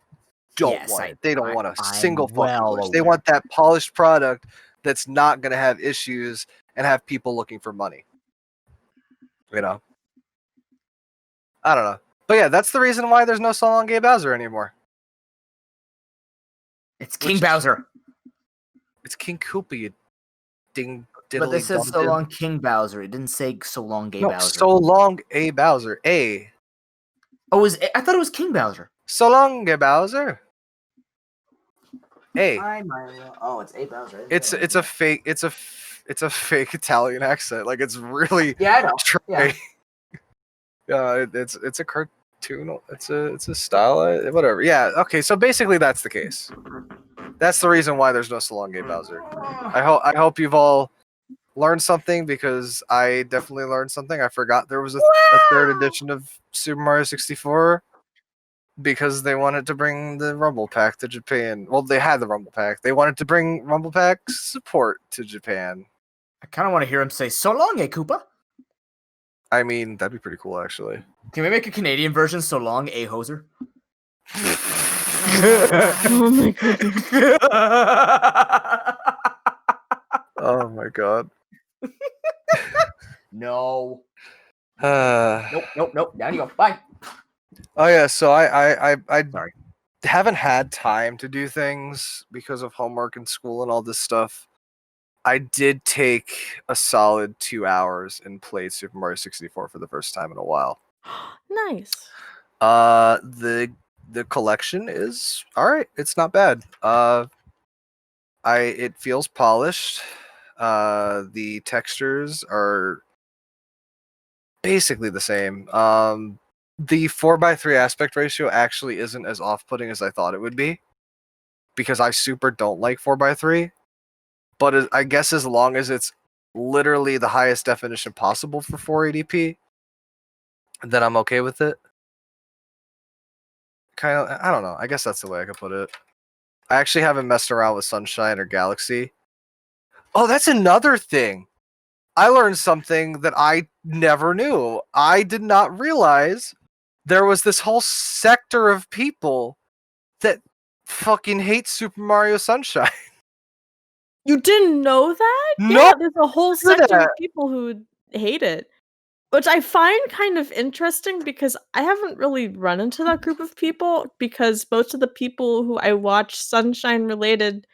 Speaker 2: don't
Speaker 1: Yes,
Speaker 2: want
Speaker 1: I-
Speaker 2: it. They don't
Speaker 1: I-
Speaker 2: want a
Speaker 1: I'm
Speaker 2: single fucking
Speaker 1: well
Speaker 2: glitch. They
Speaker 1: aware.
Speaker 2: want that polished product that's not going to have issues and have people looking for money. I don't know. But yeah, that's the reason why there's no Song Gay Bowser anymore.
Speaker 1: It's King Bowser.
Speaker 2: It's King Koopa, you ding diddly
Speaker 1: But they said so
Speaker 2: dum-dum.
Speaker 1: long King Bowser. It didn't say so long gay
Speaker 2: No,
Speaker 1: Bowser.
Speaker 2: so long, A Bowser. A.
Speaker 1: Oh, I thought it was King Bowser.
Speaker 2: So long, A Bowser. A.
Speaker 1: Hi, Milo. Oh, it's A Bowser.
Speaker 2: It's a fake Italian accent. Like it's really
Speaker 1: Yeah, I know.
Speaker 2: try.
Speaker 1: Yeah.
Speaker 2: It's a cartoon. It's a style. Whatever. Yeah. Okay. So basically, that's the case. That's the reason why there's no so long, A Bowser. I hope you've all learned something, because I definitely learned something. I forgot there was a third edition of Super Mario 64 because they wanted to bring the Rumble Pack to Japan. Well, they had the Rumble Pack. They wanted to bring Rumble Pack support to Japan.
Speaker 1: I kind of want to hear him say so long, A Koopa.
Speaker 2: I mean, that'd be pretty cool, actually.
Speaker 1: Can we make a Canadian version? So long, A Hoser.
Speaker 3: Oh my goodness.
Speaker 2: Oh my god.
Speaker 1: No.
Speaker 2: Oh
Speaker 1: Nope. Down you go. Bye.
Speaker 2: yeah, so I
Speaker 1: Sorry.
Speaker 2: haven't had time to do things because of homework and school and all this stuff. I did take a solid 2 hours and played Super Mario 64 for the first time in a while.
Speaker 3: Nice.
Speaker 2: The collection is all right. It's not bad. It feels polished. The textures are basically the same. The 4:3 aspect ratio actually isn't as off-putting as I thought it would be, because I super don't like 4:3. But I guess as long as it's literally the highest definition possible for 480p, then I'm okay with it. Kind of, I don't know. I guess that's the way I could put it. I actually haven't messed around with Sunshine or Galaxy. Oh, that's another thing. I learned something that I never knew. I did not realize there was this whole sector of people that fucking hate Super Mario Sunshine.
Speaker 3: You didn't know that?
Speaker 2: No,
Speaker 3: Yeah, there's a whole sector of
Speaker 2: that.
Speaker 3: people who hate it. Which I find kind of interesting because I haven't really run into that group of people, because most of the people who I watch Sunshine related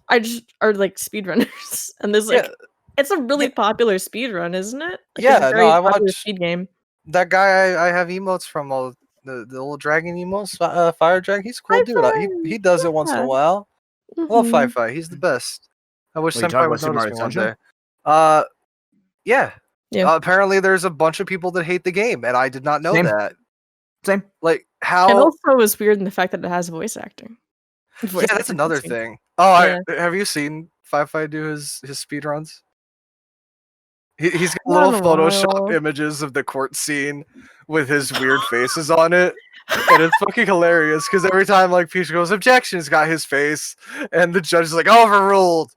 Speaker 3: I just are like speedrunners. And there's like it's a really popular speedrun, isn't it? Like,
Speaker 2: Yeah,
Speaker 3: it's a
Speaker 2: no,
Speaker 3: very
Speaker 2: I
Speaker 3: popular
Speaker 2: watch
Speaker 3: speed game.
Speaker 2: that guy. I have emotes from all the little dragon emotes. Fire Dragon, he's a cool dude. He does it once in a
Speaker 3: Yeah.
Speaker 2: while. I love
Speaker 3: Mhm.
Speaker 2: Fi. He's the best. I wish
Speaker 1: Well, you talk
Speaker 2: Senpai
Speaker 1: about
Speaker 2: would
Speaker 1: Super
Speaker 2: notice
Speaker 1: Mario
Speaker 2: me one
Speaker 1: Sunshine?
Speaker 2: day. Yeah.
Speaker 3: Yeah.
Speaker 2: Apparently, there's a bunch of people that hate the game, and I did not know
Speaker 1: Same.
Speaker 2: that.
Speaker 1: Same.
Speaker 2: Like
Speaker 3: And
Speaker 2: how?
Speaker 3: also it's weird in the fact that it has voice acting.
Speaker 2: Yeah, that's another
Speaker 3: cutscenes.
Speaker 2: thing. Oh,
Speaker 3: Yeah.
Speaker 2: have you seen Fi do his speed runs? He's got
Speaker 3: Not
Speaker 2: little
Speaker 3: in a
Speaker 2: Photoshop
Speaker 3: while.
Speaker 2: images of the court scene with his weird faces on it. And it's fucking hilarious because every time like Peach goes objection, it's got his face, and the judge is like overruled.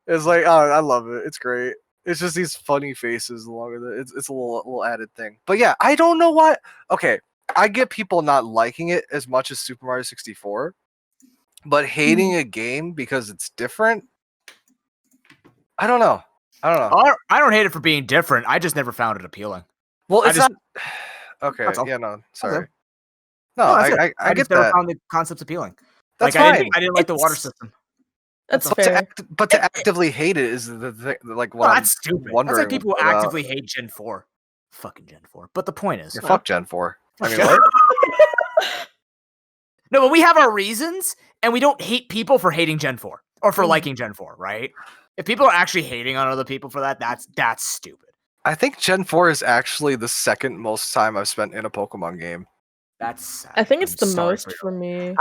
Speaker 2: It's like, oh, I love it. It's great. It's just these funny faces along with it. It's a little added thing. But yeah, I don't know why. Okay, I get people not liking it as much as Super Mario 64, but hating a game because it's different. I don't know.
Speaker 1: I don't hate it for being different. I just never found it appealing.
Speaker 2: Well, it's
Speaker 1: just-
Speaker 2: not. Okay.
Speaker 1: That's all.
Speaker 2: Yeah. No. Sorry.
Speaker 1: all.
Speaker 2: No,
Speaker 1: that's it.
Speaker 2: I get
Speaker 1: just never
Speaker 2: that.
Speaker 1: found the concepts appealing.
Speaker 2: That's
Speaker 1: like
Speaker 2: fine.
Speaker 1: I didn't like the water
Speaker 3: It's-
Speaker 1: system.
Speaker 3: That's
Speaker 1: all.
Speaker 3: fair.
Speaker 2: But to actively hate it is the thing. Like what
Speaker 1: Well,
Speaker 2: I'm
Speaker 1: that's stupid.
Speaker 2: wondering.
Speaker 1: That's like people who
Speaker 2: about.
Speaker 1: actively hate Gen 4. Fucking Gen 4. But the point is,
Speaker 2: Yeah, fuck Gen 4. I mean,
Speaker 1: Gen-
Speaker 2: what?
Speaker 1: No, but we have our reasons, and we don't hate people for hating Gen 4 or for
Speaker 3: Mm.
Speaker 1: liking Gen 4, right? If people are actually hating on other people for that, that's stupid.
Speaker 2: I think Gen 4 is actually the second most time I've spent in a Pokemon game.
Speaker 1: That's sad.
Speaker 3: I think it's
Speaker 1: I'm
Speaker 3: the
Speaker 1: sorry
Speaker 3: most for me.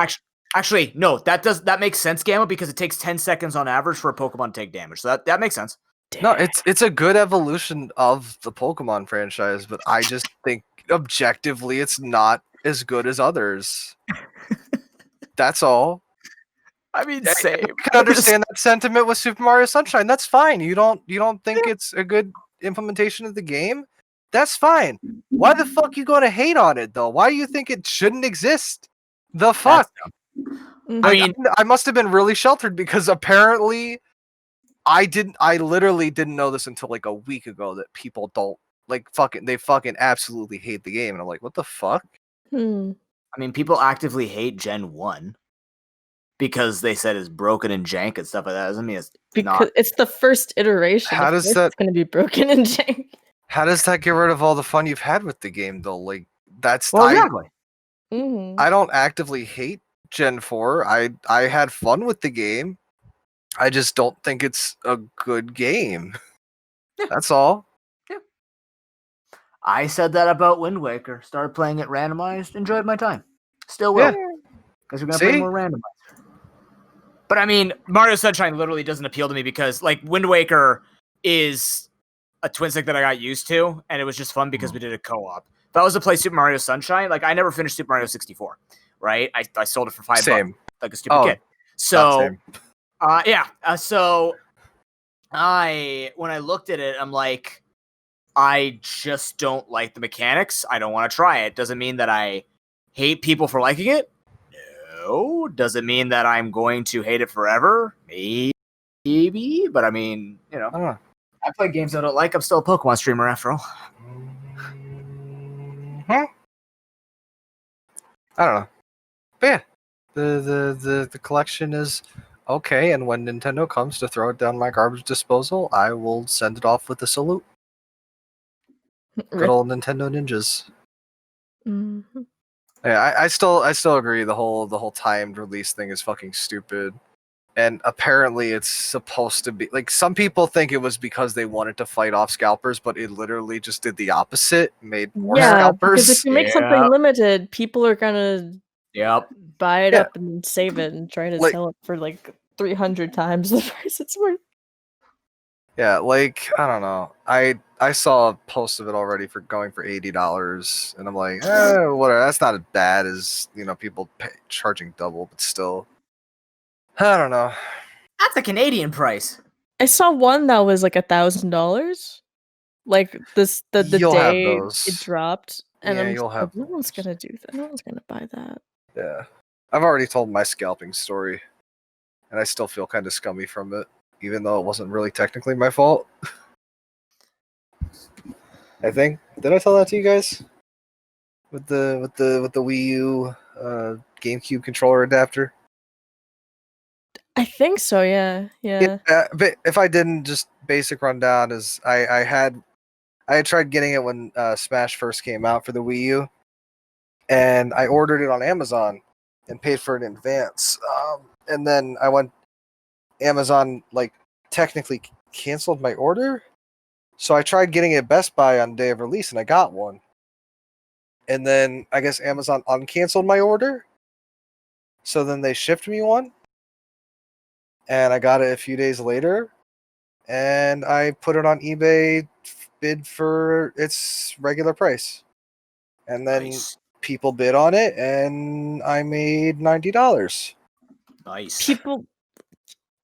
Speaker 1: Actually, no, that makes sense, Gamma, because it takes 10 seconds on average for a Pokemon to take damage. So that makes sense.
Speaker 2: No, it's a good evolution of the Pokemon franchise, but I just think objectively it's not as good as others. That's all.
Speaker 1: I mean,
Speaker 2: I
Speaker 1: same.
Speaker 2: can understand that sentiment with Super Mario Sunshine. That's fine. You don't think it's a good implementation of the game? That's fine. Why the fuck you going to hate on it though? Why do you think it shouldn't exist? The fuck?
Speaker 3: Mhm.
Speaker 1: I mean,
Speaker 2: I must have been really sheltered because apparently I literally didn't know this until like a week ago that people don't they fucking absolutely hate the game. And I'm like, what the fuck?
Speaker 3: Hmm.
Speaker 1: people actively hate Gen 1. because they said it's broken and jank and stuff like that doesn't mean it's
Speaker 3: Because
Speaker 1: not.
Speaker 3: it's the first iteration.
Speaker 2: How
Speaker 3: Of
Speaker 2: does
Speaker 3: course
Speaker 2: that-
Speaker 3: It's going to be broken and jank.
Speaker 2: How does that get rid of all the fun you've had with the game, though? Like, that's
Speaker 1: Well, exactly.
Speaker 3: Mhm.
Speaker 2: I don't actively hate Gen 4. I had fun with the game. I just don't think it's a good game.
Speaker 1: Yeah.
Speaker 2: That's all.
Speaker 1: I said that about Wind Waker. Started playing it randomized, enjoyed my time. Still will.
Speaker 2: Yeah.
Speaker 1: Because we're going to play
Speaker 2: See?
Speaker 1: more randomized. But I mean, Mario Sunshine literally doesn't appeal to me because, like, Wind Waker is a twin stick that I got used to, and it was just fun because we did a co-op. If I was to play Super Mario Sunshine, like, I never finished Super Mario 64, right? I sold it for $5
Speaker 2: Same.
Speaker 1: like a stupid
Speaker 2: Oh,
Speaker 1: kid.
Speaker 2: Not
Speaker 1: So,
Speaker 2: same.
Speaker 1: so when I looked at it, I'm like, I just don't like the mechanics. I don't want to try it. Doesn't mean that I hate people for liking it. No. Does it mean that I'm going to hate it forever? Maybe. But I mean,
Speaker 2: I don't know.
Speaker 1: I play games I don't like. I'm still a Pokemon streamer after all.
Speaker 2: I don't know. But yeah, the collection is okay, and when Nintendo comes to throw it down my garbage disposal, I will send it off with a salute. Good old Nintendo ninjas.
Speaker 3: Mhm.
Speaker 2: Yeah, I still agree. The whole timed release thing is fucking stupid. And apparently it's supposed to be like, some people think it was because they wanted to fight off scalpers, but it literally just did the opposite, made more
Speaker 3: Yeah, because if
Speaker 2: scalpers.
Speaker 3: you make something limited, people are gonna
Speaker 1: Yep.
Speaker 3: buy it
Speaker 2: Yeah.
Speaker 3: up and save it and try to
Speaker 2: Like-
Speaker 3: sell it for like 300 times the price it's worth.
Speaker 2: Yeah, like, I don't know. I saw a post of it already for going for $80, and I'm like, whatever. That's not as bad as, people charging double, but still. I don't know.
Speaker 1: That's a Canadian price.
Speaker 3: I saw one that was like $1,000. Like the
Speaker 2: You'll have
Speaker 3: day
Speaker 2: those.
Speaker 3: it dropped, and
Speaker 2: Yeah,
Speaker 3: I'm
Speaker 2: you'll
Speaker 3: just
Speaker 2: have
Speaker 3: like, no one's
Speaker 2: those.
Speaker 3: gonna do that. No one's gonna buy that.
Speaker 2: Yeah. I've already told my scalping story, and I still feel kind of scummy from it, even though it wasn't really technically my fault. I think. Did I tell that to you guys? With the Wii U GameCube controller adapter?
Speaker 3: I think so. Yeah.
Speaker 2: But if I didn't, just basic rundown is I had tried getting it when Smash first came out for the Wii U, and I ordered it on Amazon and paid for it in advance. And then Amazon technically canceled my order, so I tried getting it at Best Buy on day of release, and I got one. And then I guess Amazon uncanceled my order, so then they shipped me one. And I got it a few days later, and I put it on eBay, bid for its regular price. And then
Speaker 1: Nice.
Speaker 2: people bid on it, and I made $90.
Speaker 1: Nice.
Speaker 3: People.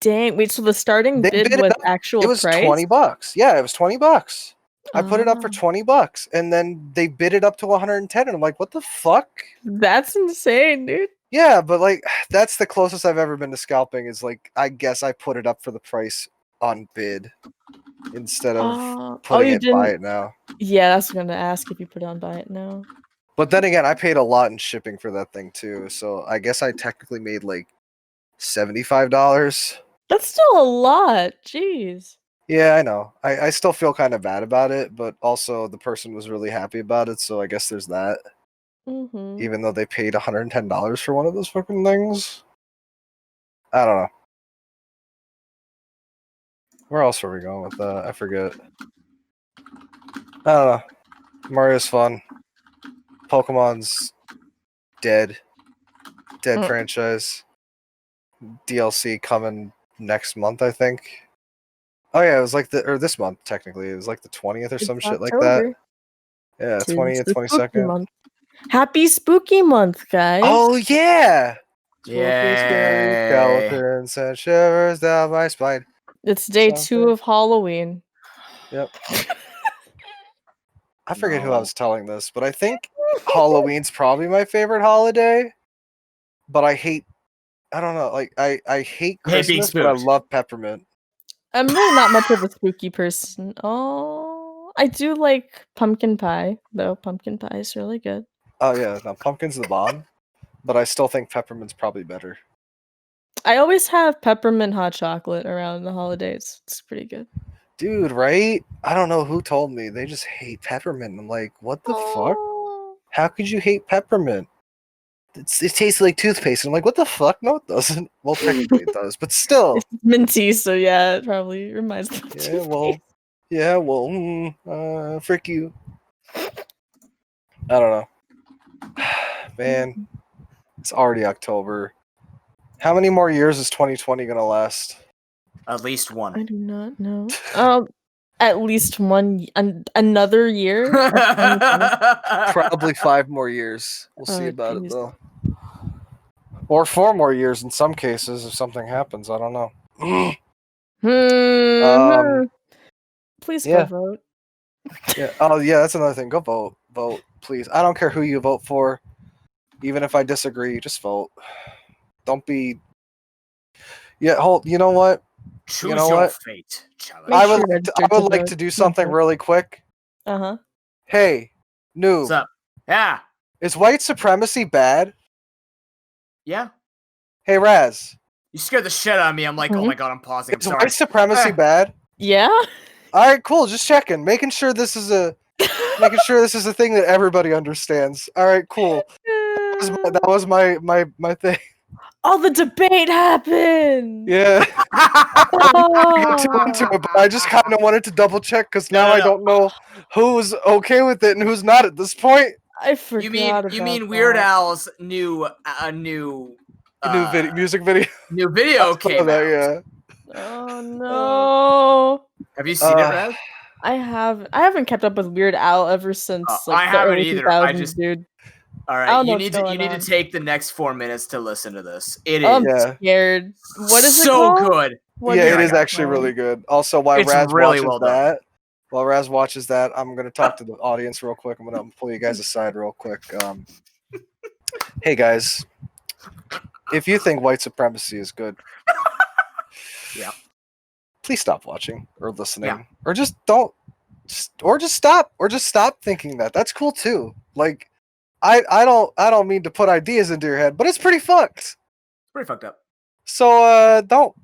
Speaker 3: Dang. Wait. So the starting
Speaker 2: They
Speaker 3: bid
Speaker 2: bid it
Speaker 3: was
Speaker 2: up.
Speaker 3: actual
Speaker 2: It was
Speaker 3: price?
Speaker 2: $20. Yeah, it was $20. I put it up for
Speaker 3: Ah,
Speaker 2: $20, and then they bid it up to 110, and I'm like, what the fuck?
Speaker 3: That's insane, dude.
Speaker 2: Yeah, but that's the closest I've ever been to scalping. Is I guess I put it up for the price on bid instead of putting
Speaker 3: you
Speaker 2: it buy
Speaker 3: didn't.
Speaker 2: it now.
Speaker 3: Yeah, that's what I'm gonna ask if you put it on buy it now.
Speaker 2: But then again, I paid a lot in shipping for that thing too, so I guess I technically made $75.
Speaker 3: That's still a lot. Jeez.
Speaker 2: Yeah, I know. I still feel kind of bad about it, but also the person was really happy about it, so I guess there's that.
Speaker 3: Mm-hmm.
Speaker 2: Even though they paid $110 for one of those fucking things. I don't know. Where else were we going with that? I forget. I don't know. Mario's fun. Pokemon's dead. Dead
Speaker 3: Mm.
Speaker 2: franchise. DLC coming next month, I think. Oh yeah, it was this month technically. It was the 20th or some shit like that. Yeah,
Speaker 3: Tis
Speaker 2: 20th,
Speaker 3: the spooky
Speaker 2: 22nd.
Speaker 3: month. Happy spooky month, guys.
Speaker 2: Oh yeah!
Speaker 1: Yay.
Speaker 2: Skeletons and shivers down my spine.
Speaker 3: It's day 2
Speaker 2: something.
Speaker 3: of Halloween.
Speaker 2: Yep. I forget who I
Speaker 1: No.
Speaker 2: was telling this, but I think Halloween's probably my favorite holiday. But I don't know, I hate
Speaker 1: Hate being
Speaker 2: Christmas, but I
Speaker 1: spooked.
Speaker 2: love peppermint.
Speaker 3: I'm really not much of a spooky person. Oh, I do like pumpkin pie, though. Pumpkin pie is really good.
Speaker 2: Oh yeah, no, pumpkin's the bomb, but I still think peppermint's probably better.
Speaker 3: I always have peppermint hot chocolate around the holidays. It's pretty good.
Speaker 2: Dude, right? I don't know who told me. They just hate peppermint. I'm like, what the fuck?
Speaker 3: Oh.
Speaker 2: How could you hate peppermint? It tastes like toothpaste. I'm like, what the fuck? No, it doesn't. Well, technically it does, but still.
Speaker 3: It's minty, so yeah, it probably reminds me of
Speaker 2: Frick you. I don't know. Man, it's already October. How many more years is 2020 gonna last?
Speaker 1: At least
Speaker 3: I
Speaker 1: one.
Speaker 3: do not know. At least another year.
Speaker 2: Probably 5 more years. We'll see
Speaker 3: Oh,
Speaker 2: about
Speaker 3: geez.
Speaker 2: it though. Or 4 more years in some cases if something happens. I don't know.
Speaker 3: Please
Speaker 2: yeah.
Speaker 3: go vote.
Speaker 2: Yeah. Oh yeah, that's another thing. Go vote. Vote, please. I don't care who you vote for. Even if I disagree, just vote. Don't be. Yeah. Hold. You know what?
Speaker 1: Choose
Speaker 2: You know
Speaker 1: your
Speaker 2: what?
Speaker 1: fate, child.
Speaker 3: Make
Speaker 2: I
Speaker 3: sure
Speaker 2: would.
Speaker 3: to
Speaker 2: I would like
Speaker 3: vote.
Speaker 2: to do something really quick.
Speaker 3: Uh-huh.
Speaker 2: Hey, Noob.
Speaker 1: What's up? Yeah.
Speaker 2: Is white supremacy bad?
Speaker 1: Yeah.
Speaker 2: Hey, Raz.
Speaker 1: You scared the shit out of me. I'm like, oh my god, I'm pausing. I'm
Speaker 2: Is
Speaker 1: sorry.
Speaker 2: white supremacy bad?
Speaker 3: Yeah?
Speaker 2: All right, cool. Just checking, making sure this is a thing that everybody understands. All right, cool. That was my thing.
Speaker 3: Oh, the debate happened.
Speaker 2: Yeah.
Speaker 3: Oh.
Speaker 2: Into it, but I just kind of wanted to double check because now
Speaker 1: No.
Speaker 2: I don't know who's okay with it and who's not at this point.
Speaker 3: I forgot
Speaker 1: You mean Weird Al's new music
Speaker 2: New video
Speaker 1: video came out.
Speaker 2: Yeah.
Speaker 3: Oh no.
Speaker 1: Have you seen it, Raz?
Speaker 3: I haven't kept up with Weird Al ever since
Speaker 1: I
Speaker 3: the
Speaker 1: haven't
Speaker 3: early
Speaker 1: either. I
Speaker 3: 2000s,
Speaker 1: just-
Speaker 3: dude.
Speaker 1: All
Speaker 3: I
Speaker 1: right,
Speaker 3: don't know
Speaker 1: you
Speaker 3: what's
Speaker 1: need to
Speaker 3: going on.
Speaker 1: take the next 4 minutes to listen to this. It is
Speaker 3: I'm
Speaker 2: Yeah.
Speaker 3: scared. What is it
Speaker 1: so
Speaker 3: called?
Speaker 1: good.
Speaker 3: What
Speaker 2: Yeah,
Speaker 3: is
Speaker 2: it is
Speaker 1: got
Speaker 2: actually
Speaker 3: called?
Speaker 2: really good. Also, while
Speaker 1: It's
Speaker 2: Raz
Speaker 1: really
Speaker 2: watches
Speaker 1: well done.
Speaker 2: that, I'm gonna talk to the audience real quick. I'm gonna pull you guys aside real quick. Hey guys, if you think white supremacy is good,
Speaker 1: Yeah.
Speaker 2: please stop watching or listening,
Speaker 1: Yeah.
Speaker 2: or just stop thinking that. That's cool too. Like, I don't mean to put ideas into your head, but it's pretty fucked.
Speaker 1: It's pretty fucked up.
Speaker 2: So don't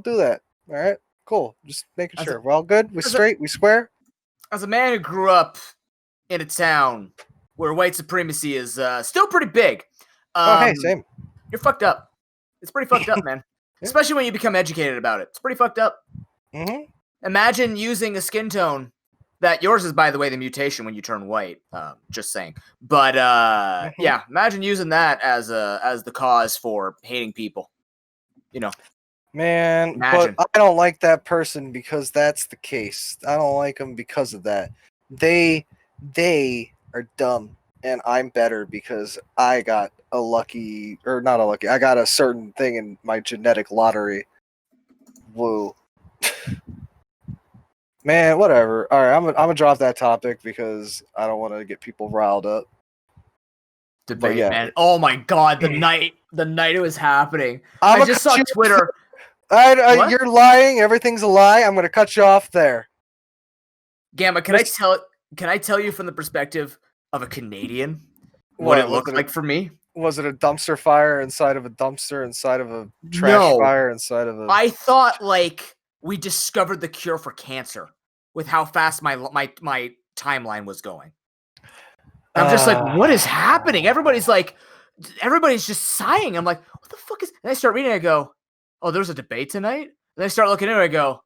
Speaker 2: do that. All right, cool. Just making
Speaker 1: As
Speaker 2: sure
Speaker 1: a-
Speaker 2: we're all good. We
Speaker 1: as a-
Speaker 2: straight. We square.
Speaker 1: As a man who grew up in a town where white supremacy is still pretty big,
Speaker 2: Hey, same.
Speaker 1: you're fucked up. It's pretty fucked up, man.
Speaker 2: Yeah.
Speaker 1: Especially when you become educated about it. It's pretty fucked up.
Speaker 2: Mm-hmm.
Speaker 1: Imagine using a skin tone that yours is, by the way, the mutation when you turn white. Just saying. But yeah, imagine using that as the cause for hating people. You know,
Speaker 2: Man,
Speaker 1: Imagine.
Speaker 2: but I don't like that person because that's the case. I don't like them because of that. They are dumb, and I'm better because I got I got a certain thing in my genetic lottery. Woo. Man, whatever. All right, I'm gonna drop that topic because I don't want to get people riled up.
Speaker 1: debate,
Speaker 2: yeah.
Speaker 1: man. Oh my god, the night it was happening.
Speaker 2: I'm
Speaker 1: I just saw Twitter. What?
Speaker 2: You're lying. Everything's a lie. I'm gonna cut you off there.
Speaker 1: Gamma, can I tell you from the perspective of a Canadian what it looked like for me?
Speaker 2: Was it a dumpster fire inside of a dumpster, inside of a trash
Speaker 1: No.
Speaker 2: fire, inside of a...
Speaker 1: I thought like we discovered the cure for cancer with how fast my timeline was going. I'm just like, what is happening? Everybody's just sighing. I'm like, what the fuck is? And I start reading. I go, oh, there's a debate tonight. And I start looking into it. I go,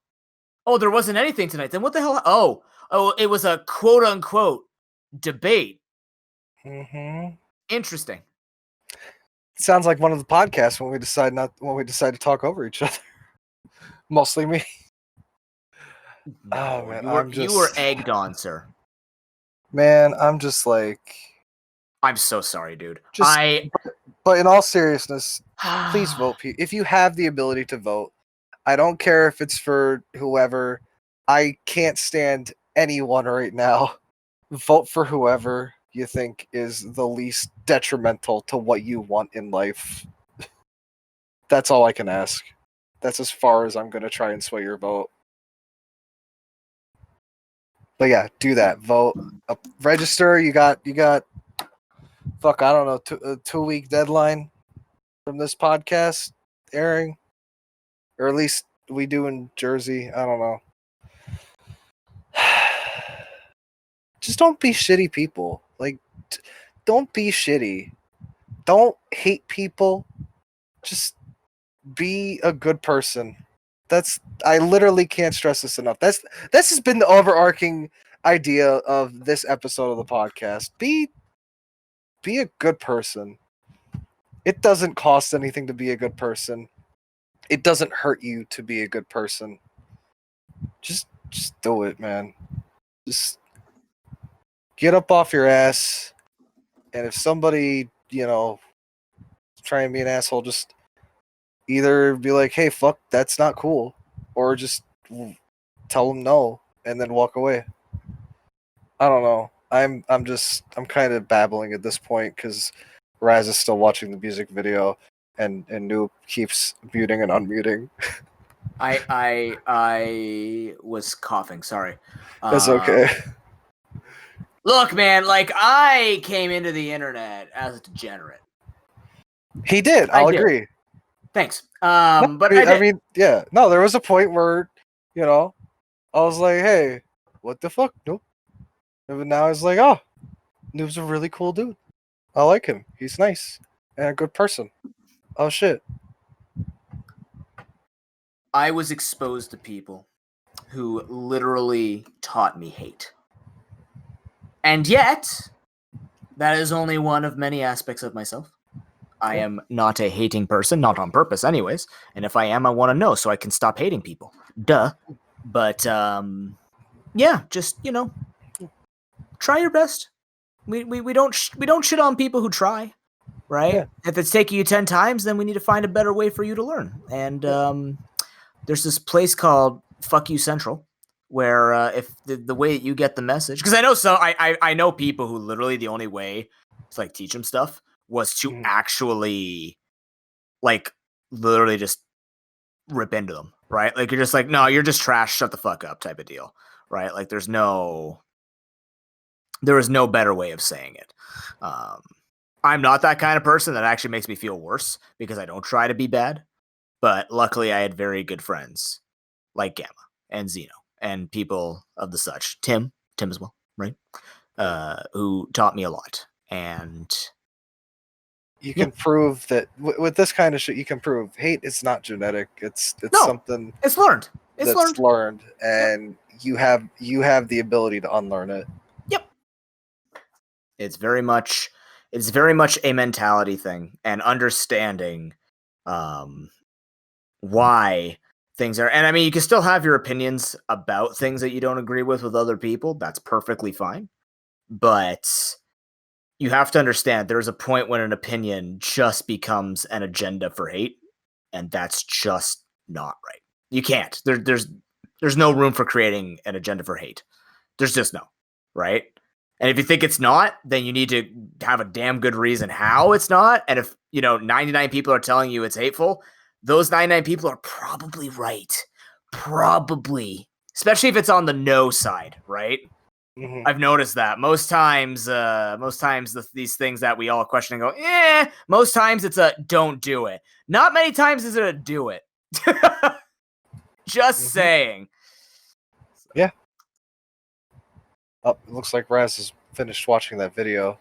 Speaker 1: oh, there wasn't anything tonight. Then what the hell? Oh, it was a quote unquote debate.
Speaker 2: Mm-hmm.
Speaker 1: Interesting.
Speaker 2: Sounds like one of the podcasts when we decide to talk over each other. Mostly me. Oh, man,
Speaker 1: You were egged on, sir.
Speaker 2: Man, I'm just like...
Speaker 1: I'm so sorry, dude.
Speaker 2: But in all seriousness, please vote. If you have the ability to vote, I don't care if it's for whoever. I can't stand anyone right now. Vote for whoever you think is the least detrimental to what you want in life. That's all I can ask. That's as far as I'm going to try and sway your vote. But yeah, do that. Vote. Register. You got fuck, I don't know, a 2-week deadline from this podcast airing. or at least we do in Jersey. I don't know. Just don't be shitty people. Like, don't be shitty. Don't hate people. Just be a good person. I literally can't stress this enough. This has been the overarching idea of this episode of the podcast. Be a good person. It doesn't cost anything to be a good person. It doesn't hurt you to be a good person. Just do it, man. Just get up off your ass. And if somebody, try and be an asshole, just either be like, hey, fuck, that's not cool. Or just tell them no and then walk away. I don't know. I'm kind of babbling at this point because Raz is still watching the music video and Noob keeps muting and unmuting.
Speaker 1: I was coughing, sorry.
Speaker 2: That's okay.
Speaker 1: Look, man, like I came into the internet as a degenerate.
Speaker 2: He did. I'll agree.
Speaker 1: Thanks.
Speaker 2: But
Speaker 1: I
Speaker 2: mean, yeah. No, there was a point where, I was like, hey, what the fuck? Nope. And now it's like, oh, Noob's a really cool dude. I like him. He's nice and a good person. Oh, shit.
Speaker 1: I was exposed to people who literally taught me hate. And yet, that is only one of many aspects of myself. I am not a hating person, not on purpose anyways. And if I am, I want to know so I can stop hating people. Duh. But, yeah, just, try your best. We don't shit on people who try, right? Yeah. If it's taking you 10 times, then we need to find a better way for you to learn. And there's this place called Fuck You Central, where if the way that you get the message, because I know I know people who literally the only way to like teach them stuff was to actually like literally just rip into them, right? Like you're just like, no, you're just trash, shut the fuck up type of deal, right? Like there is no better way of saying it. I'm not that kind of person. That actually makes me feel worse because I don't try to be bad. But luckily I had very good friends like Gamma and Zeno and people of the such. Tim as well, right? Who taught me a lot. And
Speaker 2: you can prove that with this kind of shit, you can prove hate is not genetic. It's something.
Speaker 1: It's learned.
Speaker 2: It's learned, and you have the ability to unlearn it.
Speaker 1: Yep. It's very much a mentality thing and understanding why things are. And I mean, you can still have your opinions about things that you don't agree with other people. That's perfectly fine. But you have to understand there's a point when an opinion just becomes an agenda for hate, and that's just not right. You can't. There's no room for creating an agenda for hate. There's just no, right? And if you think it's not, then you need to have a damn good reason how it's not. And if 99 people are telling you it's hateful, those 99 people are probably right. Probably, especially if it's on the no side, right? Mm-hmm. I've noticed that most times these things that we all question and go, most times it's a don't do it. Not many times is it a do it. Just saying.
Speaker 2: Yeah. Oh, it looks like Raz has finished watching that video.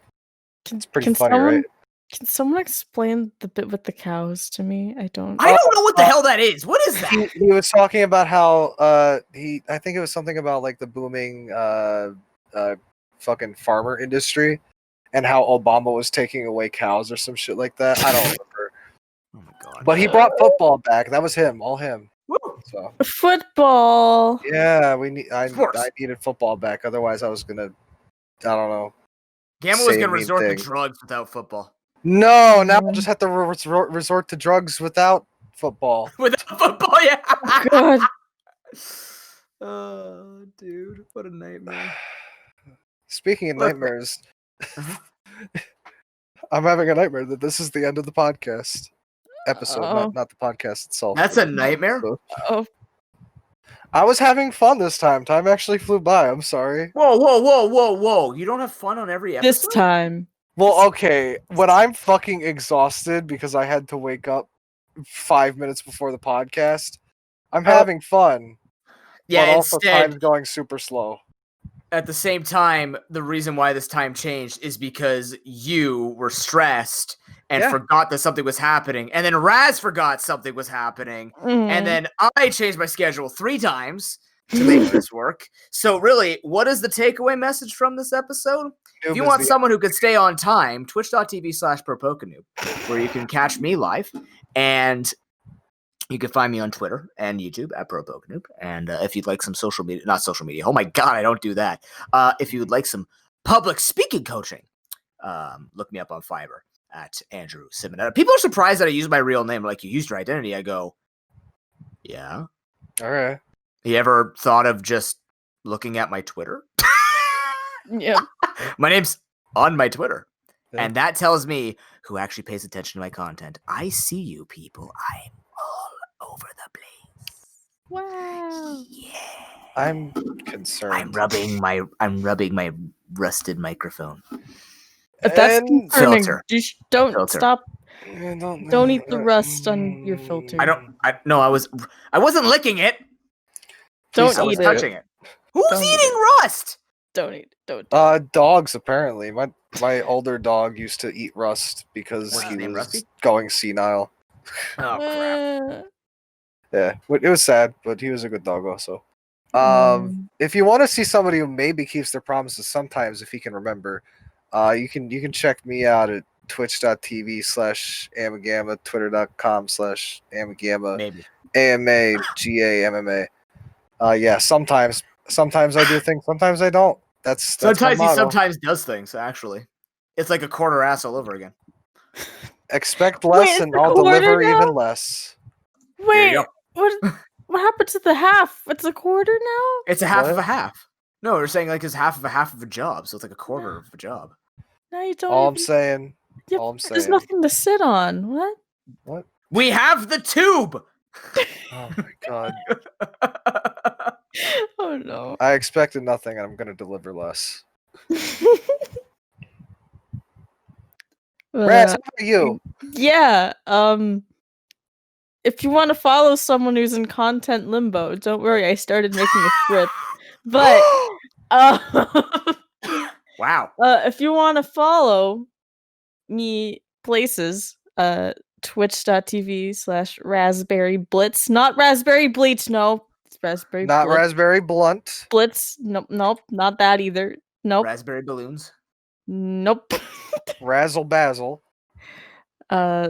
Speaker 2: It's pretty funny, right?
Speaker 3: Can someone explain the bit with the cows to me? I don't
Speaker 1: know what the hell that is. What is that?
Speaker 2: He was talking about how I think it was something about like the booming fucking farmer industry and how Obama was taking away cows or some shit like that. I don't remember. Oh my god. But he brought football back. That was him, all him.
Speaker 1: Woo.
Speaker 2: So
Speaker 3: football.
Speaker 2: Yeah, I needed football back. Otherwise I was gonna, I don't know.
Speaker 1: Gamma was gonna resort to drugs without football.
Speaker 2: No, now I just have to resort to drugs without football.
Speaker 1: Without football, yeah.
Speaker 3: God.
Speaker 1: Oh, dude, what a nightmare.
Speaker 2: Speaking of nightmares, I'm having a nightmare that this is the end of the podcast episode, not the podcast itself.
Speaker 1: That's a nightmare?
Speaker 3: Oh.
Speaker 2: I was having fun this time. Time actually flew by. I'm sorry.
Speaker 1: Whoa. You don't have fun on every episode?
Speaker 3: This time.
Speaker 2: Well, okay. When I'm fucking exhausted because I had to wake up 5 minutes before the podcast, I'm having fun,
Speaker 1: Yeah,
Speaker 2: but also
Speaker 1: instead,
Speaker 2: time's going super slow.
Speaker 1: at the same time, the reason why this time changed is because you were stressed and
Speaker 2: Yeah.
Speaker 1: forgot that something was happening, and then Raz forgot something was happening,
Speaker 3: Mhm.
Speaker 1: and then I changed my schedule 3 times to make this work. So really, what is the takeaway message from this episode? If
Speaker 2: Noob
Speaker 1: you
Speaker 2: is
Speaker 1: want
Speaker 2: the-
Speaker 1: someone who could stay on time, twitch.tv/ProPokeNoob, where you can catch me live, and you can find me on Twitter and YouTube at ProPokeNoob. And if you'd like some social media, not social media, oh my God, I don't do that. If you would like some public speaking coaching, look me up on Fiverr at Andrew Simonetta. People are surprised that I use my real name. Like, you used your identity. I go, yeah.
Speaker 2: All right.
Speaker 1: You ever thought of just looking at my Twitter?
Speaker 3: Yep.
Speaker 1: My name's on my Twitter.
Speaker 2: Yeah.
Speaker 1: And that tells me who actually pays attention to my content. I see you people. I'm all over the place.
Speaker 3: Wow.
Speaker 1: Yeah.
Speaker 2: I'm concerned.
Speaker 1: I'm rubbing my rusted microphone.
Speaker 3: That's
Speaker 2: And-
Speaker 3: concerning.
Speaker 1: Filter.
Speaker 3: Don't
Speaker 1: Filter.
Speaker 3: stop. Don't eat the rust on your filter.
Speaker 1: I wasn't licking it.
Speaker 3: Don't
Speaker 1: I was
Speaker 3: eat it.
Speaker 1: touching it. Who's
Speaker 3: Don't eat
Speaker 1: eating rust?
Speaker 3: Don't eat. Don't.
Speaker 2: Dogs apparently. My older dog used to eat rust because
Speaker 1: What's his
Speaker 2: he
Speaker 1: name,
Speaker 2: was
Speaker 1: Rusty?
Speaker 2: going senile.
Speaker 1: Oh crap.
Speaker 2: Yeah, it was sad, but he was a good dog also.
Speaker 3: Mm.
Speaker 2: If you want to see somebody who maybe keeps their promises sometimes, if he can remember, you can check me out at twitch.tv/AmaGamma, twitter.com/AmaGamma,
Speaker 1: Maybe.
Speaker 2: AmaGamma. Yeah, sometimes I do things, sometimes I don't. That's
Speaker 1: Sometimes
Speaker 2: my
Speaker 1: he
Speaker 2: motto.
Speaker 1: sometimes does things, actually. It's like a quarter ass all over again.
Speaker 2: Expect
Speaker 3: Wait,
Speaker 2: less
Speaker 3: it's
Speaker 2: and
Speaker 3: a
Speaker 2: I'll
Speaker 3: quarter
Speaker 2: deliver
Speaker 3: now?
Speaker 2: even less.
Speaker 1: There you
Speaker 3: Wait.
Speaker 1: go.
Speaker 3: What happened to the half? It's a quarter now?
Speaker 1: It's a half of
Speaker 2: What?
Speaker 1: a half. No, we're saying like it's half of a job, so it's like a quarter of a job.
Speaker 3: No, you don't.
Speaker 2: All I'm
Speaker 3: even-
Speaker 2: saying.
Speaker 3: Yep,
Speaker 2: All I'm
Speaker 3: There's
Speaker 2: saying.
Speaker 3: nothing to sit on. What?
Speaker 2: What?
Speaker 1: We have the tube.
Speaker 2: Oh my god.
Speaker 3: Oh no.
Speaker 2: I expected nothing and I'm gonna deliver less. Raz, how about you?
Speaker 3: Yeah. If you want to follow someone who's in content limbo, don't worry. I started making a script, but
Speaker 1: Wow.
Speaker 3: if you want to follow me places, twitch.tv/RazzberryBlitz, not RazzberryBlitz. No, it's Raspberry
Speaker 2: Not
Speaker 3: Blitz.
Speaker 2: raspberry blunt.
Speaker 3: Blitz. Nope, not that either. Nope,
Speaker 1: Raspberry balloons.
Speaker 3: nope.
Speaker 2: Razzle bazzle.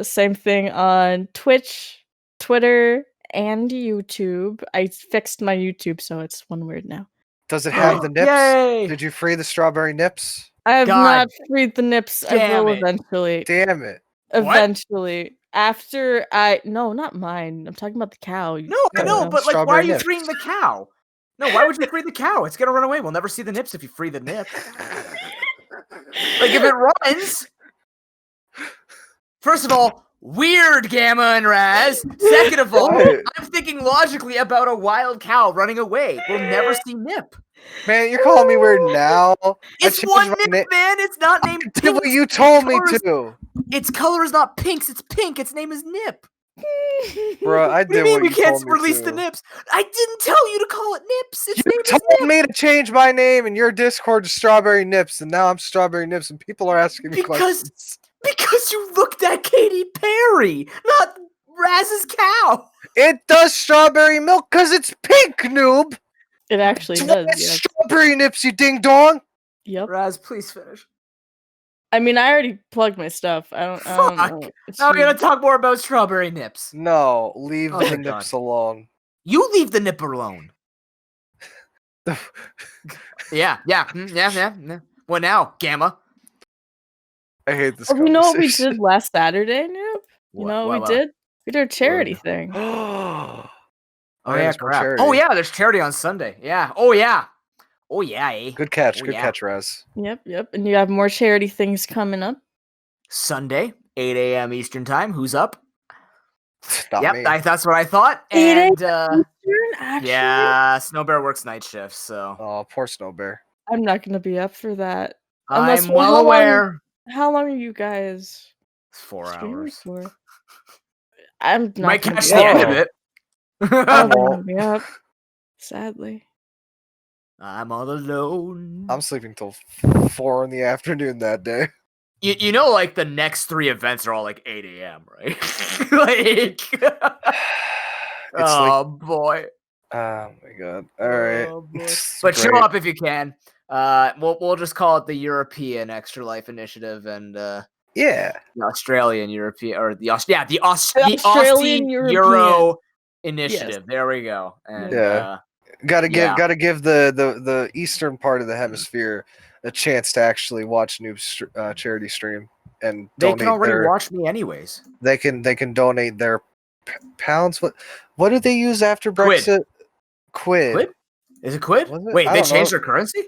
Speaker 3: Same thing on Twitch, Twitter, and YouTube. I fixed my YouTube, so it's one word now.
Speaker 2: Does it have the nips?
Speaker 1: Yay!
Speaker 2: Did you free the strawberry nips?
Speaker 3: I have
Speaker 1: God
Speaker 3: not freed the nips. I
Speaker 1: damn
Speaker 3: will
Speaker 1: it.
Speaker 3: eventually.
Speaker 2: Damn it.
Speaker 1: What?
Speaker 3: Eventually. After no, not mine. I'm talking about the cow.
Speaker 1: No, I
Speaker 2: Yeah,
Speaker 1: know,
Speaker 2: no.
Speaker 1: but like, why are
Speaker 2: Strawberry
Speaker 1: you
Speaker 2: nips.
Speaker 1: freeing the cow? No, why would you free the cow? It's gonna run away. We'll never see the nips if you free the nip. Like, if it runs. First of all, weird, Gamma and Raz. Second of all,
Speaker 2: What?
Speaker 1: I'm thinking logically about a wild cow running away. We'll never see Nip.
Speaker 2: Man, you're calling me weird now.
Speaker 1: It's one Nip, man. It's not named
Speaker 2: Did
Speaker 1: Pink.
Speaker 2: what you told me
Speaker 1: Color is-
Speaker 2: to.
Speaker 1: Its color is not Pinks. It's pink. Its name is Nip.
Speaker 2: Bro, I
Speaker 1: What do you
Speaker 2: did
Speaker 1: mean
Speaker 2: what
Speaker 1: we
Speaker 2: you
Speaker 1: can't
Speaker 2: told me
Speaker 1: release
Speaker 2: to.
Speaker 1: the Nips? I didn't tell you to call it Nips. Its
Speaker 2: You
Speaker 1: name is
Speaker 2: told
Speaker 1: Nip.
Speaker 2: me to change my name in your Discord to Strawberry Nips, and now I'm Strawberry Nips, and people are asking me questions.
Speaker 1: Because you looked at Katy Perry, not Raz's cow.
Speaker 2: It does strawberry milk because it's pink, noob.
Speaker 3: It actually
Speaker 2: That's why
Speaker 3: does.
Speaker 2: it's
Speaker 3: Yep.
Speaker 2: Strawberry Nips, you ding dong.
Speaker 3: Yep.
Speaker 1: Raz, please finish.
Speaker 3: I mean, I already plugged my stuff. I don't
Speaker 1: Fuck.
Speaker 3: know. It's
Speaker 1: Now we're
Speaker 3: weird.
Speaker 1: gonna talk more about strawberry nips.
Speaker 2: No, leave
Speaker 1: Oh,
Speaker 2: the
Speaker 1: thank
Speaker 2: nips
Speaker 1: God.
Speaker 2: alone.
Speaker 1: You leave the nip alone. Yeah. What now, Gamma?
Speaker 2: I hate this
Speaker 3: Oh, you know what we
Speaker 2: conversation.
Speaker 3: did last Saturday, Noob? You know what we did? We did a charity thing.
Speaker 2: Oh,
Speaker 1: Oh
Speaker 2: yeah,
Speaker 1: yeah,
Speaker 2: there's more
Speaker 1: crap.
Speaker 2: charity.
Speaker 1: Oh yeah, there's charity on Sunday. Yeah. Oh yeah. Oh yeah. Eh?
Speaker 2: Good catch,
Speaker 1: Oh,
Speaker 2: good
Speaker 1: yeah.
Speaker 2: catch, Raz.
Speaker 3: Yep. And you have more charity things coming up.
Speaker 1: Sunday, 8 a.m. Eastern time. Who's up?
Speaker 2: Not
Speaker 1: Yep,
Speaker 2: me.
Speaker 1: that's what I thought.
Speaker 3: 8
Speaker 1: And
Speaker 3: Eastern, actually?
Speaker 1: yeah, Snow Bear works night shifts, so
Speaker 2: Oh, poor Snow Bear.
Speaker 3: I'm not gonna be up for that. Unless-
Speaker 1: I'm well
Speaker 3: how long-
Speaker 1: aware.
Speaker 3: How long are you guys
Speaker 1: It's 4
Speaker 3: streaming
Speaker 1: hours.
Speaker 3: for? I'm not
Speaker 1: Might
Speaker 3: gonna
Speaker 1: catch
Speaker 3: be
Speaker 1: the
Speaker 3: up.
Speaker 1: end of
Speaker 2: Oh.
Speaker 1: it.
Speaker 3: I'll be
Speaker 2: won't.
Speaker 3: moving up. Sadly.
Speaker 1: I'm all alone.
Speaker 2: I'm sleeping till 4 in the afternoon that day.
Speaker 1: You know, like the next 3 events are all like 8 a.m., right? Like, oh boy.
Speaker 2: Oh my god! All right,
Speaker 1: Oh, boy. But show up if you can. We'll just call it the European Extra Life Initiative and
Speaker 2: Yeah,
Speaker 1: the Australian European or the
Speaker 3: Australian
Speaker 1: Aussie
Speaker 3: European.
Speaker 1: Euro Initiative.
Speaker 3: Yes.
Speaker 1: There we go. And
Speaker 2: Yeah. Gotta
Speaker 1: yeah.
Speaker 2: give the eastern part of the hemisphere a chance to actually watch Noob's charity stream and
Speaker 1: They
Speaker 2: donate
Speaker 1: can already
Speaker 2: their.
Speaker 1: watch me anyways.
Speaker 2: They can donate their pounds. What did they use after
Speaker 1: Quid.
Speaker 2: Brexit? Quid.
Speaker 1: Is it quid?
Speaker 2: Was it?
Speaker 1: Wait,
Speaker 2: I
Speaker 1: they
Speaker 2: don't
Speaker 1: changed
Speaker 2: know.
Speaker 1: their currency?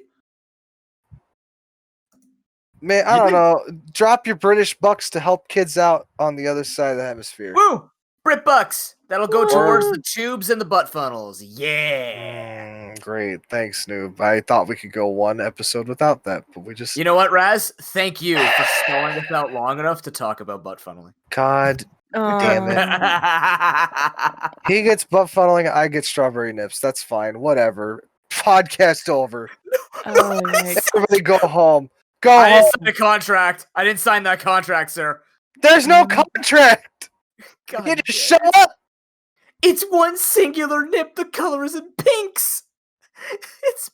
Speaker 2: Man, I don't know. Drop your British bucks to help kids out on the other side of the hemisphere.
Speaker 1: Woo! Brit bucks. That'll go towards
Speaker 3: Woo!
Speaker 1: the tubes and the butt funnels. Yeah.
Speaker 2: Great, thanks, Noob. I thought we could go one episode without that, but we just.
Speaker 1: You know what, Raz? Thank you for stalling us out long enough to talk about butt funneling.
Speaker 2: God damn it. He gets butt funneling, I get strawberry nips. That's fine. Whatever. Podcast over.
Speaker 3: Oh, yikes.
Speaker 2: Everybody go home. Go
Speaker 1: I didn't
Speaker 2: home.
Speaker 1: sign the contract. I didn't sign that contract, sir.
Speaker 2: There's no contract.
Speaker 1: God
Speaker 2: You
Speaker 1: damn.
Speaker 2: just show up.
Speaker 1: It's one singular nip. The color is in pinks. It's